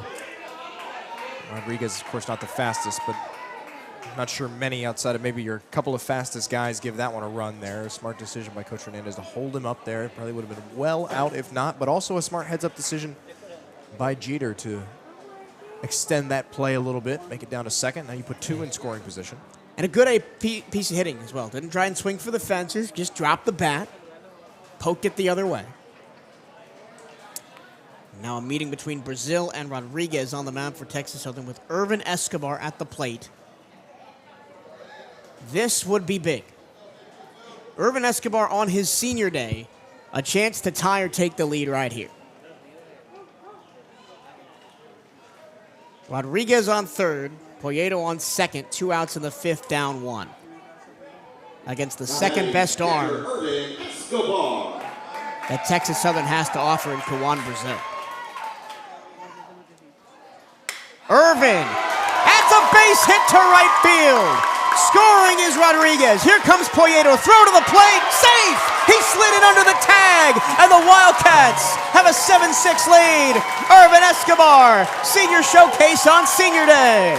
Rodriguez, of course, not the fastest, but I'm not sure many outside of maybe your couple of fastest guys give that one a run there. A smart decision by Coach Hernandez to hold him up there. Probably would have been well out if not, but also a smart heads-up decision by Jeter to extend that play a little bit, make it down to second. Now you put 2 in scoring position. And a good piece of hitting as well. Didn't try and swing for the fences, just dropped the bat, poked it the other way. Now a meeting between Brazil and Rodriguez on the mound for Texas Southern with Irvin Escobar at the plate. This would be big. Irvin Escobar on his senior day, a chance to tie or take the lead right here. Rodriguez on third, Poyeto on second, 2 outs in the 5th, down 1. Against the second best arm that Texas Southern has to offer in Kawan Brazil. Irvin, that's a base hit to right field. Scoring is Rodriguez. Here comes Poyeto. Throw to the plate. Safe! He slid it under the tag, and the Wildcats have a 7-6 lead. Irvin Escobar, senior showcase on senior day.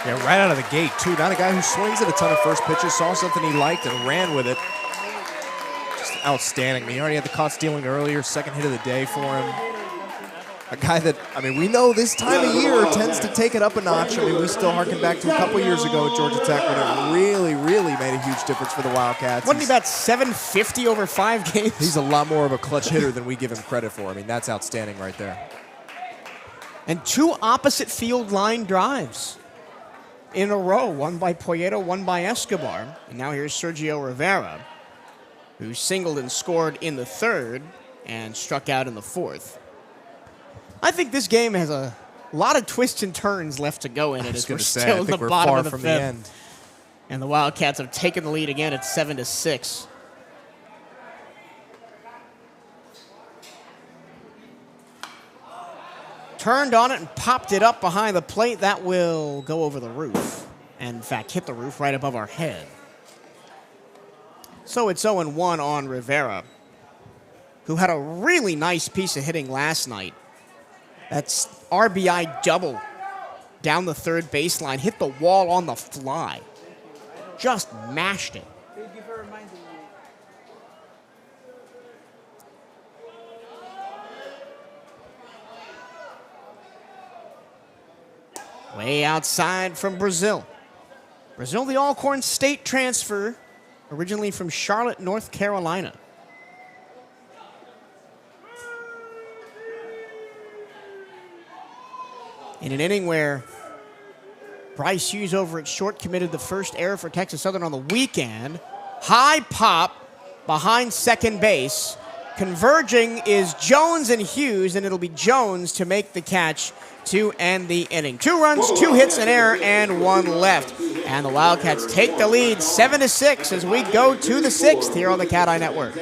Yeah, right out of the gate, too. Not a guy who swings at a ton of first pitches, saw something he liked and ran with it. Just outstanding. I mean, he already had the caught stealing earlier, second hit of the day for him. A guy that, we know this time of year tends to take it up a notch. We still harken back to a couple years ago at Georgia Tech when it really, really made a huge difference for the Wildcats. Wasn't he about 750 over 5 games? He's a lot more of a clutch hitter than we give him credit for. That's outstanding right there. And 2 opposite field line drives in a row, one by Poyeto, one by Escobar. And now here's Sergio Rivera, who singled and scored in the 3rd and struck out in the 4th. I think this game has a lot of twists and turns left to go in it as we're still in the bottom of the 5th. And the Wildcats have taken the lead again at 7-6. Turned on it and popped it up behind the plate. That will go over the roof. And in fact, hit the roof right above our head. So it's 0-1 on Rivera, who had a really nice piece of hitting last night. That's RBI double down the 3rd baseline. Hit the wall on the fly. Just mashed it. Way outside from Brazil. Brazil, the Alcorn State transfer, originally from Charlotte, North Carolina. In an inning where Bryce Hughes over at short committed the first error for Texas Southern on the weekend. High pop behind second base. Converging is Jones and Hughes, and it'll be Jones to make the catch to end the inning. 2 runs, 2 hits, an error, and 1 left. And the Wildcats take the lead 7-6 as we go to the 6th here on the CatEye Network.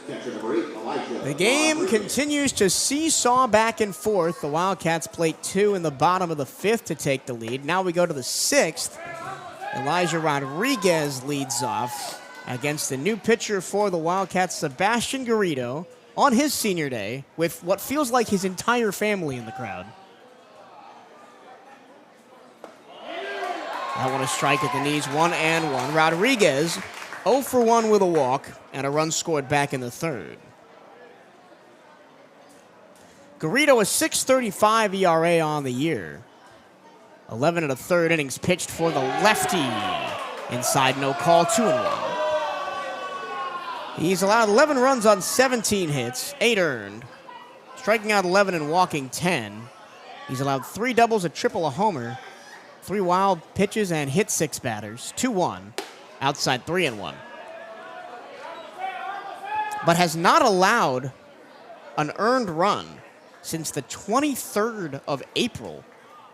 Catcher number 8, Elijah. The game continues to seesaw back and forth. The Wildcats plate 2 in the bottom of the 5th to take the lead. Now we go to the 6th. Elijah Rodriguez leads off against the new pitcher for the Wildcats, Sebastian Garrido, on his senior day with what feels like his entire family in the crowd. That one a strike at the knees, 1-1. Rodriguez 0 for 1 with a walk and a run scored back in the 3rd. Garrido a 6.35 ERA on the year. 11 1/3 innings pitched for the lefty. Inside, no call, 2-1. He's allowed 11 runs on 17 hits, 8 earned. Striking out 11 and walking 10. He's allowed 3 doubles, a triple, a homer, 3 wild pitches, and hit 6 batters, 2-1. Outside 3-1. But has not allowed an earned run since the 23rd of April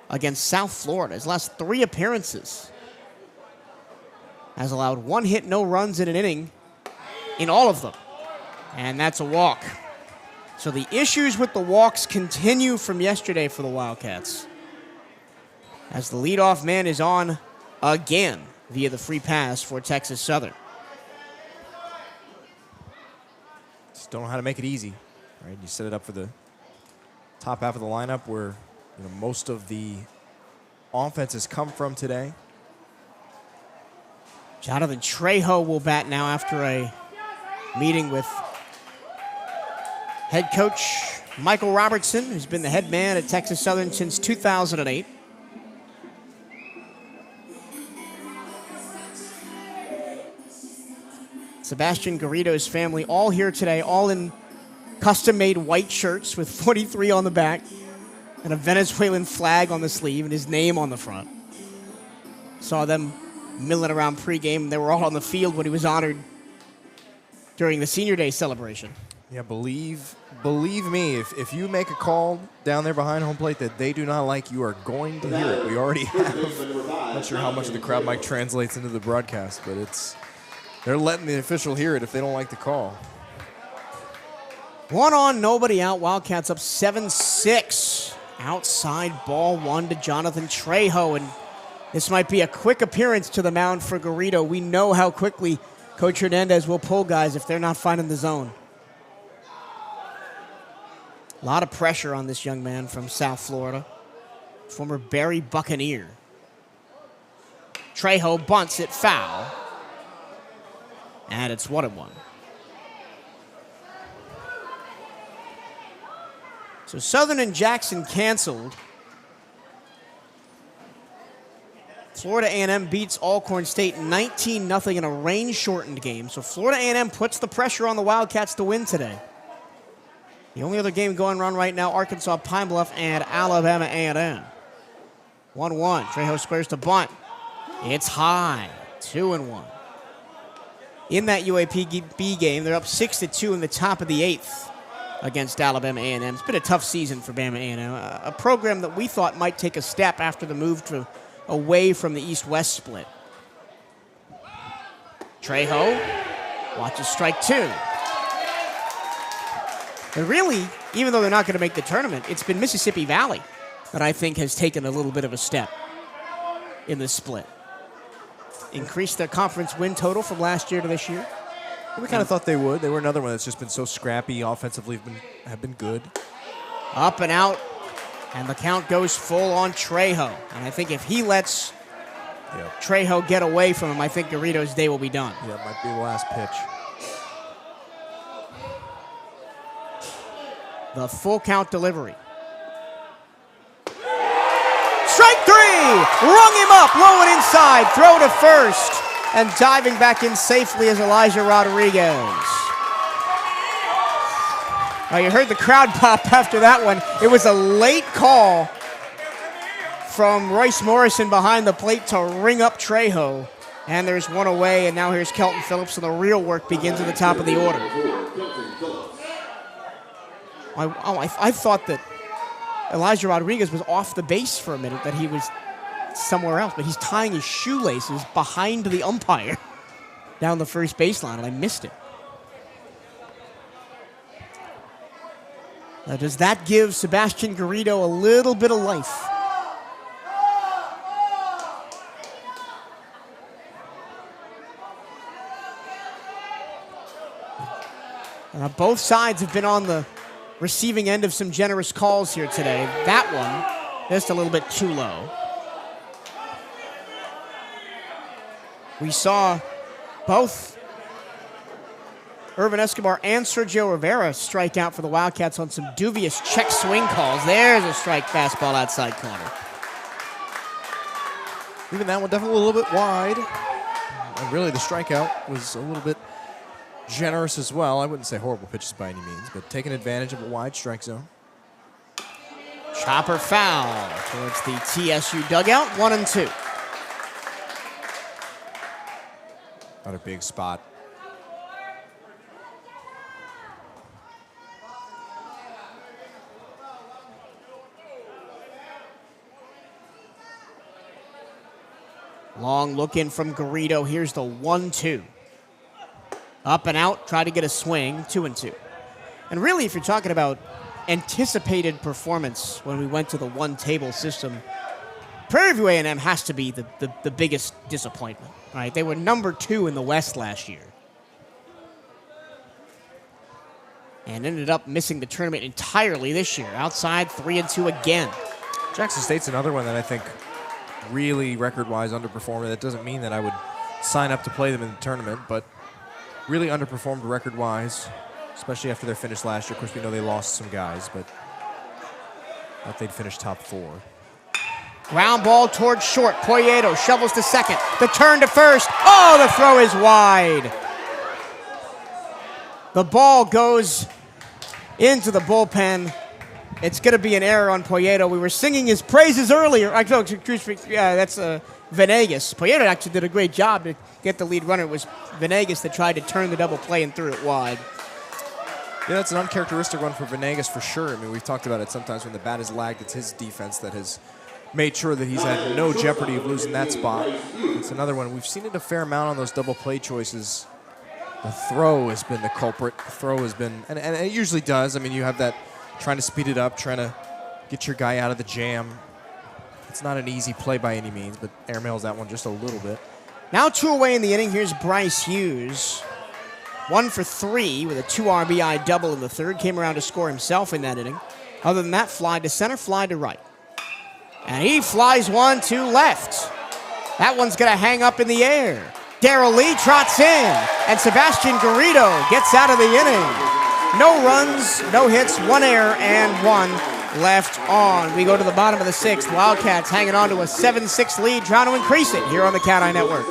against South Florida. His last 3 appearances. Has allowed 1 hit, no runs in an inning in all of them. And that's a walk. So the issues with the walks continue from yesterday for the Wildcats, as the leadoff man is on again via the free pass for Texas Southern. Just don't know how to make it easy, right? You set it up for the top half of the lineup where most of the offense has come from today. Jonathan Trejo will bat now after a meeting with head coach Michael Robertson, who's been the head man at Texas Southern since 2008. Sebastian Garrido's family all here today, all in custom-made white shirts with 43 on the back and a Venezuelan flag on the sleeve and his name on the front. Saw them milling around pregame. They were all on the field when he was honored during the Senior Day celebration. Yeah, believe me, if you make a call down there behind home plate that they do not like, you are going to hear it. We already have. I'm not sure how much of the crowd mic translates into the broadcast, but they're letting the official hear it if they don't like the call. 1 on, nobody out. Wildcats up 7-6. Outside ball 1 to Jonathan Trejo, and this might be a quick appearance to the mound for Garrido. We know how quickly Coach Hernandez will pull guys if they're not finding the zone. A lot of pressure on this young man from South Florida, former Barry Buccaneer. Trejo bunts it foul, and it's 1-1. So Southern and Jackson canceled. Florida A&M beats Alcorn State 19-0 in a rain-shortened game. So Florida A&M puts the pressure on the Wildcats to win today. The only other game going on right now, Arkansas Pine Bluff and Alabama A&M. 1-1. Trejo squares to bunt. It's high. 2-1. In that UAPB game, they're up 6-2 in the top of the 8th against Alabama A&M. It's been a tough season for Bama A&M, a program that we thought might take a step after the move away from the East-West split. Trejo watches strike 2. But really, even though they're not going to make the tournament, it's been Mississippi Valley that I think has taken a little bit of a step in this split. Increased their conference win total from last year to this year. We kind of thought they would. They were another one that's just been so scrappy offensively, have been good. Up and out, and the count goes full on Trejo. And I think if he lets Trejo get away from him, I think Garrido's day will be done. Yeah, it might be the last pitch. The full count delivery. Strike 3! Rung him up, low and inside. Throw to first. And diving back in safely is Elijah Rodriguez. Now you heard the crowd pop after that one. It was a late call from Royce Morrison behind the plate to ring up Trejo. And there's one away, and now here's Kelton Phillips, and the real work begins at the top of the order. I thought that Elijah Rodriguez was off the base for a minute, that he was somewhere else, but he's tying his shoelaces behind the umpire down the first baseline, and I missed it. Now, does that give Sebastian Garrido a little bit of life? Both sides have been on the receiving end of some generous calls here today. That one, just a little bit too low. We saw both Irvin Escobar and Sergio Rivera strike out for the Wildcats on some dubious check swing calls. There's a strike fastball outside corner. Even that one definitely a little bit wide. And really the strikeout was a little bit generous as well. I wouldn't say horrible pitches by any means, but taking advantage of a wide strike zone. Chopper foul towards the TSU dugout, 1-2. Another big spot. Long look in from Garrido. Here's the 1-2. Up and out, try to get a swing, 2-2. And really, if you're talking about anticipated performance when we went to the one-table system, Prairie View A&M has to be the biggest disappointment, right? They were number 2 in the West last year. And ended up missing the tournament entirely this year. Outside, 3-2 again. Jackson State's another one that I think really record-wise underperformed. That doesn't mean that I would sign up to play them in the tournament, but really underperformed record-wise, especially after their finish last year. Of course, we know they lost some guys, but thought they'd finish top 4. Ground ball towards short. Poyeto shovels to second. The turn to first. Oh, the throw is wide. The ball goes into the bullpen. It's going to be an error on Poyeto. We were singing his praises earlier. Excuse me. Yeah, that's Venegas. Poyeto actually did a great job to get the lead runner. It was Venegas that tried to turn the double play and threw it wide. Yeah, that's an uncharacteristic one for Venegas for sure. I mean, we've talked about it sometimes when the bat is lagged. It's his defense that has made sure that he's had no jeopardy of losing that spot. It's another one. We've seen it a fair amount on those double play choices. The throw has been the culprit. The throw has been, and it usually does. I mean, you have that trying to speed it up, trying to get your guy out of the jam. It's not an easy play by any means, but airmails that one just a little bit. Now 2 away in the inning. Here's Bryce Hughes. 1 for 3 with a 2 RBI double in the third. Came around to score himself in that inning. Other than that, fly to center, fly to right. And he flies one to left. That one's going to hang up in the air. Darrell Lee trots in, and Sebastian Garrido gets out of the inning. No runs, no hits, 1 error, and 1 left on. We go to the bottom of the 6th. Wildcats hanging on to a 7-6 lead, trying to increase it here on the CatEye Network.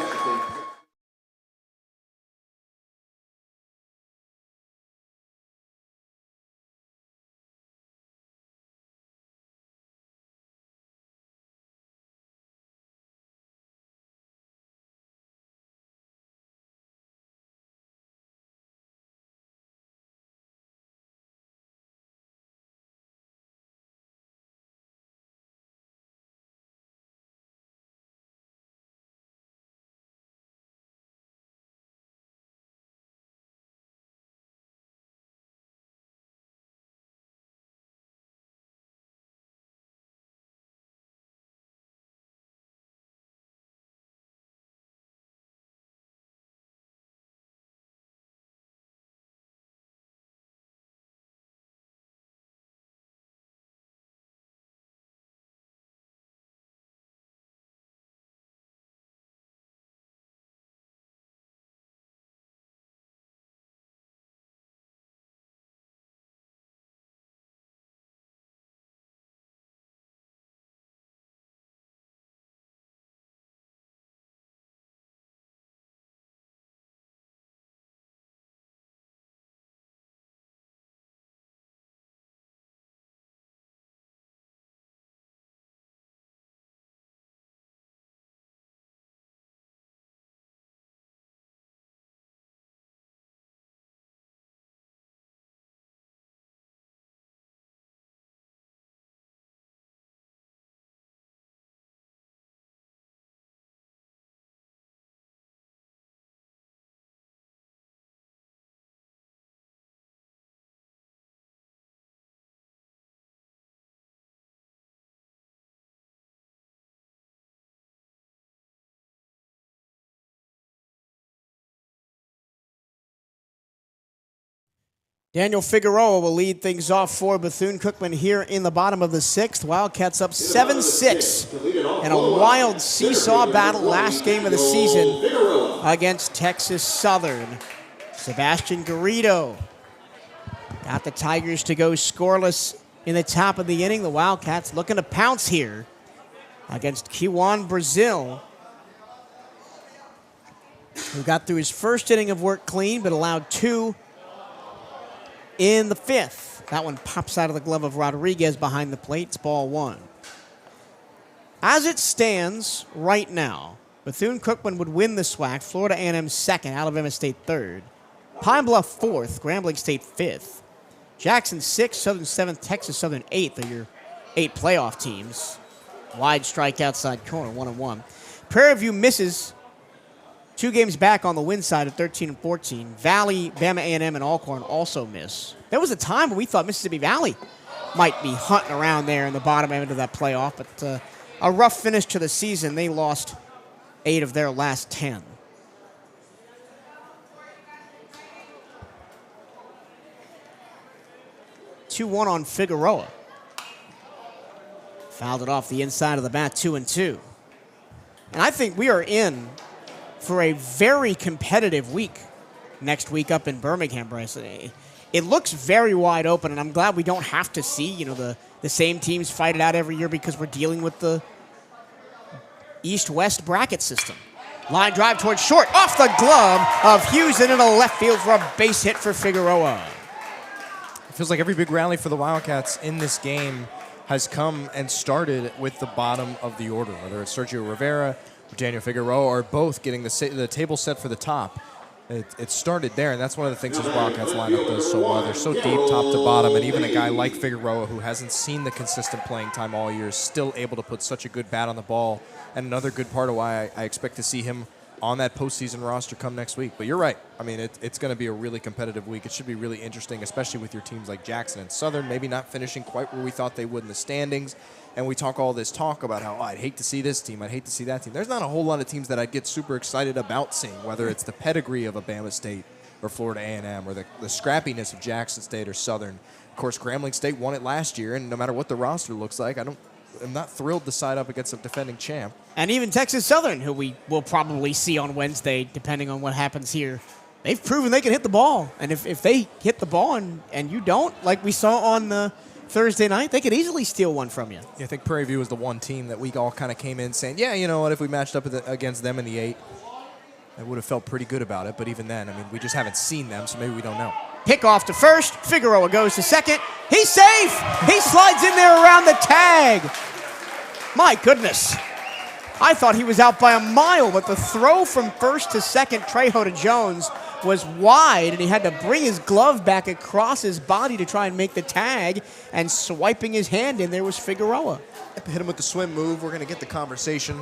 Daniel Figueroa will lead things off for Bethune-Cookman here in the bottom of the 6th. Wildcats up 7-6 in a wild seesaw battle last game of the season against Texas Southern. Sebastian Garrido got the Tigers to go scoreless in the top of the inning. The Wildcats looking to pounce here against Kiwan Brazil, who got through his first inning of work clean but allowed 2 in the 5th. That one pops out of the glove of Rodriguez behind the plate. It's ball 1. As it stands right now, Bethune-Cookman would win the SWAC, Florida A&M 2nd, Alabama State 3rd, Pine Bluff 4th, Grambling State 5th, Jackson 6th, Southern 7th, Texas Southern 8th are your 8 playoff teams. Wide strike outside corner, 1-1. Prairie View misses 2 games back on the win side at 13 and 14. Valley, Bama A&M, and Alcorn also miss. There was a time when we thought Mississippi Valley might be hunting around there in the bottom end of that playoff, but a rough finish to the season. They lost 8 of their last 10. Two-1 on Figueroa. Fouled it off the inside of the bat, 2-2. And I think we are in for a very competitive week next week up in Birmingham, Bryce. It looks very wide open, and I'm glad we don't have to see, the same teams fight it out every year because we're dealing with the East-West bracket system. Line drive towards short, off the glove of Hughes and into left field for a base hit for Figueroa. It feels like every big rally for the Wildcats in this game has come and started with the bottom of the order, whether it's Sergio Rivera, Daniel Figueroa, are both getting the table set for the top. It started there, and that's one of the things this Wildcats lineup does so well. They're so deep, top to bottom, and even a guy like Figueroa, who hasn't seen the consistent playing time all year, is still able to put such a good bat on the ball, and another good part of why I expect to see him on that postseason roster come next week. But you're right. I mean, it's going to be a really competitive week. It should be really interesting, especially with your teams like Jackson and Southern, maybe not finishing quite where we thought they would in the standings. And we talk all this talk about how I'd hate to see this team, I'd hate to see that team. There's not a whole lot of teams that I'd get super excited about seeing, whether it's the pedigree of Alabama State or Florida A&M or the scrappiness of Jackson State or Southern. Of course, Grambling State won it last year, and no matter what the roster looks like, I'm not thrilled to side up against a defending champ. And even Texas Southern, who we will probably see on Wednesday, depending on what happens here, they've proven they can hit the ball. And if they hit the ball and you don't, like we saw on Thursday night, they could easily steal one from you. Yeah, I think Prairie View was the one team that we all kind of came in saying, yeah, you know what, if we matched up against them in the 8, I would have felt pretty good about it. But even then, I mean, we just haven't seen them, so maybe we don't know. Pick off to first. Figueroa goes to second. He's safe. He slides in there around the tag. My goodness. I thought he was out by a mile, but the throw from first to second, Trejo to Jones, was wide, and he had to bring his glove back across his body to try and make the tag, and swiping his hand in there was Figueroa. Hit him with the swim move. We're going to get the conversation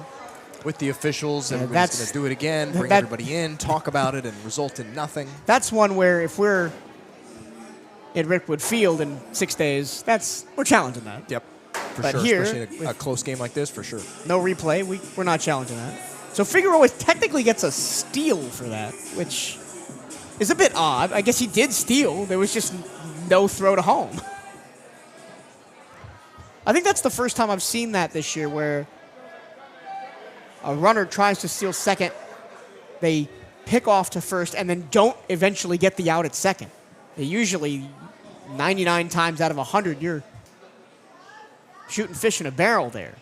with the officials. Everybody's going to do it again, bring everybody in, talk about it, and result in nothing. That's one where if we're at Rickwood Field in 6 days, we're challenging that. Yep, for but sure, here, especially in a close game like this, for sure. No replay. We're not challenging that. So Figueroa technically gets a steal for that, which is a bit odd. I guess he did steal. There was just no throw to home. I think that's the first time I've seen that this year, where a runner tries to steal second, they pick off to first, and then don't eventually get the out at second. They usually, 99 times out of 100, you're shooting fish in a barrel there.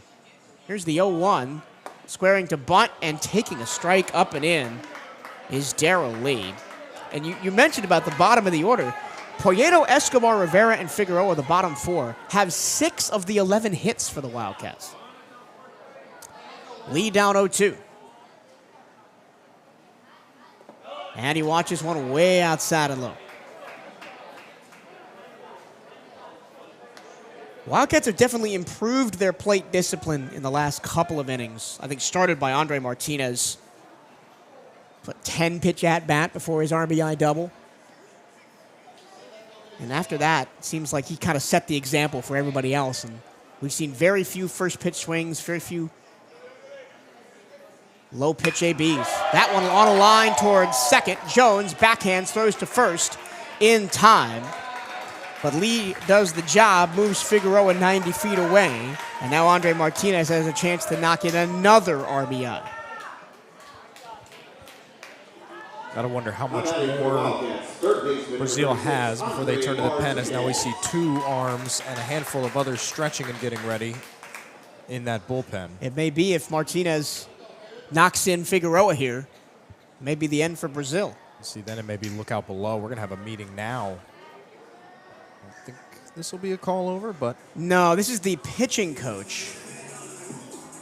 Here's the 0-1, squaring to bunt and taking a strike up and in is Darrell Lee. And you mentioned about the bottom of the order. Poyeto, Escobar, Rivera, and Figueroa, the bottom 4, have 6 of the 11 hits for the Wildcats. Lee down 0-2. And he watches one way outside and low. Wildcats have definitely improved their plate discipline in the last couple of innings. I think started by Andre Martinez. Put 10-pitch at-bat before his RBI double. And after that, it seems like he kind of set the example for everybody else. And we've seen very few first-pitch swings, very few low-pitch ABs. That one on a line towards second. Jones backhands, throws to first. in time. But Lee does the job, moves Figueroa 90 feet away, and now Andre Martinez has a chance to knock in another RBI. Gotta wonder how much more Brazil has before they turn to the pen, as now we see 2 arms and a handful of others stretching and getting ready in that bullpen. It may be if Martinez knocks in Figueroa here, maybe the end for Brazil. See, then it may be look out below. We're gonna have a meeting now. I don't think this will be a call over, but No, this is the pitching coach.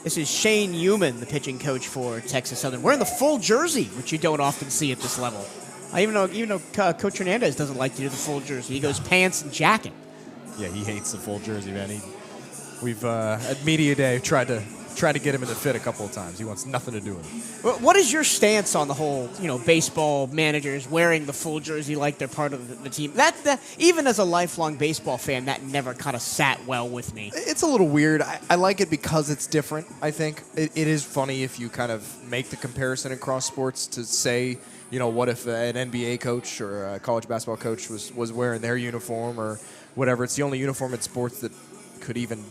This is Shane Newman, the pitching coach for Texas Southern, wearing the full jersey, which you don't often see at this level. Even though Coach Hernandez doesn't like to do the full jersey. He goes pants and jacket. yeah, he hates the full jersey, man. We've at media day tried to get him in the fit a couple of times. He wants nothing to do with it. What is your stance on the whole, baseball managers wearing the full jersey like they're part of the team? That even as a lifelong baseball fan, that never kind of sat well with me. It's a little weird. I like it because it's different, I think. It is funny if you kind of make the comparison across sports to say, what if an NBA coach or a college basketball coach was wearing their uniform or whatever. It's the only uniform in sports that could even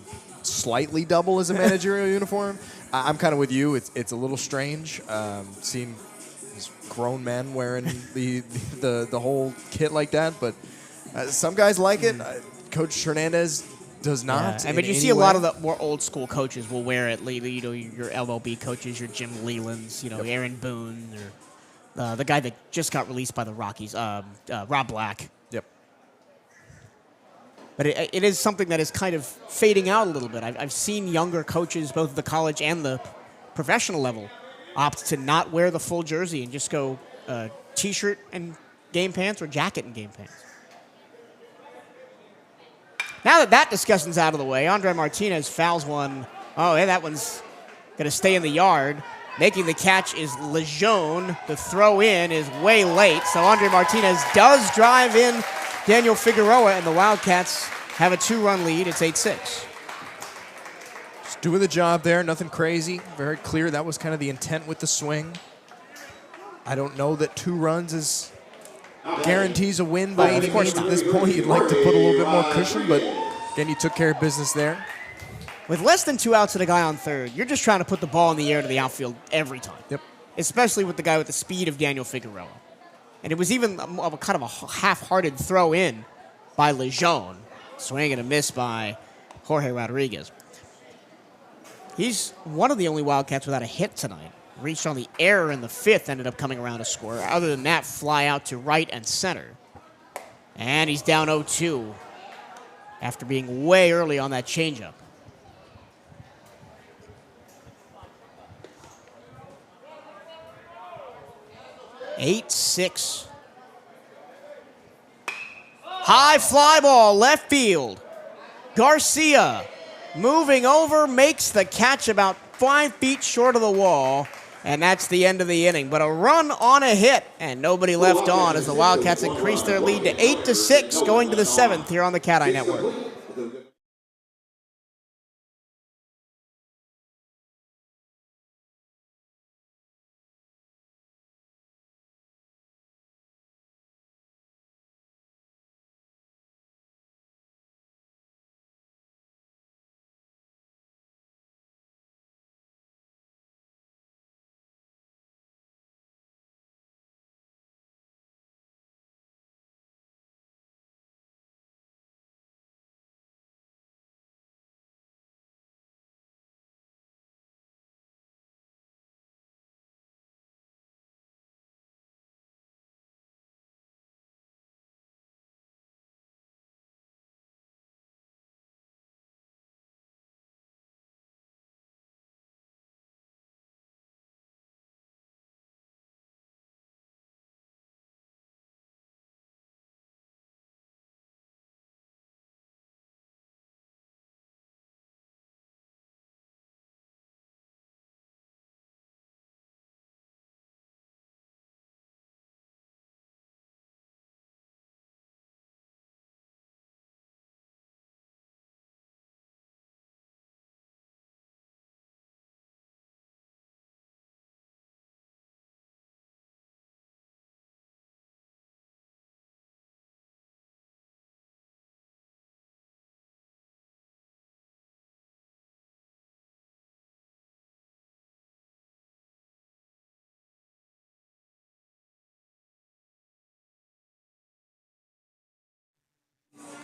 slightly double as a managerial uniform. I'm kind of with you. It's a little strange seeing these grown men wearing the whole kit like that, but some guys like it. Coach Hernandez does not. Yeah. But you see a lot of the more old school coaches will wear it. Your MLB coaches, your Jim Lelands, Aaron Boone, or the guy that just got released by the Rockies, Rob Black. Yep. But it is something that is kind of fading out a little bit. I've seen younger coaches, both at the college and the professional level, opt to not wear the full jersey and just go T-shirt and game pants or jacket and game pants. Now that discussion's out of the way, Andre Martinez fouls one. Oh, yeah, that one's going to stay in the yard. Making the catch is Lejeune. The throw in is way late, so Andre Martinez does drive in Daniel Figueroa, and the Wildcats have a 2-run lead. It's 8-6. Just doing the job there, nothing crazy. Very clear that was kind of the intent with the swing. I don't know that 2 runs guarantees a win by any means at this point. You'd like to put a little bit more cushion, but again, you took care of business there. With less than 2 outs and a guy on third, you're just trying to put the ball in the air to the outfield every time. Yep. Especially with the guy with the speed of Daniel Figueroa. And it was even a kind of a half-hearted throw in by Lejeune. Swing and a miss by Jorge Rodriguez. He's one of the only Wildcats without a hit tonight. Reached on the error in the 5th, ended up coming around to score. Other than that, fly out to right and center. And he's down 0-2 after being way early on that changeup. (8-6). High fly ball, left field. Garcia moving over, makes the catch about 5 feet short of the wall, and that's the end of the inning. But a run on a hit, and nobody left on as the Wildcats increase their lead to 8-6 going to the 7th here on the CatEye Network.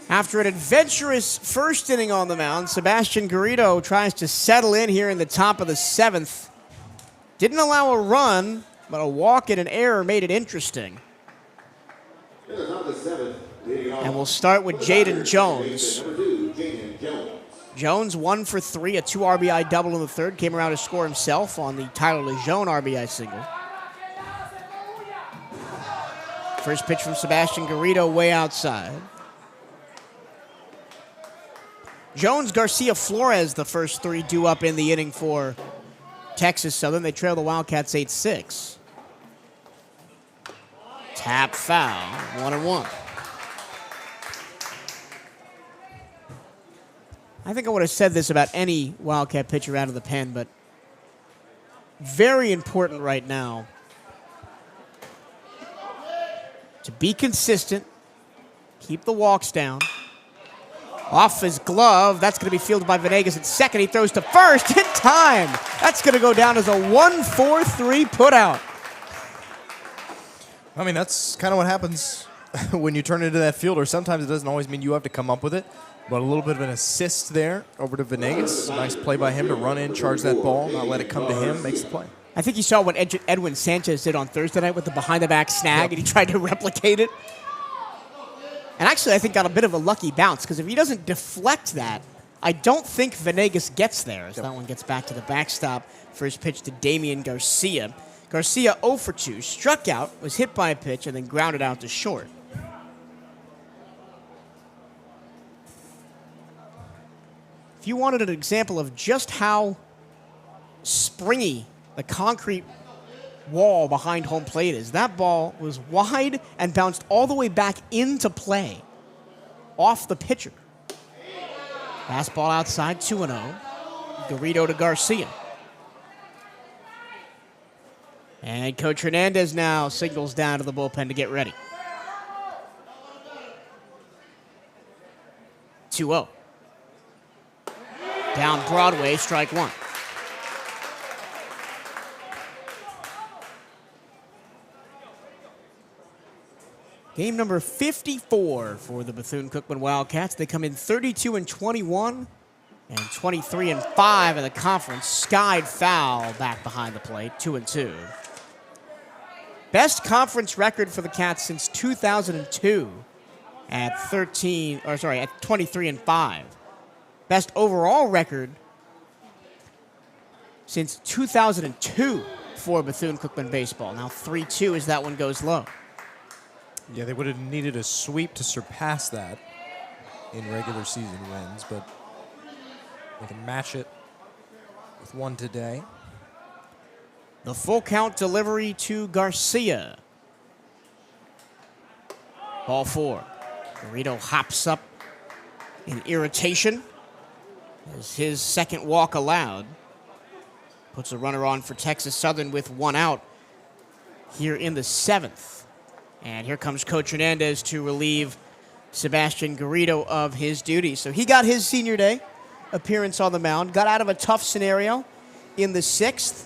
After an adventurous first inning on the mound, Sebastian Garrido tries to settle in here in the top of the 7th. Didn't allow a run, but a walk and an error made it interesting. And we'll start with Jaden Jones. Jones 1 for 3, a 2 RBI double in the third. Came around to score himself on the Tyler Lejeune RBI single. First pitch from Sebastian Garrido way outside. Jones, Garcia, Flores, the first 3 due up in the inning for Texas Southern. They trail the Wildcats 8-6. Tap foul, 1-1. I think I would have said this about any Wildcat pitcher out of the pen, but very important right now to be consistent, keep the walks down. Off his glove, that's going to be fielded by Venegas at second. He throws to first in time. That's going to go down as a 1-4-3 putout. I mean, that's kind of what happens when you turn into that fielder. Sometimes it doesn't always mean you have to come up with it, but a little bit of an assist there over to Venegas. Nice play by him to run in, charge that ball, not let it come to him, makes the play. I think you saw what Edwin Sanchez did on Thursday night with the behind-the-back snag, and he tried to replicate it. And actually, I think got a bit of a lucky bounce, because if he doesn't deflect that, I don't think Venegas gets there, as that one gets back to the backstop. First pitch to Damian Garcia. Garcia 0 for 2, struck out, was hit by a pitch, and then grounded out to short. If you wanted an example of just how springy the concrete wall behind home plate is, that ball was wide and bounced all the way back into play off the pitcher. Fastball outside, 2-0. Garrido to Garcia. And Coach Hernandez now signals down to the bullpen to get ready. 2-0. Down Broadway, strike one. Game number 54 for the Bethune-Cookman Wildcats. They come in 32-21 and 23-5 in the conference. Skied foul back behind the plate, 2-2. Best conference record for the Cats since 2002 at 23-5. Best overall record since 2002 for Bethune-Cookman baseball. Now 3-2 as that one goes low. Yeah, they would have needed a sweep to surpass that in regular season wins, but they can match it with one today. The full count delivery to Garcia. Ball 4. Garrido hops up in irritation as his second walk allowed. Puts a runner on for Texas Southern with one out here in the 7th. And here comes Coach Hernandez to relieve Sebastian Garrido of his duties. So he got his senior day appearance on the mound, got out of a tough scenario in the 6th,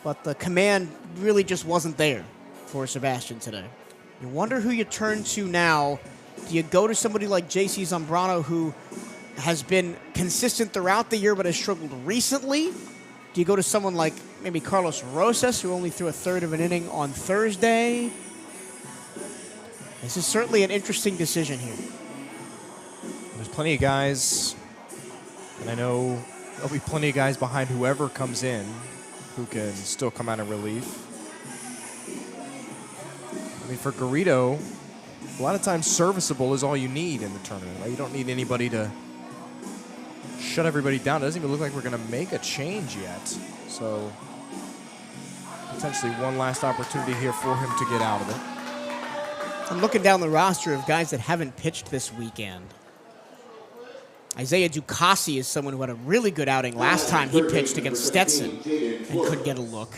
but the command really just wasn't there for Sebastian today. You wonder who you turn to now. Do you go to somebody like J.C. Zambrano, who has been consistent throughout the year but has struggled recently? Do you go to someone like maybe Carlos Rosas, who only threw a third of an inning on Thursday? This is certainly an interesting decision here. There's plenty of guys, and I know there'll be plenty of guys behind whoever comes in who can still come out of relief. I mean, for Garrido, a lot of times serviceable is all you need in the tournament, right? You don't need anybody to shut everybody down. It doesn't even look like we're going to make a change yet. So potentially one last opportunity here for him to get out of it. I'm looking down the roster of guys that haven't pitched this weekend. Isaiah Ducassi is someone who had a really good outing last time he pitched against Stetson and couldn't get a look.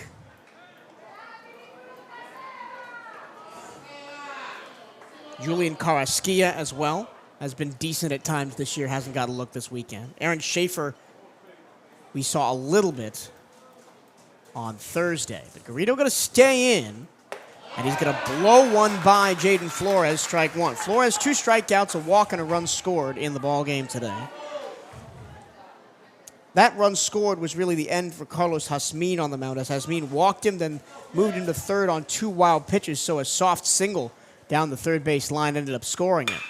Julian Carrasquilla as well has been decent at times this year, hasn't got a look this weekend. Aaron Schaefer, we saw a little bit on Thursday. But Garrido going to stay in. And he's going to blow one by Jaden Flores, strike one. Flores, 2 strikeouts, a walk, and a run scored in the ball game today. That run scored was really the end for Carlos Jasmin on the mound, as Jasmin walked him, then moved into third on 2 wild pitches, so a soft single down the third base line ended up scoring it.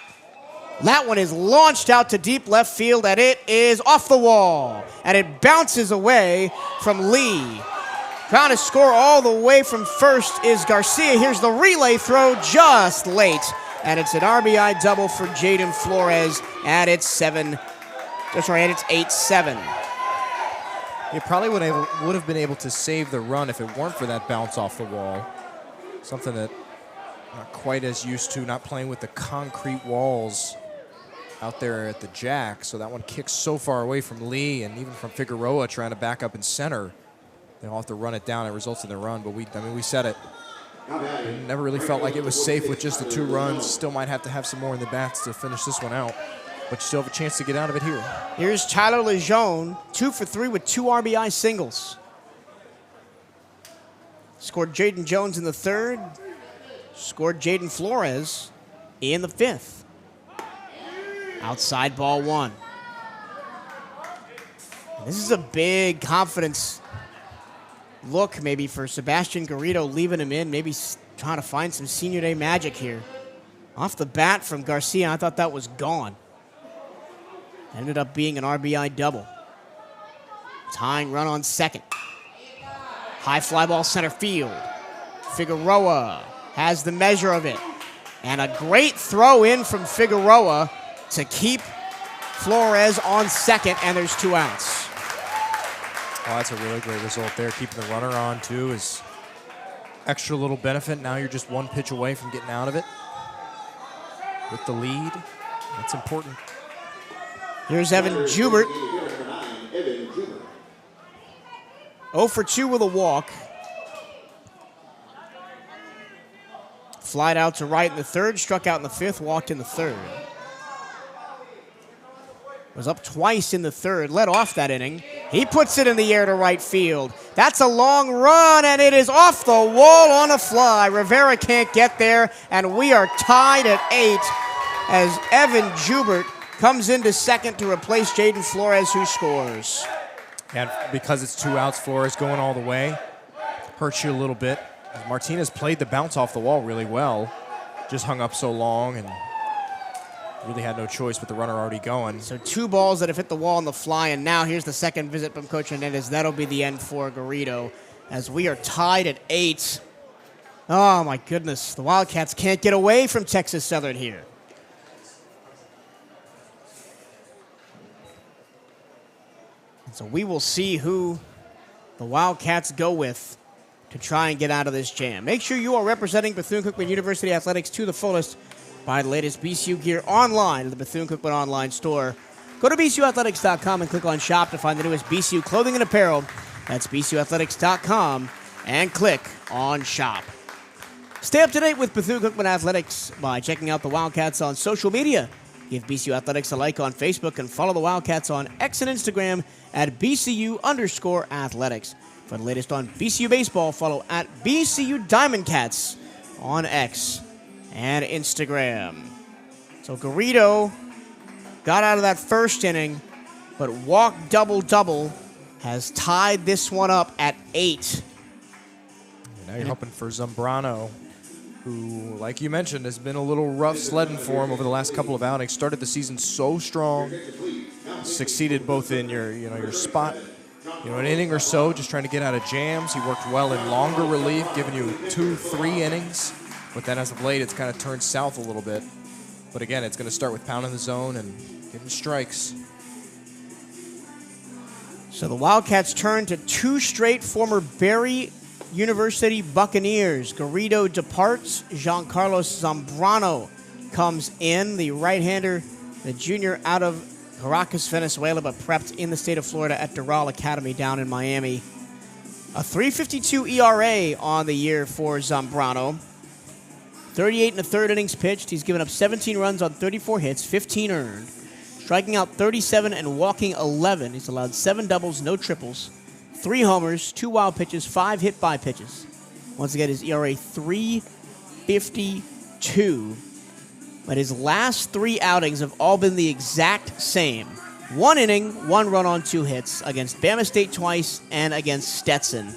That one is launched out to deep left field, and it is off the wall. And it bounces away from Lee. Trying to score all the way from first is Garcia. Here's the relay throw just late. And it's an RBI double for Jaden Flores, and it's 8-7. He probably would have been able to save the run if it weren't for that bounce off the wall. Something that not quite as used to, not playing with the concrete walls out there at the jack. So that one kicks so far away from Lee and even from Figueroa trying to back up in center. They'll have to run it down. It results in the run, but we said it. We never really felt like it was safe with just the 2 runs. Still might have to have some more in the bats to finish this one out. But you still have a chance to get out of it here. Here's Tyler Lejeune, 2 for 3 with 2 RBI singles. Scored Jaden Jones in the 3rd. Scored Jaden Flores in the 5th. Outside ball 1. This is a big confidence look maybe for Sebastian Garrido, leaving him in, maybe trying to find some senior day magic here. Off the bat from Garcia, I thought that was gone. Ended up being an RBI double. Tying run on second. High fly ball center field. Figueroa has the measure of it. And a great throw in from Figueroa to keep Flores on second, and there's 2 outs. Oh, that's a really great result there. Keeping the runner on, too, is extra little benefit. Now you're just 1 pitch away from getting out of it with the lead. That's important. Here's Evan Jubert. 0 for 2 with a walk. Flied out to right in the 3rd, struck out in the 5th, walked in the 3rd. Was up twice in the 3rd, led off that inning. He puts it in the air to right field. That's a long run, and it is off the wall on a fly. Rivera can't get there, and we are tied at 8 as Evan Jubert comes into second to replace Jaden Flores, who scores. And because it's 2 outs, Flores going all the way hurts you a little bit. Martinez played the bounce off the wall really well, just hung up so long and really had no choice with the runner already going. So 2 balls that have hit the wall on the fly, and now here's the second visit from Coach Hernandez. That'll be the end for Garrido as we are tied at 8. Oh, my goodness. The Wildcats can't get away from Texas Southern here. And so we will see who the Wildcats go with to try and get out of this jam. Make sure you are representing Bethune-Cookman University Athletics to the fullest. Buy the latest BCU gear online at the Bethune-Cookman online store. Go to bcuathletics.com and click on shop to find the newest BCU clothing and apparel. That's bcuathletics.com and click on shop. Stay up to date with Bethune-Cookman Athletics by checking out the Wildcats on social media. Give BCU Athletics a like on Facebook and follow the Wildcats on X and Instagram at BCU_athletics. For the latest on BCU baseball, follow at BCU Diamondcats on X and Instagram. So Garrido got out of that first inning, but walk double has tied this one up at 8. Now you're hoping for Zambrano, who, like you mentioned, has been a little rough sledding for him over the last couple of outings. Started the season so strong, succeeded both in your spot, an inning or so, just trying to get out of jams. He worked well in longer relief, giving you 2-3 innings. But then as of late, it's kind of turned south a little bit. But again, it's going to start with pounding the zone and getting strikes. So the Wildcats turn to 2 straight former Berry University Buccaneers. Garrido departs. Giancarlo Zambrano comes in. The right-hander, the junior out of Caracas, Venezuela, but prepped in the state of Florida at Doral Academy down in Miami. A 3.52 ERA on the year for Zambrano. 38 in the 3rd innings pitched. He's given up 17 runs on 34 hits, 15 earned. Striking out 37 and walking 11. He's allowed 7 doubles, no triples, 3 homers, 2 wild pitches, 5 hit by pitches. Once again, his ERA 3 52. But his last 3 outings have all been the exact same. 1 inning, 1 run on 2 hits against Bama State twice and against Stetson.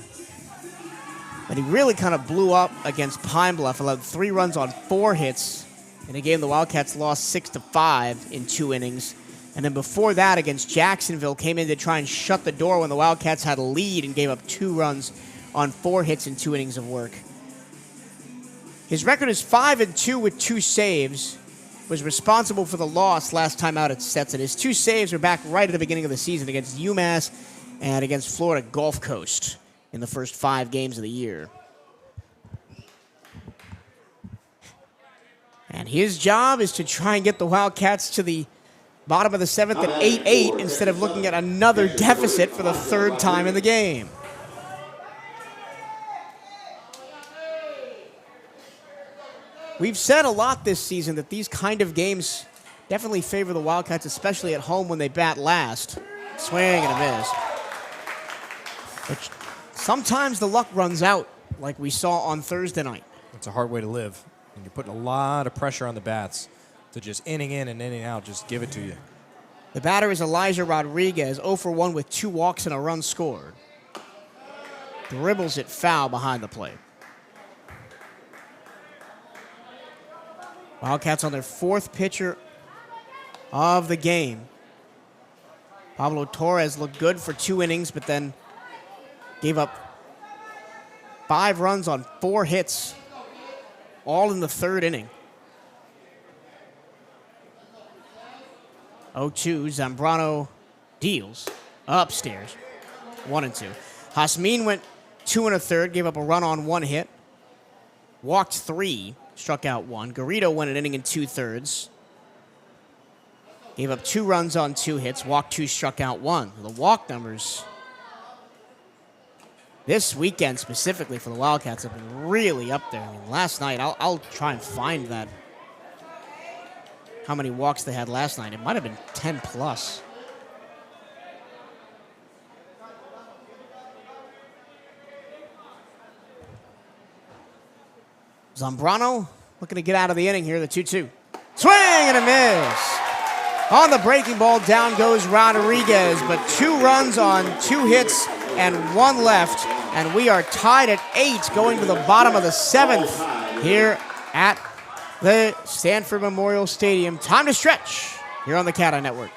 But he really kind of blew up against Pine Bluff, allowed 3 runs on 4 hits in a game the Wildcats lost 6-5 in 2 innings. And then before that, against Jacksonville, came in to try and shut the door when the Wildcats had a lead and gave up 2 runs on 4 hits in 2 innings of work. His record is 5-2 with 2 saves. Was responsible for the loss last time out at Stetson. His 2 saves were back right at the beginning of the season against UMass and against Florida Gulf Coast in the first 5 games of the year. And his job is to try and get the Wildcats to the bottom of the 7th at 8-8 instead of looking at another deficit for the 3rd time in the game. We've said a lot this season that these kind of games definitely favor the Wildcats, especially at home when they bat last. Swing and a miss. But sometimes the luck runs out, like we saw on Thursday night. It's a hard way to live. And you're putting a lot of pressure on the bats to just inning in and inning out, just give it to you. The batter is Elijah Rodriguez, 0 for 1 with 2 walks and a run scored. Dribbles it foul behind the plate. Wildcats on their 4th pitcher of the game. Pablo Torres looked good for 2 innings, but then gave up 5 runs on 4 hits, all in the 3rd inning. 0-2, Zambrano deals upstairs, 1-2. Hasmin went 2 1/3, gave up a run on 1 hit, walked 3. Struck out 1. Garrido went an inning and 2/3. Gave up 2 runs on 2 hits. Walked 2, struck out 1. The walk numbers this weekend specifically for the Wildcats have been really up there. I mean, last night, I'll try and find that. How many walks they had last night. It might have been 10 plus. Zambrano looking to get out of the inning here, the 2-2. Swing and a miss. On the breaking ball, down goes Rodriguez, but 2 runs on 2 hits and 1 left, and we are tied at 8 going to the bottom of the 7th here at the Sanford Memorial Stadium. Time to stretch here on the CatEye Network.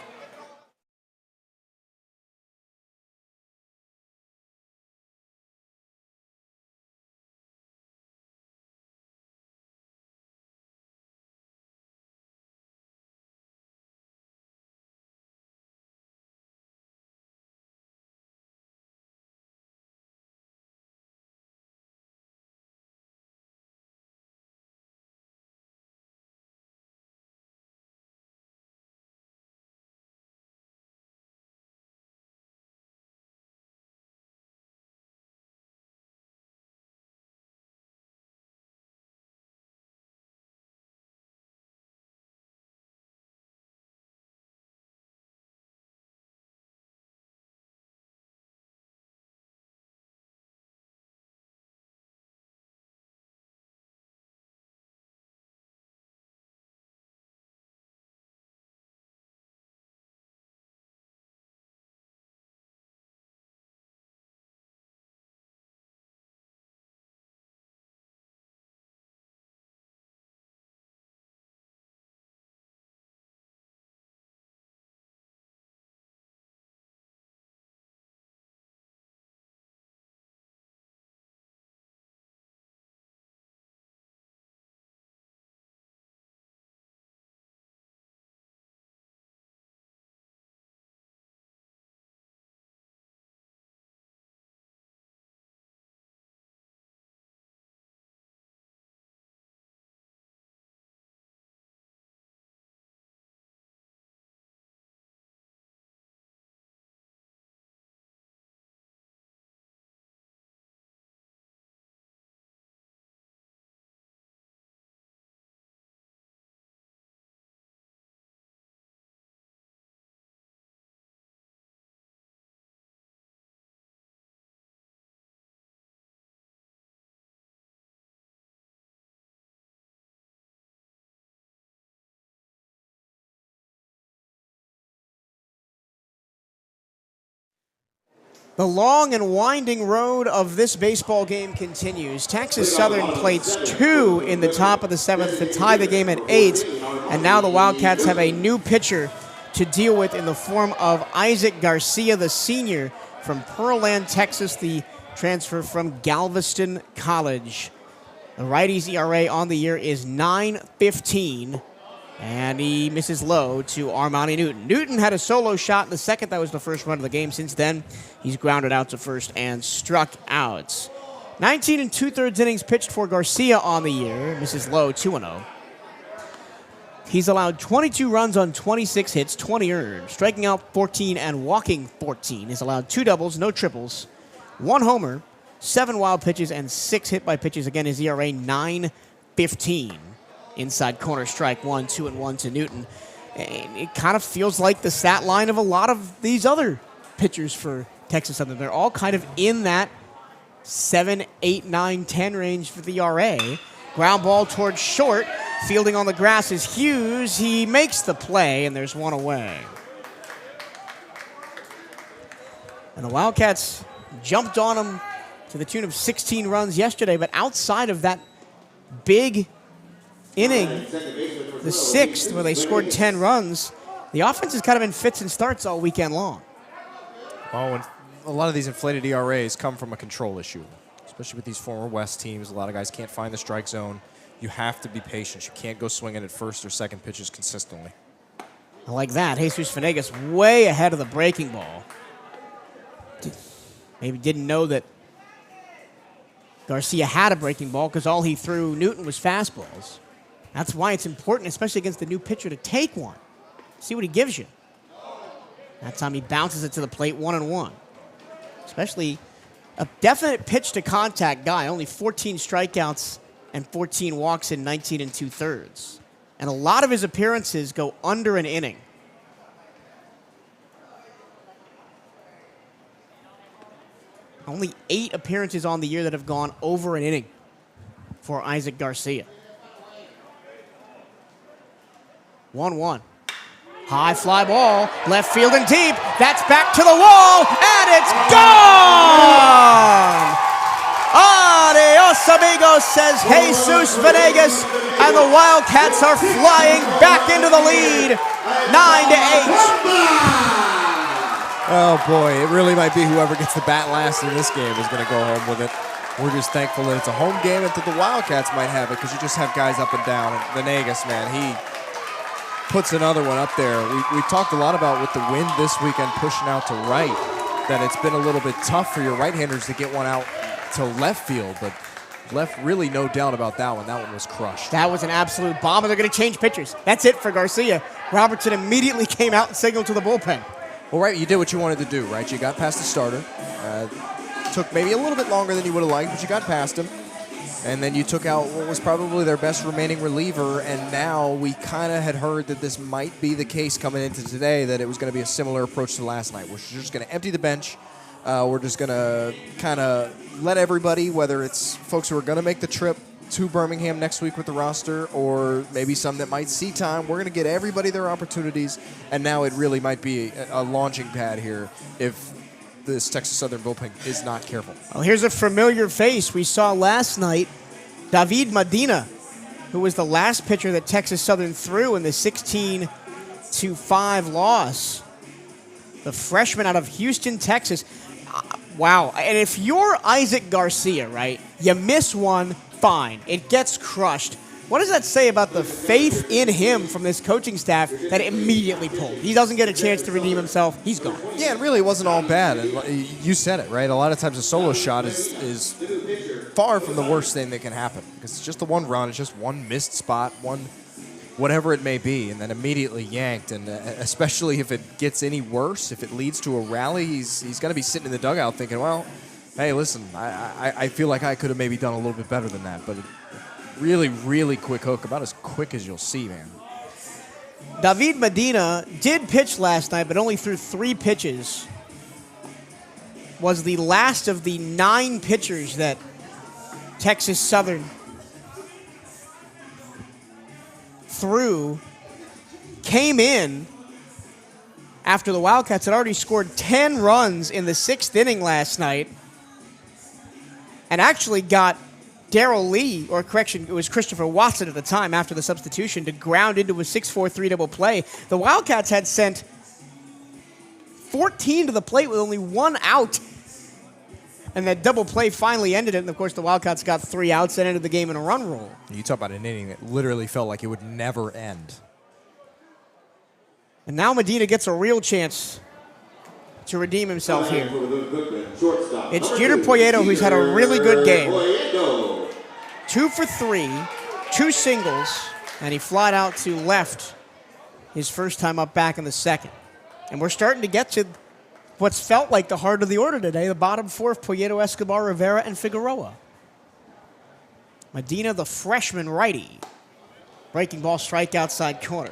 The long and winding road of this baseball game continues. Texas Southern plates 2 in the top of the 7th to tie the game at 8, and now the Wildcats have a new pitcher to deal with in the form of Isaac Garcia, the senior from Pearland, Texas, the transfer from Galveston College. The righty's ERA on the year is 9.15. And he misses low to Armani Newton. Newton had a solo shot in the second. That was the first run of the game. Since then, he's grounded out to first and struck out. 19 2/3 innings pitched for Garcia on the year. Misses low, 2-0. He's allowed 22 runs on 26 hits, 20 earned. Striking out 14 and walking 14. He's allowed 2 doubles, no triples, 1 homer, 7 wild pitches, and 6 hit by pitches. Again, his ERA 9.15. Inside corner strike 1, 2-1 to Newton. And it kind of feels like the stat line of a lot of these other pitchers for Texas Southern. They're all kind of in that 7, 8, 9, 10 range for the ERA. Ground ball towards short. Fielding on the grass is Hughes. He makes the play, and there's 1 away. And the Wildcats jumped on him to the tune of 16 runs yesterday, but outside of that big inning, the 6th, where they scored 10 runs, the offense has kind of been fits and starts all weekend long. Well, when a lot of these inflated ERAs come from a control issue, especially with these former West teams. A lot of guys can't find the strike zone. You have to be patient. You can't go swinging at first or second pitches consistently. I like that. Jesus Venegas way ahead of the breaking ball. Maybe didn't know that Garcia had a breaking ball because all he threw Newton was fastballs. That's why it's important, especially against the new pitcher, to take one. See what he gives you. That time he bounces it to the plate, 1-1. Especially a definite pitch to contact guy. Only 14 strikeouts and 14 walks in 19 2/3. And a lot of his appearances go under an inning. Only 8 appearances on the year that have gone over an inning for Isaac Garcia. 1-1. High fly ball, left field and deep. That's back to the wall, and it's gone! Adios, amigos, says Jesus Venegas, and the Wildcats are flying back into the lead, 9-8. Oh, boy, it really might be whoever gets the bat last in this game is going to go home with it. We're just thankful that it's a home game and that the Wildcats might have it because you just have guys up and down. And Venegas, man, he puts another one up there. We talked a lot about with the wind this weekend pushing out to right, that it's been a little bit tough for your right-handers to get one out to left field, but left, really no doubt about that one. That one was crushed. That was an absolute bomb, and they're going to change pitchers. That's it for Garcia. Robertson immediately came out and signaled to the bullpen. Well, right, you did what you wanted to do, right? You got past the starter. Took maybe a little bit longer than you would have liked, but you got past him. And then you took out what was probably their best remaining reliever, and now we kind of had heard that this might be the case coming into today, that it was going to be a similar approach to last night. We're just going to empty the bench. We're just going to kind of let everybody, whether it's folks who are going to make the trip to Birmingham next week with the roster or maybe some that might see time, we're going to get everybody their opportunities, and now it really might be a launching pad here if this Texas Southern bullpen is not careful. Well, here's a familiar face we saw last night. David Medina, who was the last pitcher that Texas Southern threw in the 16-5 loss. The freshman out of Houston, Texas. Wow. And if you're Isaac Garcia, right, you miss one, fine. It gets crushed. What does that say about the faith in him from this coaching staff that immediately pulled? He doesn't get a chance to redeem himself. He's gone. Yeah, it really wasn't all bad. And you said it, right? A lot of times a solo shot is far from the worst thing that can happen. Because it's just the one run. It's just one missed spot, one whatever it may be, and then immediately yanked. And especially if it gets any worse, if it leads to a rally, he's going to be sitting in the dugout thinking, well, hey, listen, I feel like I could have maybe done a little bit better than that. But really, really quick hook, about as quick as you'll see, man. David Medina did pitch last night, but only threw 3 pitches. Was the last of the 9 pitchers that Texas Southern threw. Came in after the Wildcats had already scored 10 runs in the 6th inning last night and actually got Darrell Lee, or correction, it was Christopher Watson at the time after the substitution, to ground into a 6-4-3 double play. The Wildcats had sent 14 to the plate with only 1 out. And that double play finally ended it. And, of course, the Wildcats got 3 outs and ended the game in a run roll. You talk about an inning that literally felt like it would never end. And now Medina gets a real chance to redeem himself here. It's Jeter Poyeto, who's had a really good game. 2 for 3, 2 singles, and he flied out to left his first time up back in the 2nd. And we're starting to get to what's felt like the heart of the order today, the bottom 4 of Poyeto, Escobar, Rivera, and Figueroa. Medina, the freshman righty. Breaking ball, strike outside corner.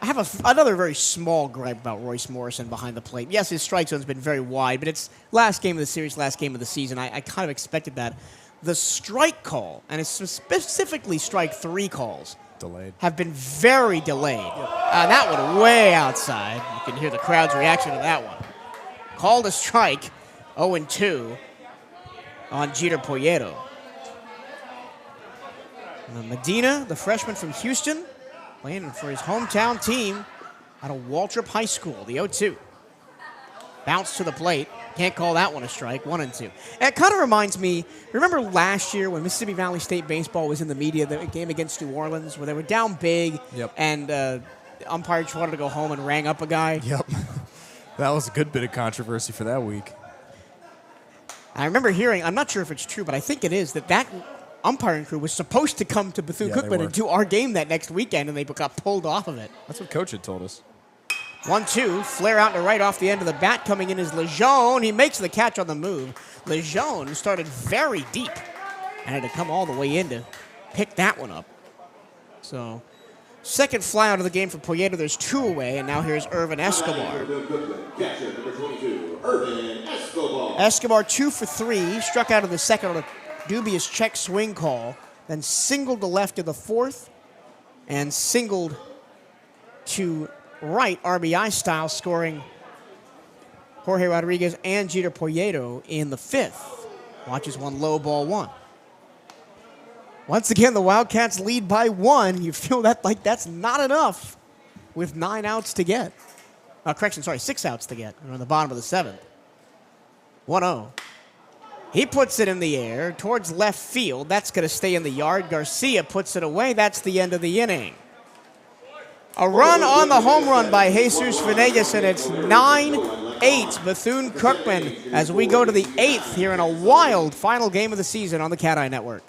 I have another very small gripe about Royce Morrison behind the plate. Yes, his strike zone's been very wide, but it's last game of the series, last game of the season. I kind of expected that. The strike call, and it's specifically strike 3 calls, Delayed. have been very delayed. That one way outside. You can hear the crowd's reaction to that one. Called a strike, 0-2 on Jeter Poyeto. Medina, the freshman from Houston, playing for his hometown team out of Waltrip High School, the 0-2. Bounce to the plate. Can't call that one a strike, 1-2. It kind of reminds me, remember last year when Mississippi Valley State baseball was in the media, the game against New Orleans, where they were down big, and the umpire just wanted to go home and rang up a guy? Yep. That was a good bit of controversy for that week. I remember hearing, I'm not sure if it's true, but I think it is, that umpiring crew was supposed to come to Bethune-Cookman and do our game that next weekend, and they got pulled off of it. That's what Coach had told us. 1-2, flare out to right off the end of the bat. Coming in is Lejeune. He makes the catch on the move. Lejeune started very deep and had to come all the way in to pick that one up. So, second fly out of the game for Poyeto. There's 2 away, and now here's Irvin Escobar. Escobar 2 for 3, struck out of the 2nd on a dubious check swing call, then singled to left of the 4th, and singled to right, RBI style, scoring Jorge Rodriguez and Jeter Poyeto in the 5th. Watches one low, ball 1. Once again, the Wildcats lead by 1. You feel that like that's not enough with 9 outs to get. 6 outs to get. We're on the bottom of the 7th. 1-0. He puts it in the air towards left field. That's going to stay in the yard. Garcia puts it away. That's the end of the inning. A run on the home run by Jesus Venegas, and it's 9-8 Bethune-Cookman as we go to the 8th here in a wild final game of the season on the CatEye Network.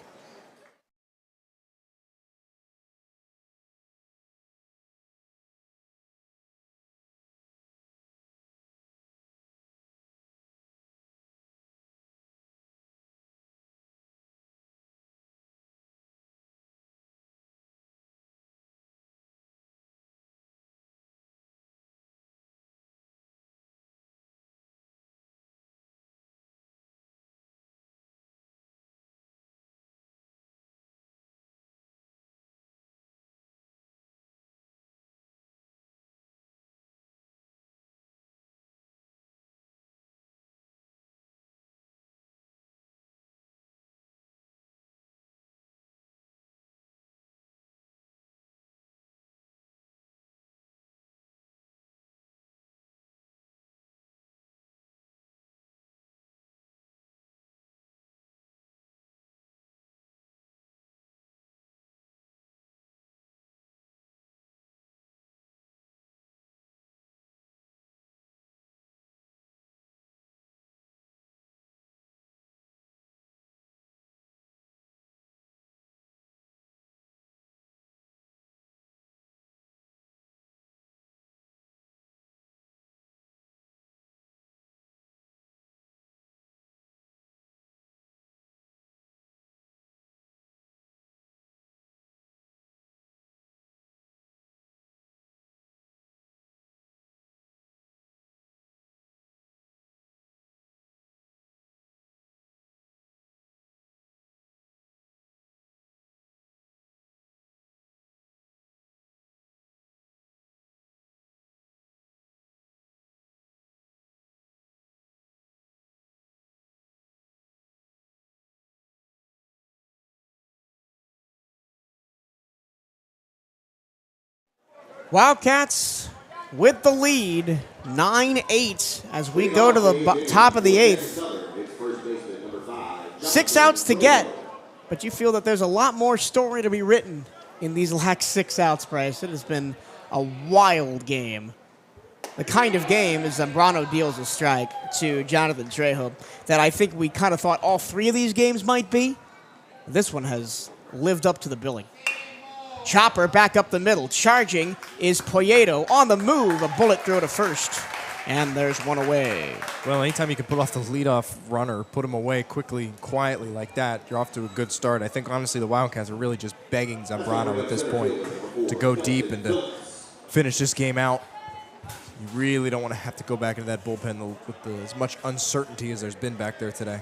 Wildcats with the lead, 9-8 as we go to the top of the 8th. 6 outs to get, but you feel that there's a lot more story to be written in these last 6 outs, Bryce. It has been a wild game. The kind of game, as Zambrano deals a strike to Jonathan Trejo, that I think we kind of thought all 3 of these games might be. This one has lived up to the billing. Chopper back up the middle. Charging is Poyeto. On the move, a bullet throw to first. And there's one away. Well, anytime you can put off the leadoff runner, put him away quickly, quietly like that, you're off to a good start. I think, honestly, the Wildcats are really just begging Zambrano at this point to go deep and to finish this game out. You really don't want to have to go back into that bullpen with as much uncertainty as there's been back there today.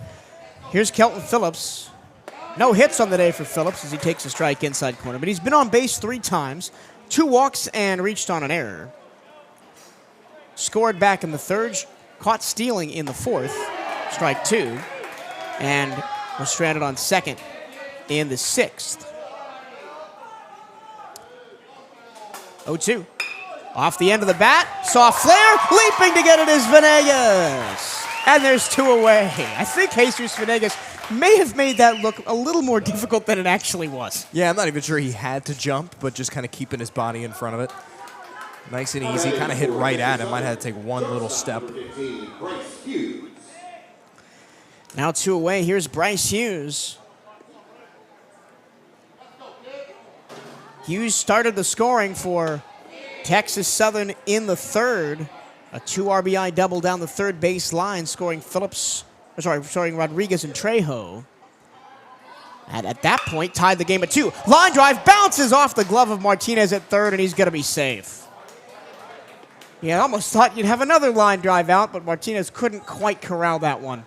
Here's Kelton Phillips. No hits on the day for Phillips as he takes a strike inside corner, but he's been on base 3 times, 2 walks, and reached on an error. Scored back in the 3rd, caught stealing in the 4th, strike 2, and was stranded on 2nd in the 6th. 0-2. Off the end of the bat, soft flare, leaping to get it is Venegas. And there's 2 away. I think Jesus Venegas may have made that look a little more difficult than it actually was. Yeah, I'm not even sure he had to jump, but just kind of keeping his body in front of it. Nice and easy, kind of hit right at him. Might have to take one little step. Now 2 away, here's Bryce Hughes. Hughes started the scoring for Texas Southern in the 3rd. A 2 RBI double down the 3rd base line, scoring Rodriguez and Trejo. And at that point, tied the game at 2. Line drive bounces off the glove of Martinez at 3rd, and he's going to be safe. Yeah, I almost thought you'd have another line drive out, but Martinez couldn't quite corral that one.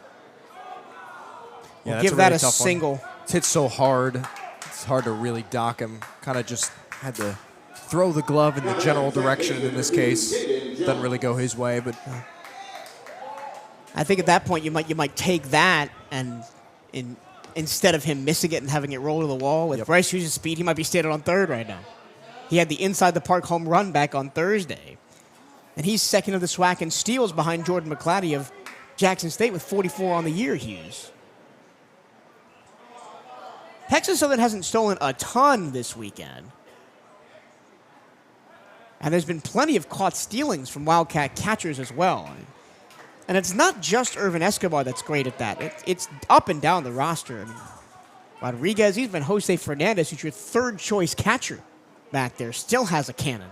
Yeah, we'll give that a single. One. It's hit so hard. It's hard to really dock him. Kind of just had to throw the glove in the general direction in this case. Doesn't really go his way, but I think at that point you might take that and instead of him missing it and having it roll to the wall with Bryce Hughes' speed, he might be standing on 3rd right now. He had the inside the park home run back on Thursday. And he's 2nd of the SWAC in steals behind Jordan McClatty of Jackson State with 44 on the year, Hughes. Texas Southern hasn't stolen a ton this weekend. And there's been plenty of caught stealings from Wildcat catchers as well. And it's not just Irvin Escobar that's great at that. It's up and down the roster. I mean, Rodriguez, even Jose Fernandez, who's your 3rd choice catcher back there, still has a cannon.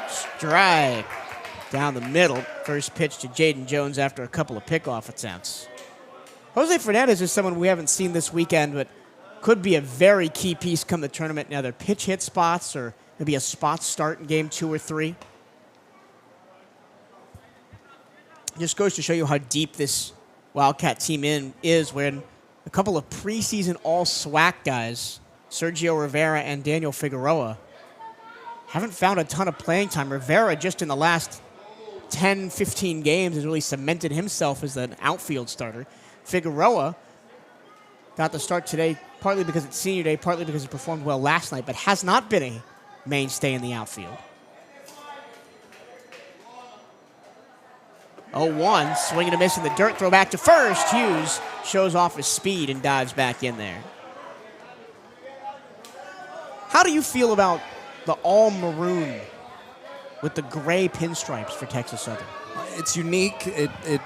Strike down the middle. First pitch to Jaden Jones after a couple of pickoff attempts. Jose Fernandez is someone we haven't seen this weekend, but could be a very key piece come the tournament. Now, they're pitch hit spots or maybe a spot start in game 2 or 3. Just goes to show you how deep this Wildcat team is when a couple of preseason all-SWAC guys, Sergio Rivera and Daniel Figueroa, haven't found a ton of playing time. Rivera, just in the last 10, 15 games, has really cemented himself as an outfield starter. Figueroa got the start today, partly because it's senior day, partly because he performed well last night, but has not been a mainstay in the outfield. 0-1, swing and a miss in the dirt, throw back to first. Hughes shows off his speed and dives back in there. How do you feel about the all-maroon with the gray pinstripes for Texas Southern? It's unique. It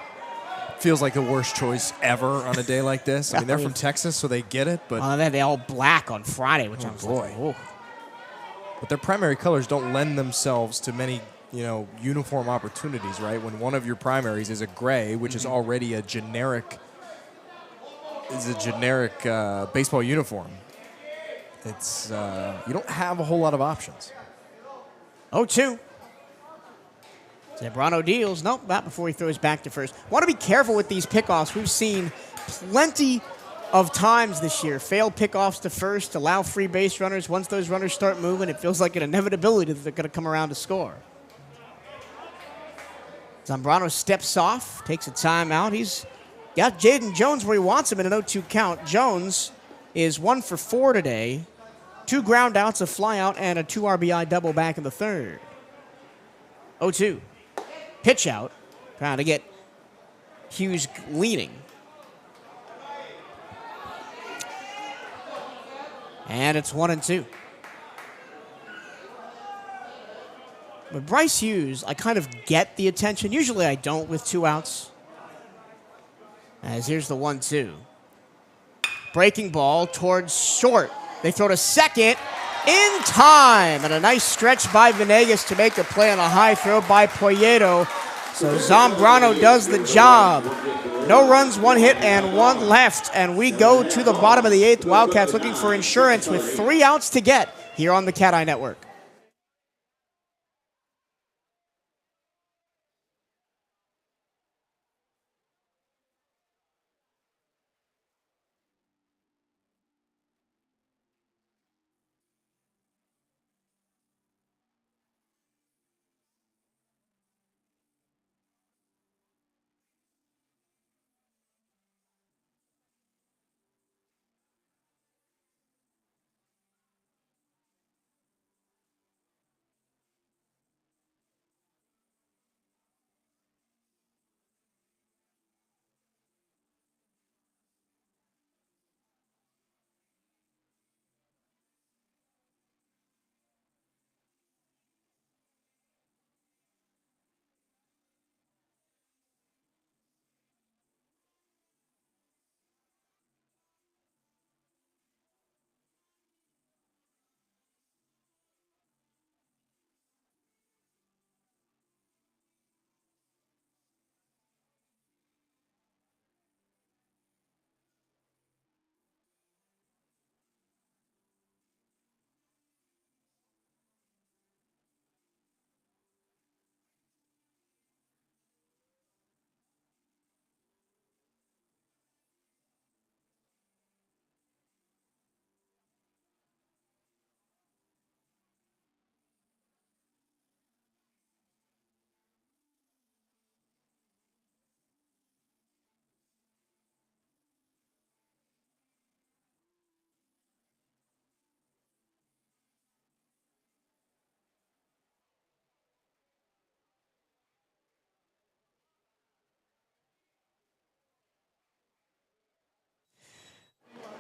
feels like the worst choice ever on a day like this. I mean, they're from Texas, so they get it, but they all black on Friday, which I'm boy. Like, oh. But their primary colors don't lend themselves to many, uniform opportunities, right? When one of your primaries is a gray, which is already a generic baseball uniform. It's you don't have a whole lot of options. 0-2. Zambrano deals. Nope, not before he throws back to first. Want to be careful with these pickoffs. We've seen plenty of times this year. Failed pickoffs to first, allow free base runners. Once those runners start moving, it feels like an inevitability that they're going to come around to score. Zambrano steps off, takes a timeout. He's got Jaden Jones where he wants him in an 0-2 count. Jones is 1 for 4 today. 2 ground outs, a fly out, and a 2 RBI double back in the third. 0-2. Pitch out. Trying to get Hughes leaning. And it's 1-2. With Bryce Hughes, I kind of get the attention. Usually I don't with 2 outs. As here's the 1-2. Breaking ball towards short. They throw to second in time. And a nice stretch by Venegas to make the play on a high throw by Poyeto. So Zambrano does the job. No runs, 1 hit, and 1 left. And we go to the bottom of the 8th. Wildcats looking for insurance with 3 outs to get here on the CatEye Network.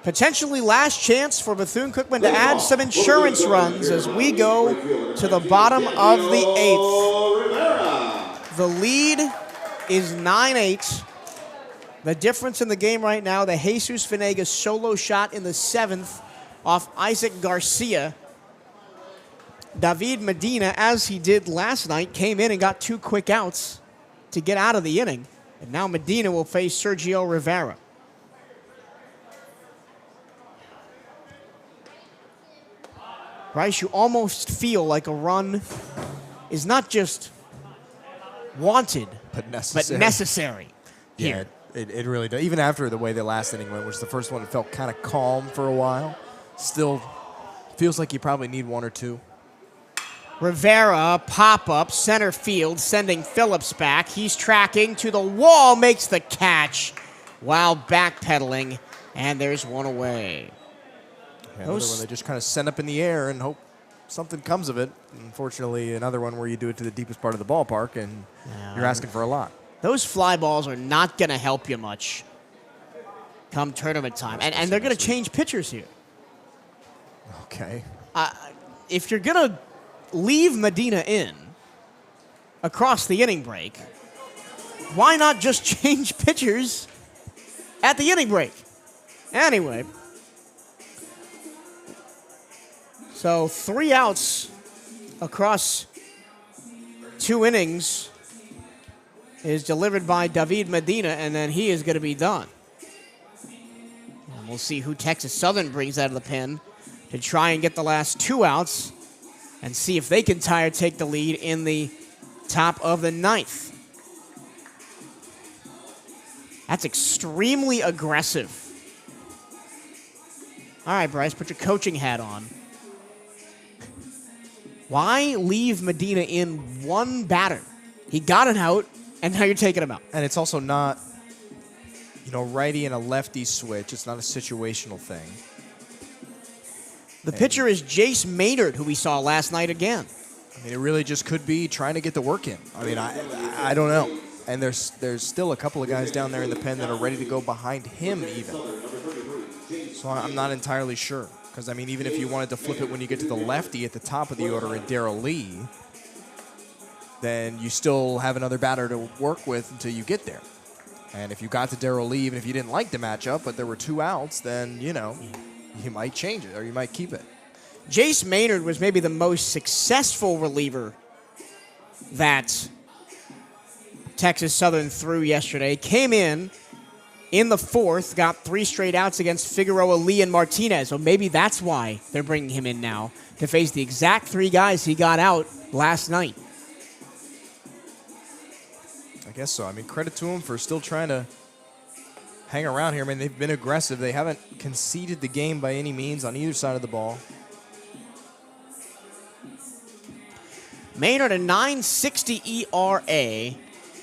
Potentially last chance for Bethune-Cookman to add some insurance runs as we go to the bottom of the 8th. The lead is 9-8. The difference in the game right now, the Jesus Venegas solo shot in the 7th off Isaac Garcia. David Medina, as he did last night, came in and got 2 quick outs to get out of the inning. And now Medina will face Sergio Rivera. Bryce, you almost feel like a run is not just wanted, but necessary here. Yeah, it really does. Even after the way the last inning went, which the first one felt kind of calm for a while, still feels like you probably need 1 or 2. Rivera, pop-up, center field, sending Phillips back. He's tracking to the wall, makes the catch while backpedaling, and there's 1 away. Yeah, another one they just kind of send up in the air and hope something comes of it. Unfortunately, another one where you do it to the deepest part of the ballpark and you're asking for a lot. Those fly balls are not going to help you much come tournament time. And they're going to change pitchers here. Okay. If you're going to leave Medina in across the inning break, why not just change pitchers at the inning break? Anyway. So 3 outs across 2 innings is delivered by David Medina, and then he is going to be done. And we'll see who Texas Southern brings out of the pen to try and get the last 2 outs and see if they can tie or take the lead in the top of the 9th. That's extremely aggressive. All right, Bryce, put your coaching hat on. Why leave Medina in 1 batter? He got an out, and now you're taking him out. And it's also not, righty and a lefty switch. It's not a situational thing. The pitcher is Jace Maynard, who we saw last night again. I mean, it really just could be trying to get the work in. I mean, I don't know. And there's still a couple of guys down there in the pen that are ready to go behind him even. So I'm not entirely sure. Because, I mean, even if you wanted to flip it when you get to the lefty at the top of the order in Darrell Lee, then you still have another batter to work with until you get there. And if you got to Darrell Lee, even if you didn't like the matchup, but there were 2 outs, then, you know, you might change it or you might keep it. Jace Maynard was maybe the most successful reliever that Texas Southern threw yesterday. Came in the 4th, got 3 straight outs against Figueroa, Lee, and Martinez. So maybe that's why they're bringing him in now, to face the exact 3 guys he got out last night. I guess so. I mean, credit to them for still trying to hang around here. I mean, they've been aggressive. They haven't conceded the game by any means on either side of the ball. Maynard, a 9.60 ERA,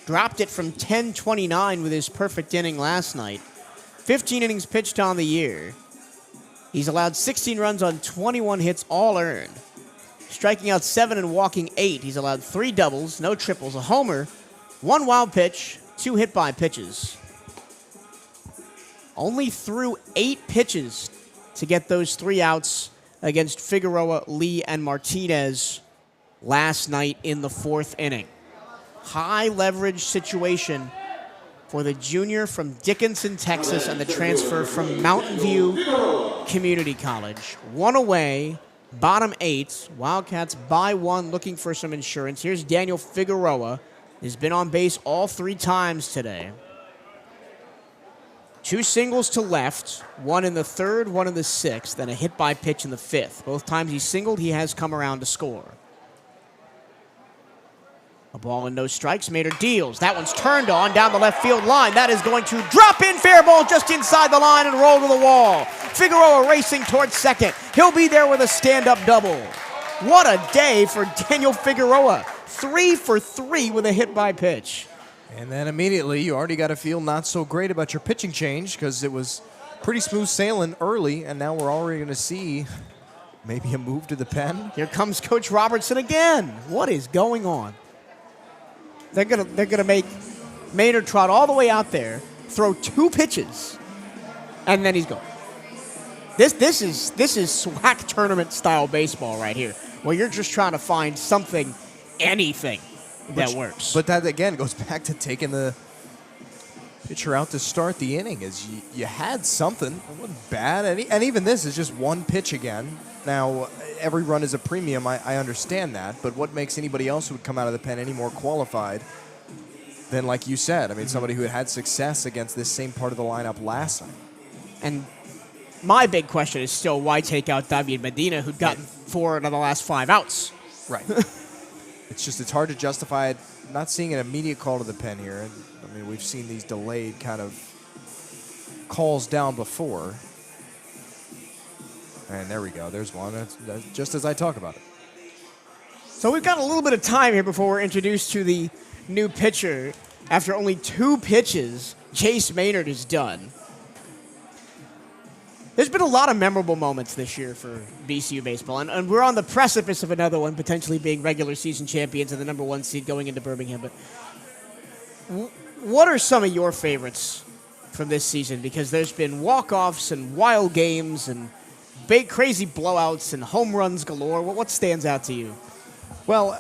dropped it from 10.29 with his perfect inning last night. 15 innings pitched on the year. He's allowed 16 runs on 21 hits, all earned. Striking out 7 and walking 8. He's allowed 3 doubles, no triples, a homer, 1 wild pitch, 2 hit by pitches. Only threw 8 pitches to get those 3 outs against Figueroa, Lee, and Martinez last night in the 4th inning. High leverage situation for the junior from Dickinson, Texas, and the transfer from Mountain View Community College. 1 away, bottom 8. Wildcats by 1, looking for some insurance. Here's Daniel Figueroa. He's been on base all 3 times today. 2 singles to left, 1 in the 3rd, 1 in the 6th, then a hit by pitch in the 5th. Both times he singled, he has come around to score. A ball and no strikes. Maynard deals. That one's turned on down the left field line. That is going to drop in, fair ball just inside the line and roll to the wall. Figueroa racing towards second. He'll be there with a stand-up double. What a day for Daniel Figueroa. 3 for 3 with a hit by pitch. And then immediately you already got to feel not so great about your pitching change because it was pretty smooth sailing early, and now we're already going to see maybe a move to the pen. Here comes Coach Robertson again. What is going on? They're gonna make Maynard trot all the way out there, throw 2 pitches, and then he's gone. This is SWAC tournament style baseball right here, where you're just trying to find something, anything that works. But that again goes back to taking the pitcher out to start the inning. Is you had something, it wasn't bad, and even this is just 1 pitch again. Now, every run is a premium, I understand that, but what makes anybody else who would come out of the pen any more qualified than, like you said, I mean, somebody who had success against this same part of the lineup last night? And my big question is still, why take out David Medina, who'd gotten 4 out of the last 5 outs? Right. It's hard to justify it, not seeing an immediate call to the pen here. I mean, we've seen these delayed kind of calls down before. And there we go. There's one. That's just as I talk about it. So we've got a little bit of time here before we're introduced to the new pitcher. After only 2 pitches, Jace Maynard is done. There's been a lot of memorable moments this year for BCU baseball, and we're on the precipice of another one, potentially being regular season champions and the number 1 seed going into Birmingham. But what are some of your favorites from this season? Because there's been walk-offs and wild games and big crazy blowouts and home runs galore. What stands out to you? Well,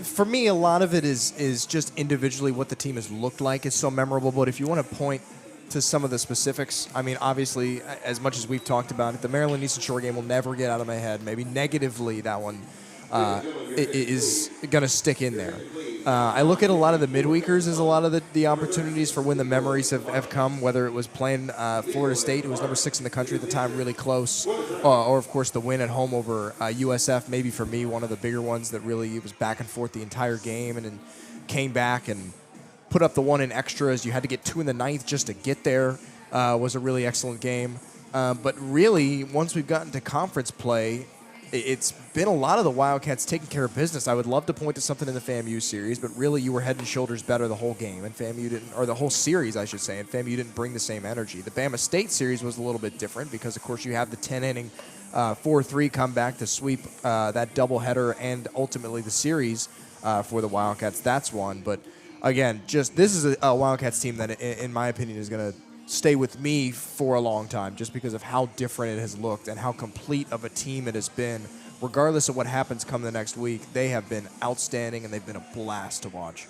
for me, a lot of it is just individually what the team has looked like is so memorable. But if you want to point to some of the specifics, I mean, obviously, as much as we've talked about it, the Maryland Eastern Shore game will never get out of my head. Maybe negatively, that one is going to stick in there. I look at a lot of the midweekers as a lot of the opportunities for when the memories have come, whether it was playing Florida State, who was number 6 in the country at the time, really close, or, of course, the win at home over USF, maybe for me, one of the bigger ones that really was back and forth the entire game and then came back and put up the 1 in extras. You had to get 2 in the 9th just to get there. Was a really excellent game. But really, once we've gotten to conference play, it's been a lot of the Wildcats taking care of business. I would love to point to something in the FAMU series, but really you were head and shoulders better the whole game, and FAMU didn't, or the whole series, I should say, and FAMU didn't bring the same energy. The Bama State series was a little bit different because, of course, you have the 10-inning 4-3 comeback to sweep that doubleheader and ultimately the series for the Wildcats. That's one. But again, just this is a Wildcats team that, in my opinion, is going to stay with me for a long time just because of how different it has looked and how complete of a team it has been. Regardless of what happens come the next week, they have been outstanding and they've been a blast to watch.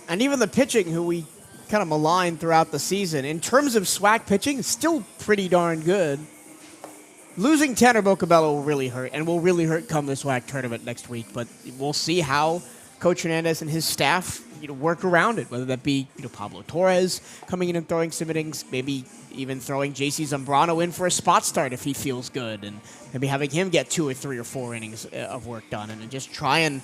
And even the pitching, who we kind of maligned throughout the season, in terms of SWAC pitching, is still pretty darn good. Losing Tanner Bocabello will really hurt, and will really hurt come the SWAC tournament next week. But we'll see how Coach Hernandez and his staff work around it, whether that be Pablo Torres coming in and throwing some innings, maybe even throwing J.C. Zambrano in for a spot start if he feels good, and maybe having him get 2 or 3 or 4 innings of work done, and just try and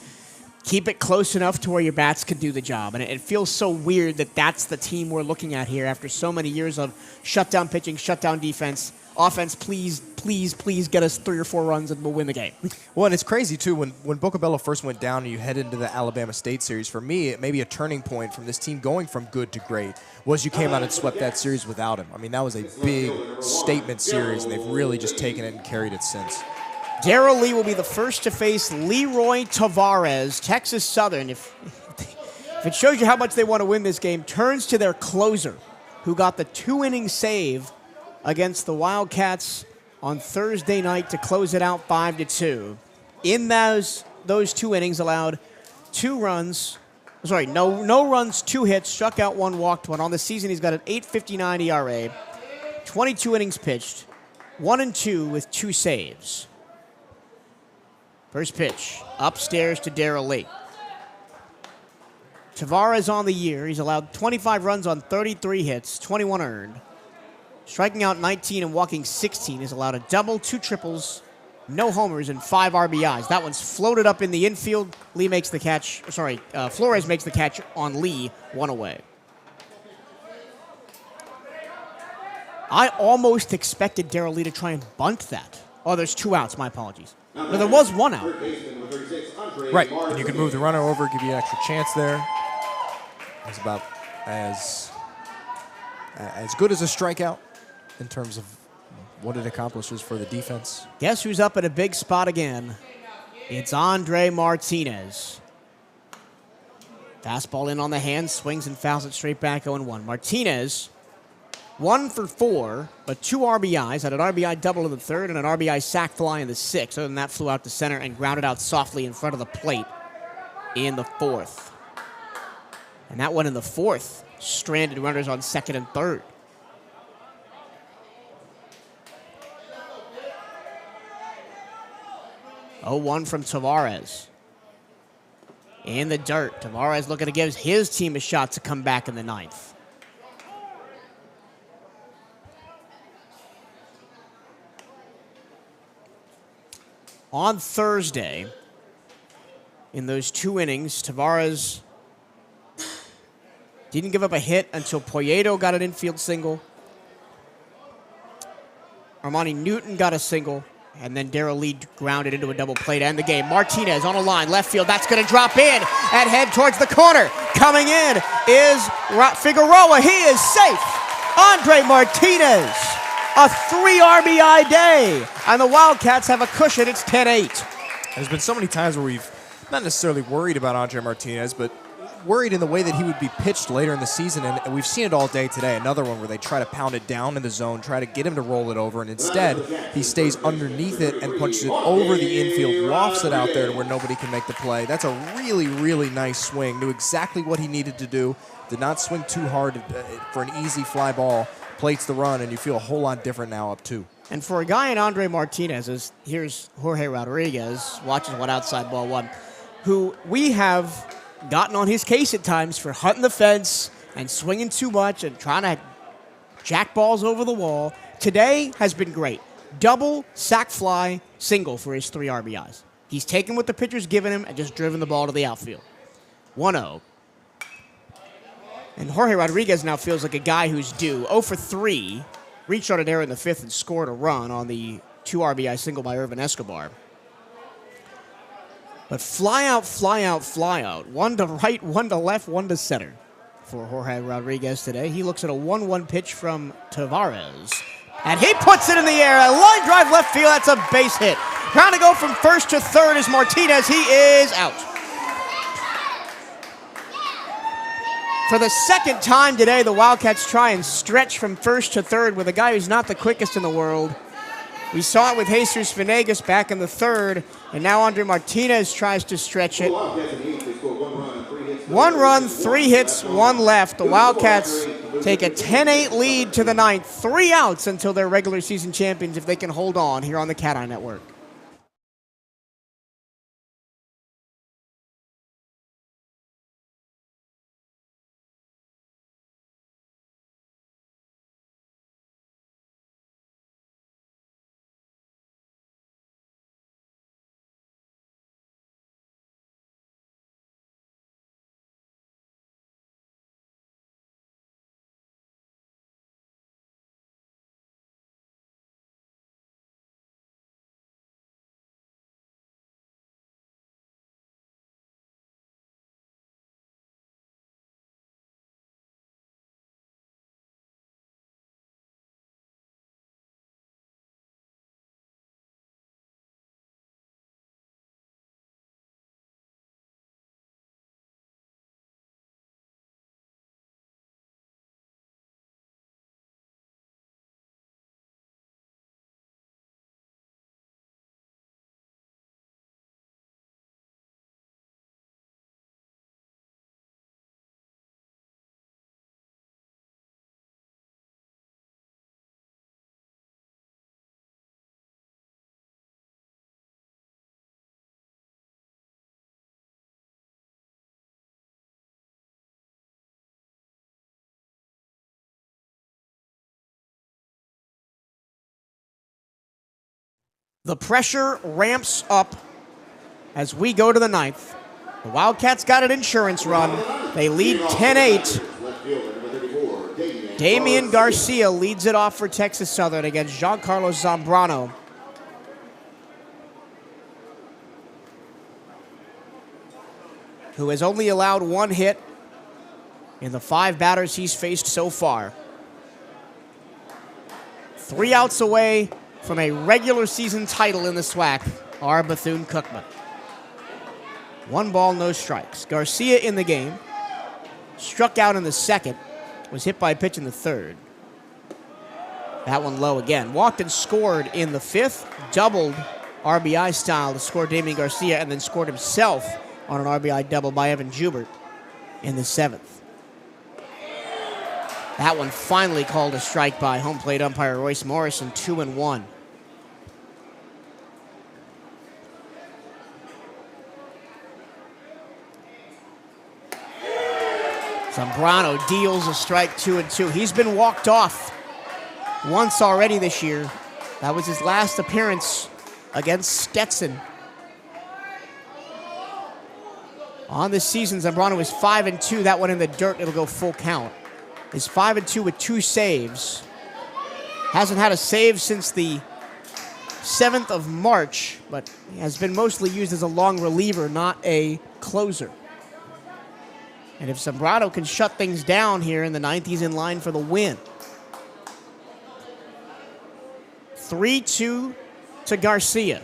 keep it close enough to where your bats can do the job. And it feels so weird that that's the team we're looking at here after so many years of shutdown pitching, shutdown defense. Offense, please, please, please get us 3 or 4 runs and we'll win the game. Well, and it's crazy, too, when Bocabello first went down and you head into the Alabama State series, for me, it may be a turning point from this team going from good to great was you came out and swept that series without him. I mean, that was a big statement series, and they've really just taken it and carried it since. Darrell Lee will be the first to face Leroy Tavares. Texas Southern, if it shows you how much they want to win this game, turns to their closer, who got the 2-inning save against the Wildcats on Thursday night to close it out 5-2. In those 2 innings, allowed 2 runs. Sorry, no runs, 2 hits, struck out 1, walked 1. On the season, he's got an 8.59 ERA, 22 innings pitched, 1-2 with 2 saves. First pitch, upstairs to Darrell Lee. Tavares on the year, he's allowed 25 runs on 33 hits, 21 earned. Striking out 19 and walking 16. He's allowed a double, 2 triples, no homers, and 5 RBIs. That one's floated up in the infield. Lee makes the catch. Flores makes the catch on Lee, 1 away. I almost expected Darrell Lee to try and bunt that. Oh, there's 2 outs. My apologies. No, there was 1 out. Right, and you can move the runner over, give you an extra chance there. It's about as good as a strikeout in terms of what it accomplishes for the defense. Guess who's up at a big spot again? It's Andre Martinez. Fastball in on the hand, swings and fouls it straight back 0-1. Martinez, 1 for 4, but 2 RBIs. Had an RBI double in the 3rd and an RBI sac fly in the 6th. Other than that, flew out to center and grounded out softly in front of the plate in the 4th. And that one in the 4th, stranded runners on 2nd and 3rd. Oh, 1 from Tavares. In the dirt. Tavares looking to give his team a shot to come back in the 9th. On Thursday, in those 2 innings, Tavares didn't give up a hit until Poyeto got an infield single. Armani Newton got a single. And then Darrell Lee grounded into a double play to end the game. Martinez on a line, left field. That's going to drop in and head towards the corner. Coming in is Figueroa. He is safe. Andre Martinez, a 3 RBI day. And the Wildcats have a cushion. It's 10-8. There's been so many times where we've not necessarily worried about Andre Martinez, but worried in the way that he would be pitched later in the season, and we've seen it all day today. Another one where they try to pound it down in the zone, try to get him to roll it over, and instead he stays underneath it and punches it over the infield, lofts it out there to where nobody can make the play. That's a really, really nice swing. Knew exactly what he needed to do. Did not swing too hard for an easy fly ball. Plates the run, and you feel a whole lot different now up 2. And for a guy in Andre Martinez, here's Jorge Rodriguez, watches one outside ball 1, who we have gotten on his case at times for hunting the fence and swinging too much and trying to jack balls over the wall. Today has been great. Double, sac fly, single for his 3 RBIs. He's taken what the pitcher's given him and just driven the ball to the outfield. 1-0. And Jorge Rodriguez now feels like a guy who's due. 0 for 3. Reached on an error in the 5th and scored a run on the 2 RBI single by Irvin Escobar. But fly out, fly out, fly out. 1 to right, 1 to left, 1 to center for Jorge Rodriguez today. He looks at a 1-1 pitch from Tavares. And he puts it in the air. A line drive left field. That's a base hit. Trying to go from first to third is Martinez. He is out. For the second time today, the Wildcats try and stretch from first to third with a guy who's not the quickest in the world. We saw it with Jesus Venegas back in the third, and now Andre Martinez tries to stretch it. 1 run, 3 hits, 1 left. The Wildcats take a 10-8 lead to the ninth. 3 outs until they're regular season champions if they can hold on here on the CatEye Network. The pressure ramps up as we go to the ninth. The Wildcats got an insurance run. They lead 10-8. Damian Garcia leads it off for Texas Southern against Giancarlo Zambrano. Who has only allowed 1 hit in the 5 batters he's faced so far. 3 outs away from a regular season title in the SWAC are Bethune-Cookman. 1 ball, no strikes. Garcia in the game. Struck out in the second. Was hit by a pitch in the third. That one low again. Walked and scored in the 5th. Doubled RBI style to score Damian Garcia, and then scored himself on an RBI double by Evan Jubert in the 7th. That one finally called a strike by home plate umpire Royce Morrison, 2-1. Zambrano deals a strike, 2-2. He's been walked off once already this year. That was his last appearance against Stetson. On this season, Zambrano is 5-2. That one in the dirt, it'll go full count. Is 5-2 with 2 saves. Hasn't had a save since the 7th of March, but has been mostly used as a long reliever, not a closer. And if Zambrano can shut things down here in the 9th, he's in line for the win. 3-2 to Garcia.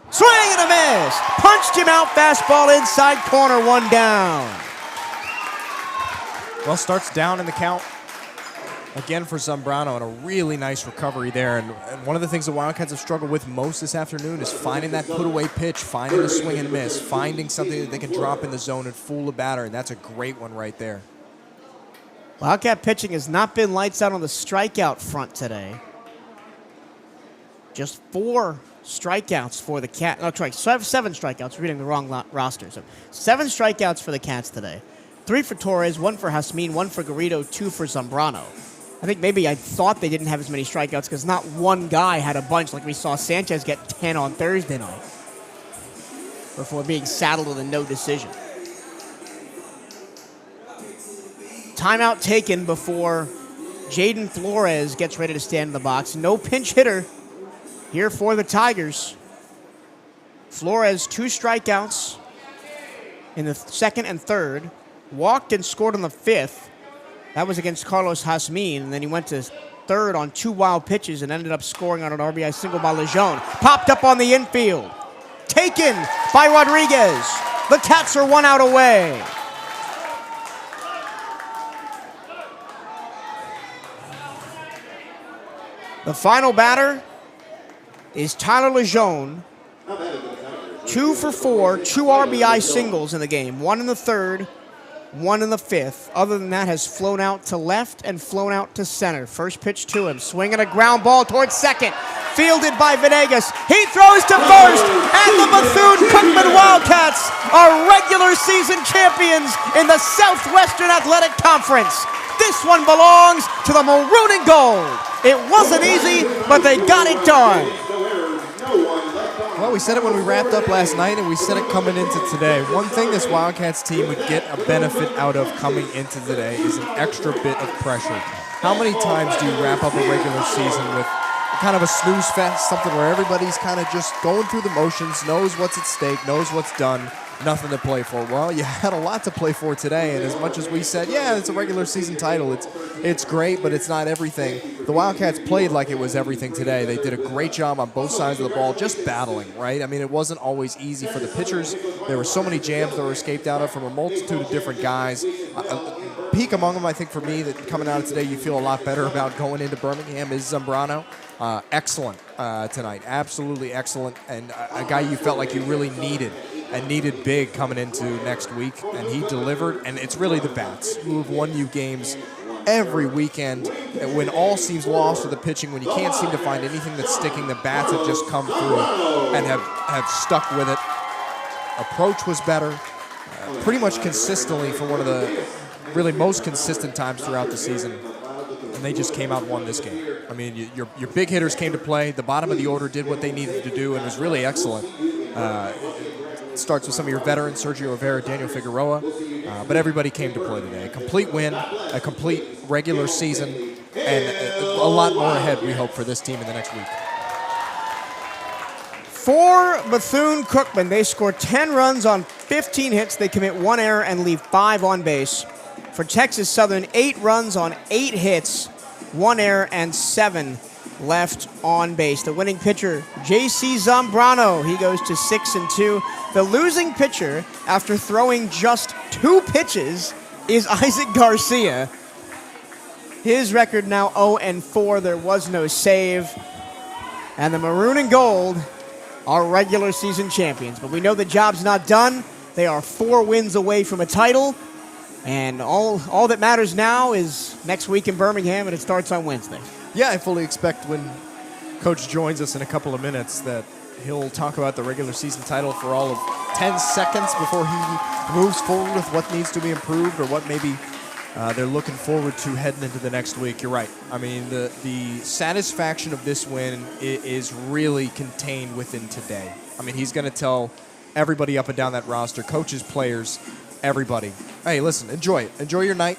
Swing and a miss. Punched him out, fastball inside corner, 1 down. Well, starts down in the count again for Zambrano, and a really nice recovery there. And one of the things the Wildcats have struggled with most this afternoon is finding that put-away pitch, finding a swing and miss, finding something that they can drop in the zone and fool a batter, and that's a great one right there. Wildcat pitching has not been lights out on the strikeout front today. Just 4 strikeouts for the Cats. Oh, sorry, 7 strikeouts. Reading the wrong roster. So 7 strikeouts for the Cats today. 3 for Torres, 1 for Jasmin, 1 for Garrido, 2 for Zambrano. I think maybe I thought they didn't have as many strikeouts because not one guy had a bunch like we saw Sanchez get 10 on Thursday night before being saddled with a no decision. Timeout taken before Jaden Flores gets ready to stand in the box. No pinch hitter here for the Tigers. Flores, 2 strikeouts in the 2nd and 3rd. Walked and scored on the 5th. That was against Carlos Jasmin, and then he went to third on 2 wild pitches and ended up scoring on an RBI single by Lejeune. Popped up on the infield. Taken by Rodriguez. The Cats are 1 out away. The final batter is Tyler Lejeune. 2 for 4, 2 RBI singles in the game. 1 in the third, 1 in the fifth. Other than that, has flown out to left and flown out to center. First pitch to him, swinging a ground ball towards second. Fielded by Venegas. He throws to first, and the Bethune-Cookman Wildcats are regular season champions in the Southwestern Athletic Conference. This one belongs to the Maroon and Gold. It wasn't easy, but they got it done. Well, we said it when we wrapped up last night, and we said it coming into today. One thing this Wildcats team would get a benefit out of coming into today is an extra bit of pressure. How many times do you wrap up a regular season with kind of a snooze fest, something where everybody's kind of just going through the motions, knows what's at stake, knows what's done, nothing to play for? Well, you had a lot to play for today, and as much as we said, yeah, it's a regular season title, it's great, but it's not everything. The Wildcats played like it was everything today. They did a great job on both sides of the ball, just battling, right? I mean, it wasn't always easy for the pitchers. There were so many jams that were escaped out of from a multitude of different guys. Peak among them, I think, for me, that coming out of today, you feel a lot better about going into Birmingham is Zambrano. Excellent tonight, absolutely excellent, and a guy you felt like you really needed. And needed big coming into next week, and he delivered. And it's really the bats who have won you games every weekend. And when all seems lost with the pitching, when you can't seem to find anything that's sticking, the bats have just come through and have stuck with it. Approach was better, pretty much consistently for one of the really most consistent times throughout the season. And they just came out and won this game. I mean, your big hitters came to play. The bottom of the order did what they needed to do and was really excellent. Starts with some of your veterans, Sergio Rivera, Daniel Figueroa, but everybody came to play today. A complete win, a complete regular season, and a lot more ahead, we hope, for this team in the next week. For Bethune-Cookman, they score 10 runs on 15 hits. They commit 1 error and leave 5 on base. For Texas Southern, 8 runs on 8 hits, 1 error and 7 left on base. The winning pitcher, J.C. Zambrano, he goes to 6-2. The losing pitcher, after throwing just 2 pitches, is Isaac Garcia. His record now 0-4. There was no save. And the Maroon and Gold are regular season champions. But we know the job's not done. They are 4 wins away from a title. And all that matters now is next week in Birmingham, and it starts on Wednesday. Yeah, I fully expect when Coach joins us in a couple of minutes that he'll talk about the regular season title for all of 10 seconds before he moves forward with what needs to be improved or what maybe they're looking forward to heading into the next week. You're right. I mean, the satisfaction of this win is really contained within today. I mean, he's going to tell everybody up and down that roster, coaches, players, everybody, hey, listen, enjoy it. Enjoy your night.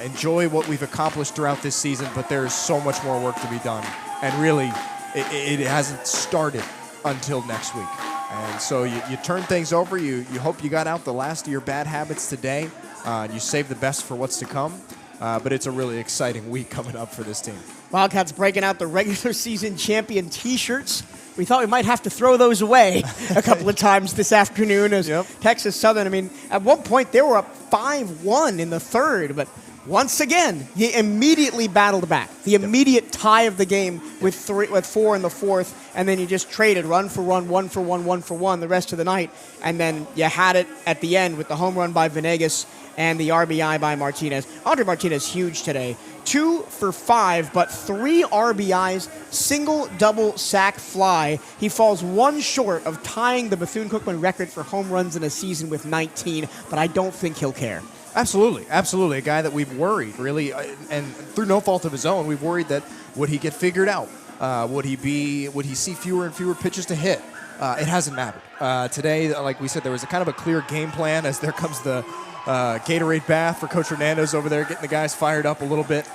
Enjoy what we've accomplished throughout this season, but there's so much more work to be done. And really, it hasn't started until next week. And so you turn things over. You hope you got out the last of your bad habits today. And you save the best for what's to come. But it's a really exciting week coming up for this team. Wildcats breaking out the regular season champion T-shirts. We thought we might have to throw those away a couple of times this afternoon as Texas Southern. I mean, at one point they were up 5-1 in the third, but once again, he immediately battled back. The immediate tie of the game with 4 in the fourth, and then you just traded run for run, 1 for 1, 1 for 1 the rest of the night, and then you had it at the end with the home run by Venegas and the RBI by Martinez. Andre Martinez huge today. 2 for 5, but 3 RBIs, single, double, sack, fly. He falls 1 short of tying the Bethune-Cookman record for home runs in a season with 19, but I don't think he'll care. Absolutely, absolutely. A guy that we've worried, really, and through no fault of his own, we've worried that would he get figured out? Would he see fewer and fewer pitches to hit? It hasn't mattered. Today, like we said, there was a kind of a clear game plan as there comes the Gatorade bath for Coach Hernandez over there, getting the guys fired up a little bit.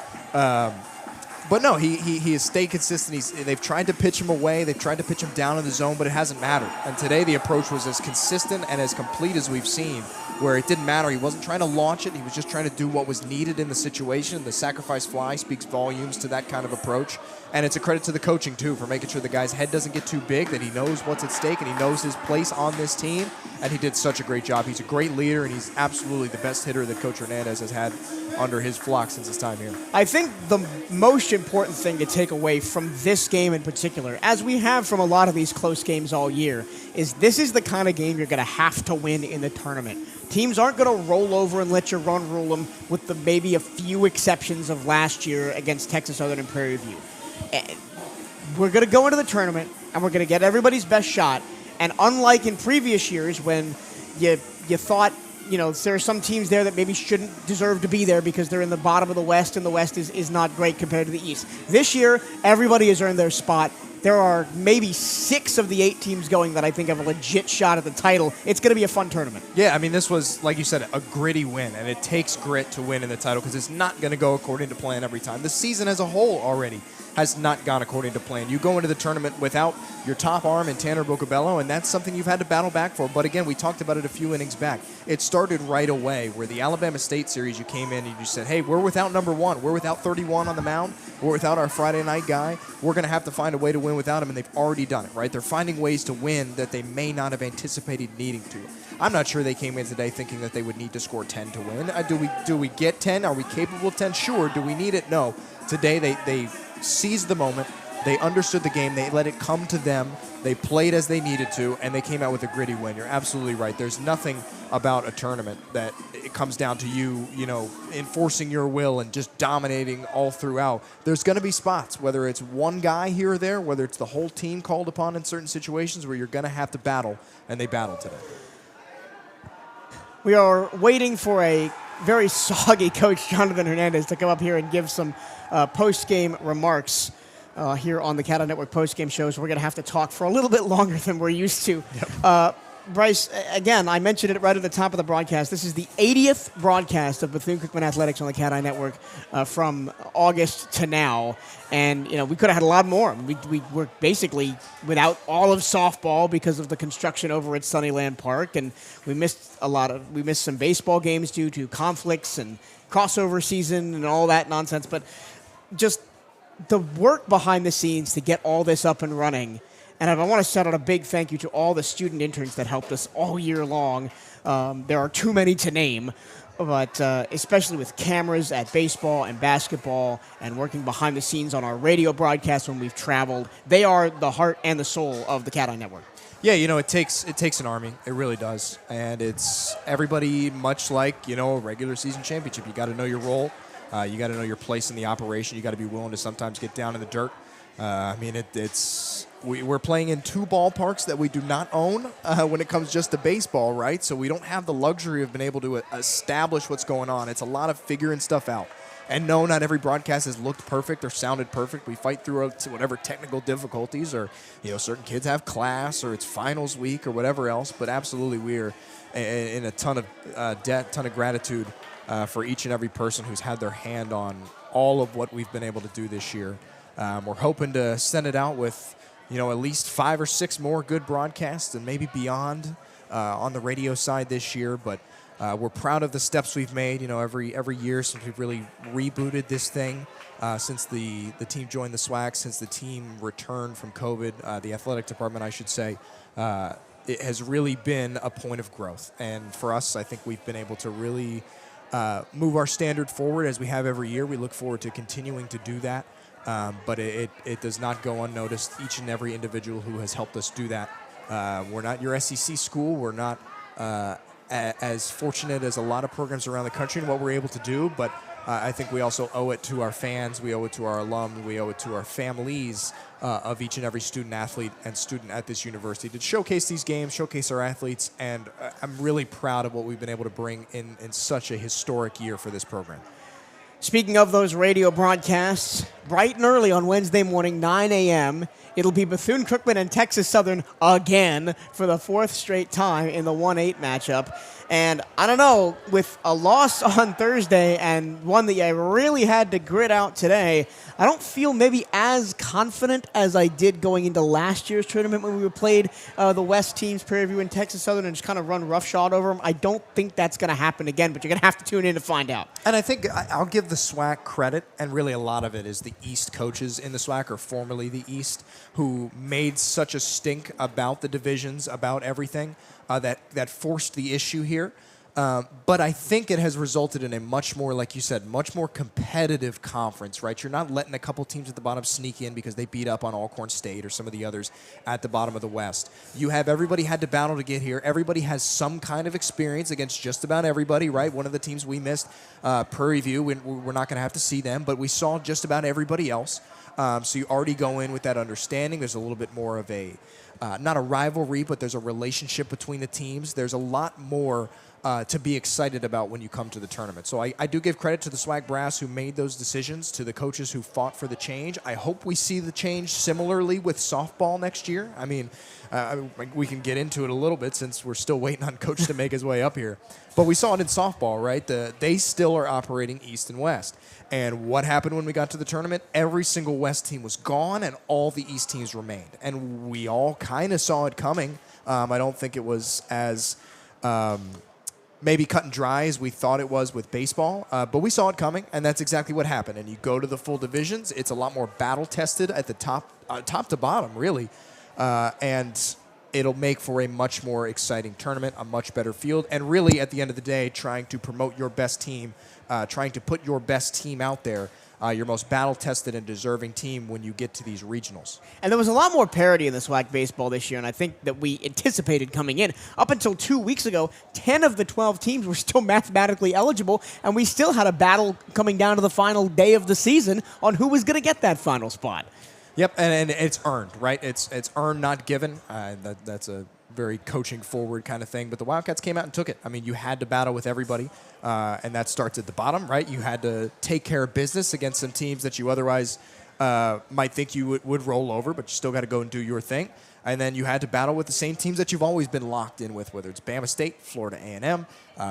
But no, he has stayed consistent. They've tried to pitch him away. They've tried to pitch him down in the zone, but it hasn't mattered. And today the approach was as consistent and as complete as we've seen, where it didn't matter. He wasn't trying to launch it. He was just trying to do what was needed in the situation. The sacrifice fly speaks volumes to that kind of approach. And it's a credit to the coaching, too, for making sure the guy's head doesn't get too big, that he knows what's at stake, and he knows his place on this team. And he did such a great job. He's a great leader, and he's absolutely the best hitter that Coach Hernandez has had under his flock since his time here. I think the most important thing to take away from this game in particular, as we have from a lot of these close games all year, is this is the kind of game you're going to have to win in the tournament. Teams aren't going to roll over and let you run rule them, with the maybe a few exceptions of last year against Texas Southern and Prairie View. We're going to go into the tournament, and we're going to get everybody's best shot. And unlike in previous years when you thought, there are some teams there that maybe shouldn't deserve to be there because they're in the bottom of the West, and the West is not great compared to the East. This year, everybody has earned their spot. There are maybe 6 of the 8 teams going that I think have a legit shot at the title. It's going to be a fun tournament. Yeah, I mean, this was, like you said, a gritty win, and it takes grit to win in the title because it's not going to go according to plan every time. The season as a whole already has not gone according to plan. You go into the tournament without your top arm in Tanner Bocabello, and that's something you've had to battle back for. But again, we talked about it a few innings back. It started right away where the Alabama State series, you came in and you said, hey, we're without number 1. We're without 31 on the mound. We're without our Friday night guy. We're going to have to find a way to win without him, and they've already done it, right? They're finding ways to win that they may not have anticipated needing to. I'm not sure they came in today thinking that they would need to score 10 to win. Do we get 10? Are we capable of 10? Sure. Do we need it? No. Today they seized the moment. They understood the game. They let it come to them. They played as they needed to, and they came out with a gritty win. You're absolutely right. There's nothing about a tournament that it comes down to you enforcing your will and just dominating all throughout. There's going to be spots, whether it's one guy here or there, whether it's the whole team called upon in certain situations where you're going to have to battle, and they battled today. We are waiting for a very soggy Coach Jonathan Hernandez to come up here and give some post-game remarks here on the CatEye Network post-game shows. We're going to have to talk for a little bit longer than we're used to. Yep. Bryce, again, I mentioned it right at the top of the broadcast. This is the 80th broadcast of Bethune-Cookman Athletics on the CatEye Network from August to now. And, we could have had a lot more. We were basically without all of softball because of the construction over at Sunnyland Park. And we missed some baseball games due to conflicts and crossover season and all that nonsense. But just the work behind the scenes to get all this up and running. And I want to shout out a big thank you to all the student interns that helped us all year long. There are too many to name, but especially with cameras at baseball and basketball and working behind the scenes on our radio broadcasts when we've traveled. They are the heart and the soul of the CatEye Network. Yeah, it takes an army. It really does. And it's everybody, much like, a regular season championship. You got to know your role. You got to know your place in the operation. You got to be willing to sometimes get down in the dirt. We're playing in 2 ballparks that we do not own when it comes just to baseball, right? So we don't have the luxury of being able to establish what's going on. It's a lot of figuring stuff out. And no, not every broadcast has looked perfect or sounded perfect. We fight through whatever technical difficulties, or certain kids have class, or it's finals week, or whatever else. But absolutely, we're in a ton of debt, ton of gratitude for each and every person who's had their hand on all of what we've been able to do this year. We're hoping to send it out with, at least 5 or 6 more good broadcasts and maybe beyond on the radio side this year. But we're proud of the steps we've made, every year since we've really rebooted this thing, since the team joined the SWAC, since the team returned from COVID, the athletic department, I should say. It has really been a point of growth. And for us, I think we've been able to really move our standard forward as we have every year. We look forward to continuing to do that. But it does not go unnoticed. Each and every individual who has helped us do that. We're not your SEC school. We're not as fortunate as a lot of programs around the country in what we're able to do. But I think we also owe it to our fans. We owe it to our alum. We owe it to our families of each and every student athlete and student at this university to showcase these games, showcase our athletes. And I'm really proud of what we've been able to bring in such a historic year for this program. Speaking of those radio broadcasts, bright and early on Wednesday morning, 9 a.m., it'll be Bethune-Cookman and Texas Southern again for the 4th straight time in the 1-8 matchup. And I don't know, with a loss on Thursday and one that I really had to grit out today, I don't feel maybe as confident as I did going into last year's tournament when we played the West teams, Prairie View and Texas Southern, and just kind of run roughshod over them. I don't think that's going to happen again, but you're going to have to tune in to find out. And I think I'll give the SWAC credit, and really a lot of it is the East coaches in the SWAC, or formerly the East, who made such a stink about the divisions, about everything, that forced the issue here. But I think it has resulted in a much more, like you said, much more competitive conference, right? You're not letting a couple teams at the bottom sneak in because they beat up on Alcorn State or some of the others at the bottom of the West. You have everybody had to battle to get here. Everybody has some kind of experience against just about everybody, right? One of the teams we missed, Prairie View, we're not going to have to see them, but we saw just about everybody else. So you already go in with that understanding. There's a little bit more of a, not a rivalry, but there's a relationship between the teams. There's a lot more to be excited about when you come to the tournament. So I do give credit to the SWAC brass who made those decisions, to the coaches who fought for the change. I hope we see the change similarly with softball next year. I mean, we can get into it a little bit since we're still waiting on Coach to make his way up here. But we saw it in softball, right? They still are operating East and West. And what happened when we got to the tournament? Every single West team was gone and all the East teams remained. And we all kind of saw it coming. I don't think it was as maybe cut and dry as we thought it was with baseball, but we saw it coming, and that's exactly what happened. And you go to the full divisions, it's a lot more battle-tested at the top to bottom, really, and it'll make for a much more exciting tournament, a much better field, and really, at the end of the day, trying to promote your best team, trying to put your best team out there, your most battle-tested and deserving team when you get to these regionals. And there was a lot more parity in the SWAC baseball this year, and I think that we anticipated coming in. Up until 2 weeks ago, 10 of the 12 teams were still mathematically eligible, and we still had a battle coming down to the final day of the season on who was going to get that final spot. Yep, and it's earned, right? It's earned, not given. That's a very coaching-forward kind of thing. But the Wildcats came out and took it. I mean, you had to battle with everybody, and that starts at the bottom, right? You had to take care of business against some teams that you otherwise might think you would roll over, but you still got to go and do your thing. And then you had to battle with the same teams that you've always been locked in with, whether it's Bama State, Florida A&M,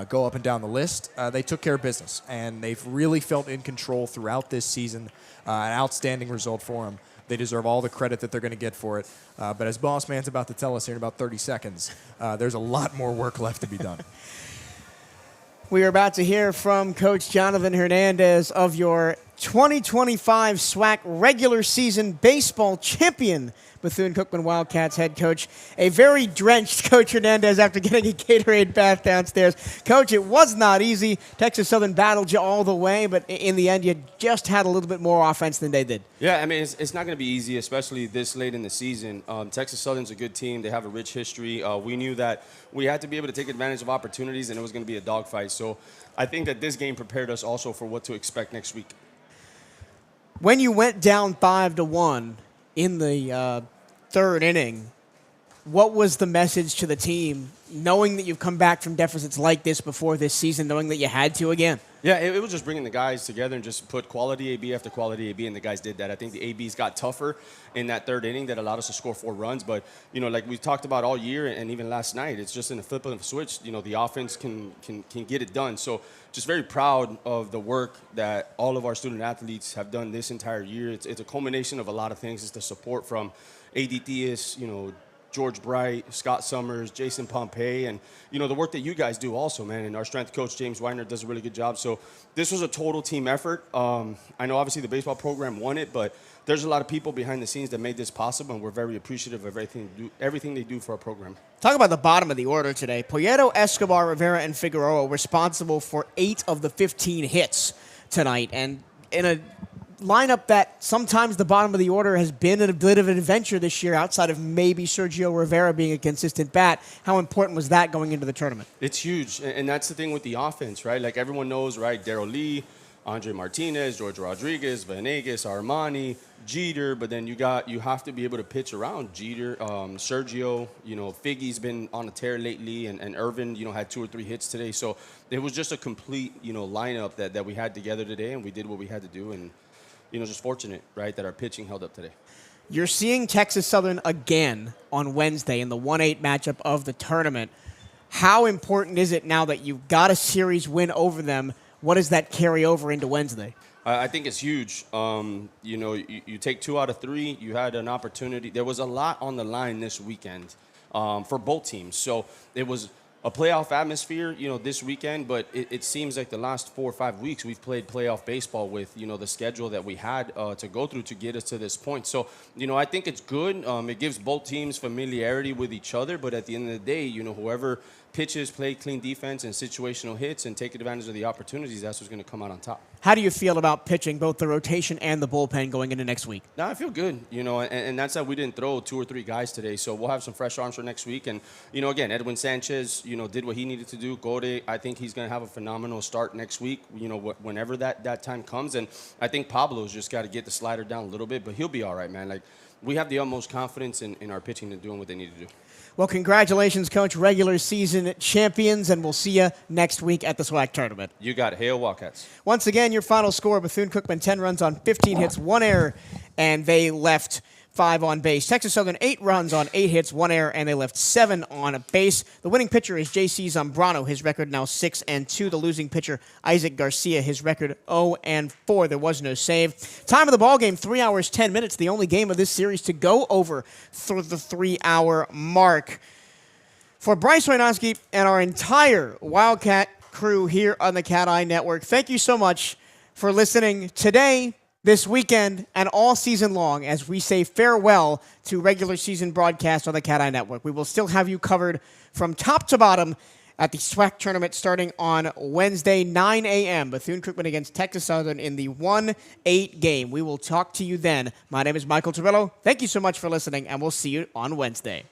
go up and down the list. They took care of business, and they've really felt in control throughout this season. An outstanding result for them. They deserve all the credit that they're going to get for it. But as Boss Man's about to tell us here in about 30 seconds, there's a lot more work left to be done. We are about to hear from Coach Jonathan Hernandez of your 2025 SWAC regular season baseball champion, Bethune-Cookman Wildcats head coach. A very drenched Coach Hernandez after getting a Gatorade bath downstairs. Coach, it was not easy. Texas Southern battled you all the way, but in the end, you just had a little bit more offense than they did. Yeah, I mean, it's not going to be easy, especially this late in the season. Texas Southern's a good team. They have a rich history. We knew that we had to be able to take advantage of opportunities, and it was going to be a dogfight. So I think that this game prepared us also for what to expect next week. When you went down 5-1 in the third inning, what was the message to the team, knowing that you've come back from deficits like this before this season, knowing that you had to again? Yeah, it was just bringing the guys together and just put quality AB after quality AB, and the guys did that. I think the ABs got tougher in that third inning that allowed us to score 4 runs. But, you know, like we talked about all year and even last night, it's just in the flip of a switch. You know, the offense can get it done. So just very proud of the work that all of our student athletes have done this entire year. It's a culmination of a lot of things. It's the support from AD Theus, you know, George Bright, Scott Summers, Jason Pompey, and, you know, the work that you guys do also, man. And our strength coach, James Weiner, does a really good job. So this was a total team effort. I know obviously the baseball program won it, but there's a lot of people behind the scenes that made this possible, and we're very appreciative of everything they do for our program. Talk about the bottom of the order today. Poyeto, Escobar, Rivera, and Figueroa responsible for 8 of the 15 hits tonight. And in a lineup that sometimes the bottom of the order has been a bit of an adventure this year outside of maybe Sergio Rivera being a consistent bat. How important was that going into the tournament? It's huge, and that's the thing with the offense, right? Like everyone knows, right, Darryl Lee, Andre Martinez, George Rodriguez, Venegas, Armani, Jeter, but then you have to be able to pitch around Jeter, Sergio, you know, Figgy's been on a tear lately, and Irvin, you know, had 2 or 3 hits today. So it was just a complete, you know, lineup that we had together today, and we did what we had to do, and, you know, just fortunate, right, that our pitching held up today. You're seeing Texas Southern again on Wednesday in the 1-8 matchup of the tournament. How important is it now that you've got a series win over them? What does that carry over into Wednesday? I think it's huge. You take 2 out of 3. You had an opportunity. There was a lot on the line this weekend for both teams. So it was a playoff atmosphere, this weekend. But it seems like the last 4 or 5 weeks we've played playoff baseball with, the schedule that we had to go through to get us to this point. So, I think it's good. It gives both teams familiarity with each other. But at the end of the day, whoever pitches, play clean defense and situational hits and take advantage of the opportunities, that's what's going to come out on top. How do you feel about pitching, both the rotation and the bullpen going into next week? No, I feel good, and that's that we didn't throw 2 or 3 guys today, so we'll have some fresh arms for next week. And, again, Edwin Sanchez, did what he needed to do. Gode, I think he's going to have a phenomenal start next week, whenever that time comes. And I think Pablo's just got to get the slider down a little bit, but he'll be all right, man. Like, we have the utmost confidence in our pitching and doing what they need to do. Well, congratulations, Coach, regular season champions, and we'll see you next week at the SWAC tournament. You got it. Hail Wildcats. Once again, your final score, Bethune-Cookman 10 runs on 15 hits, 1 error, and they left 5 on base. Texas Southern 8 runs on 8 hits, 1 error, and they left 7 on base. The winning pitcher is J.C. Zambrano. His record now 6-2. The losing pitcher, Isaac Garcia. His record 0-4. There was no save. Time of the ball game, 3 hours, 10 minutes. The only game of this series to go over through the 3-hour mark. For Bryce Wojnowski and our entire Wildcat crew here on the CatEye Network, thank you so much for listening today, this weekend, and all season long as we say farewell to regular season broadcasts on the CatEye Network. We will still have you covered from top to bottom at the SWAC tournament starting on Wednesday, 9 a.m. Bethune-Cookman against Texas Southern in the 1-8 game. We will talk to you then. My name is Michael Torello. Thank you so much for listening, and we'll see you on Wednesday.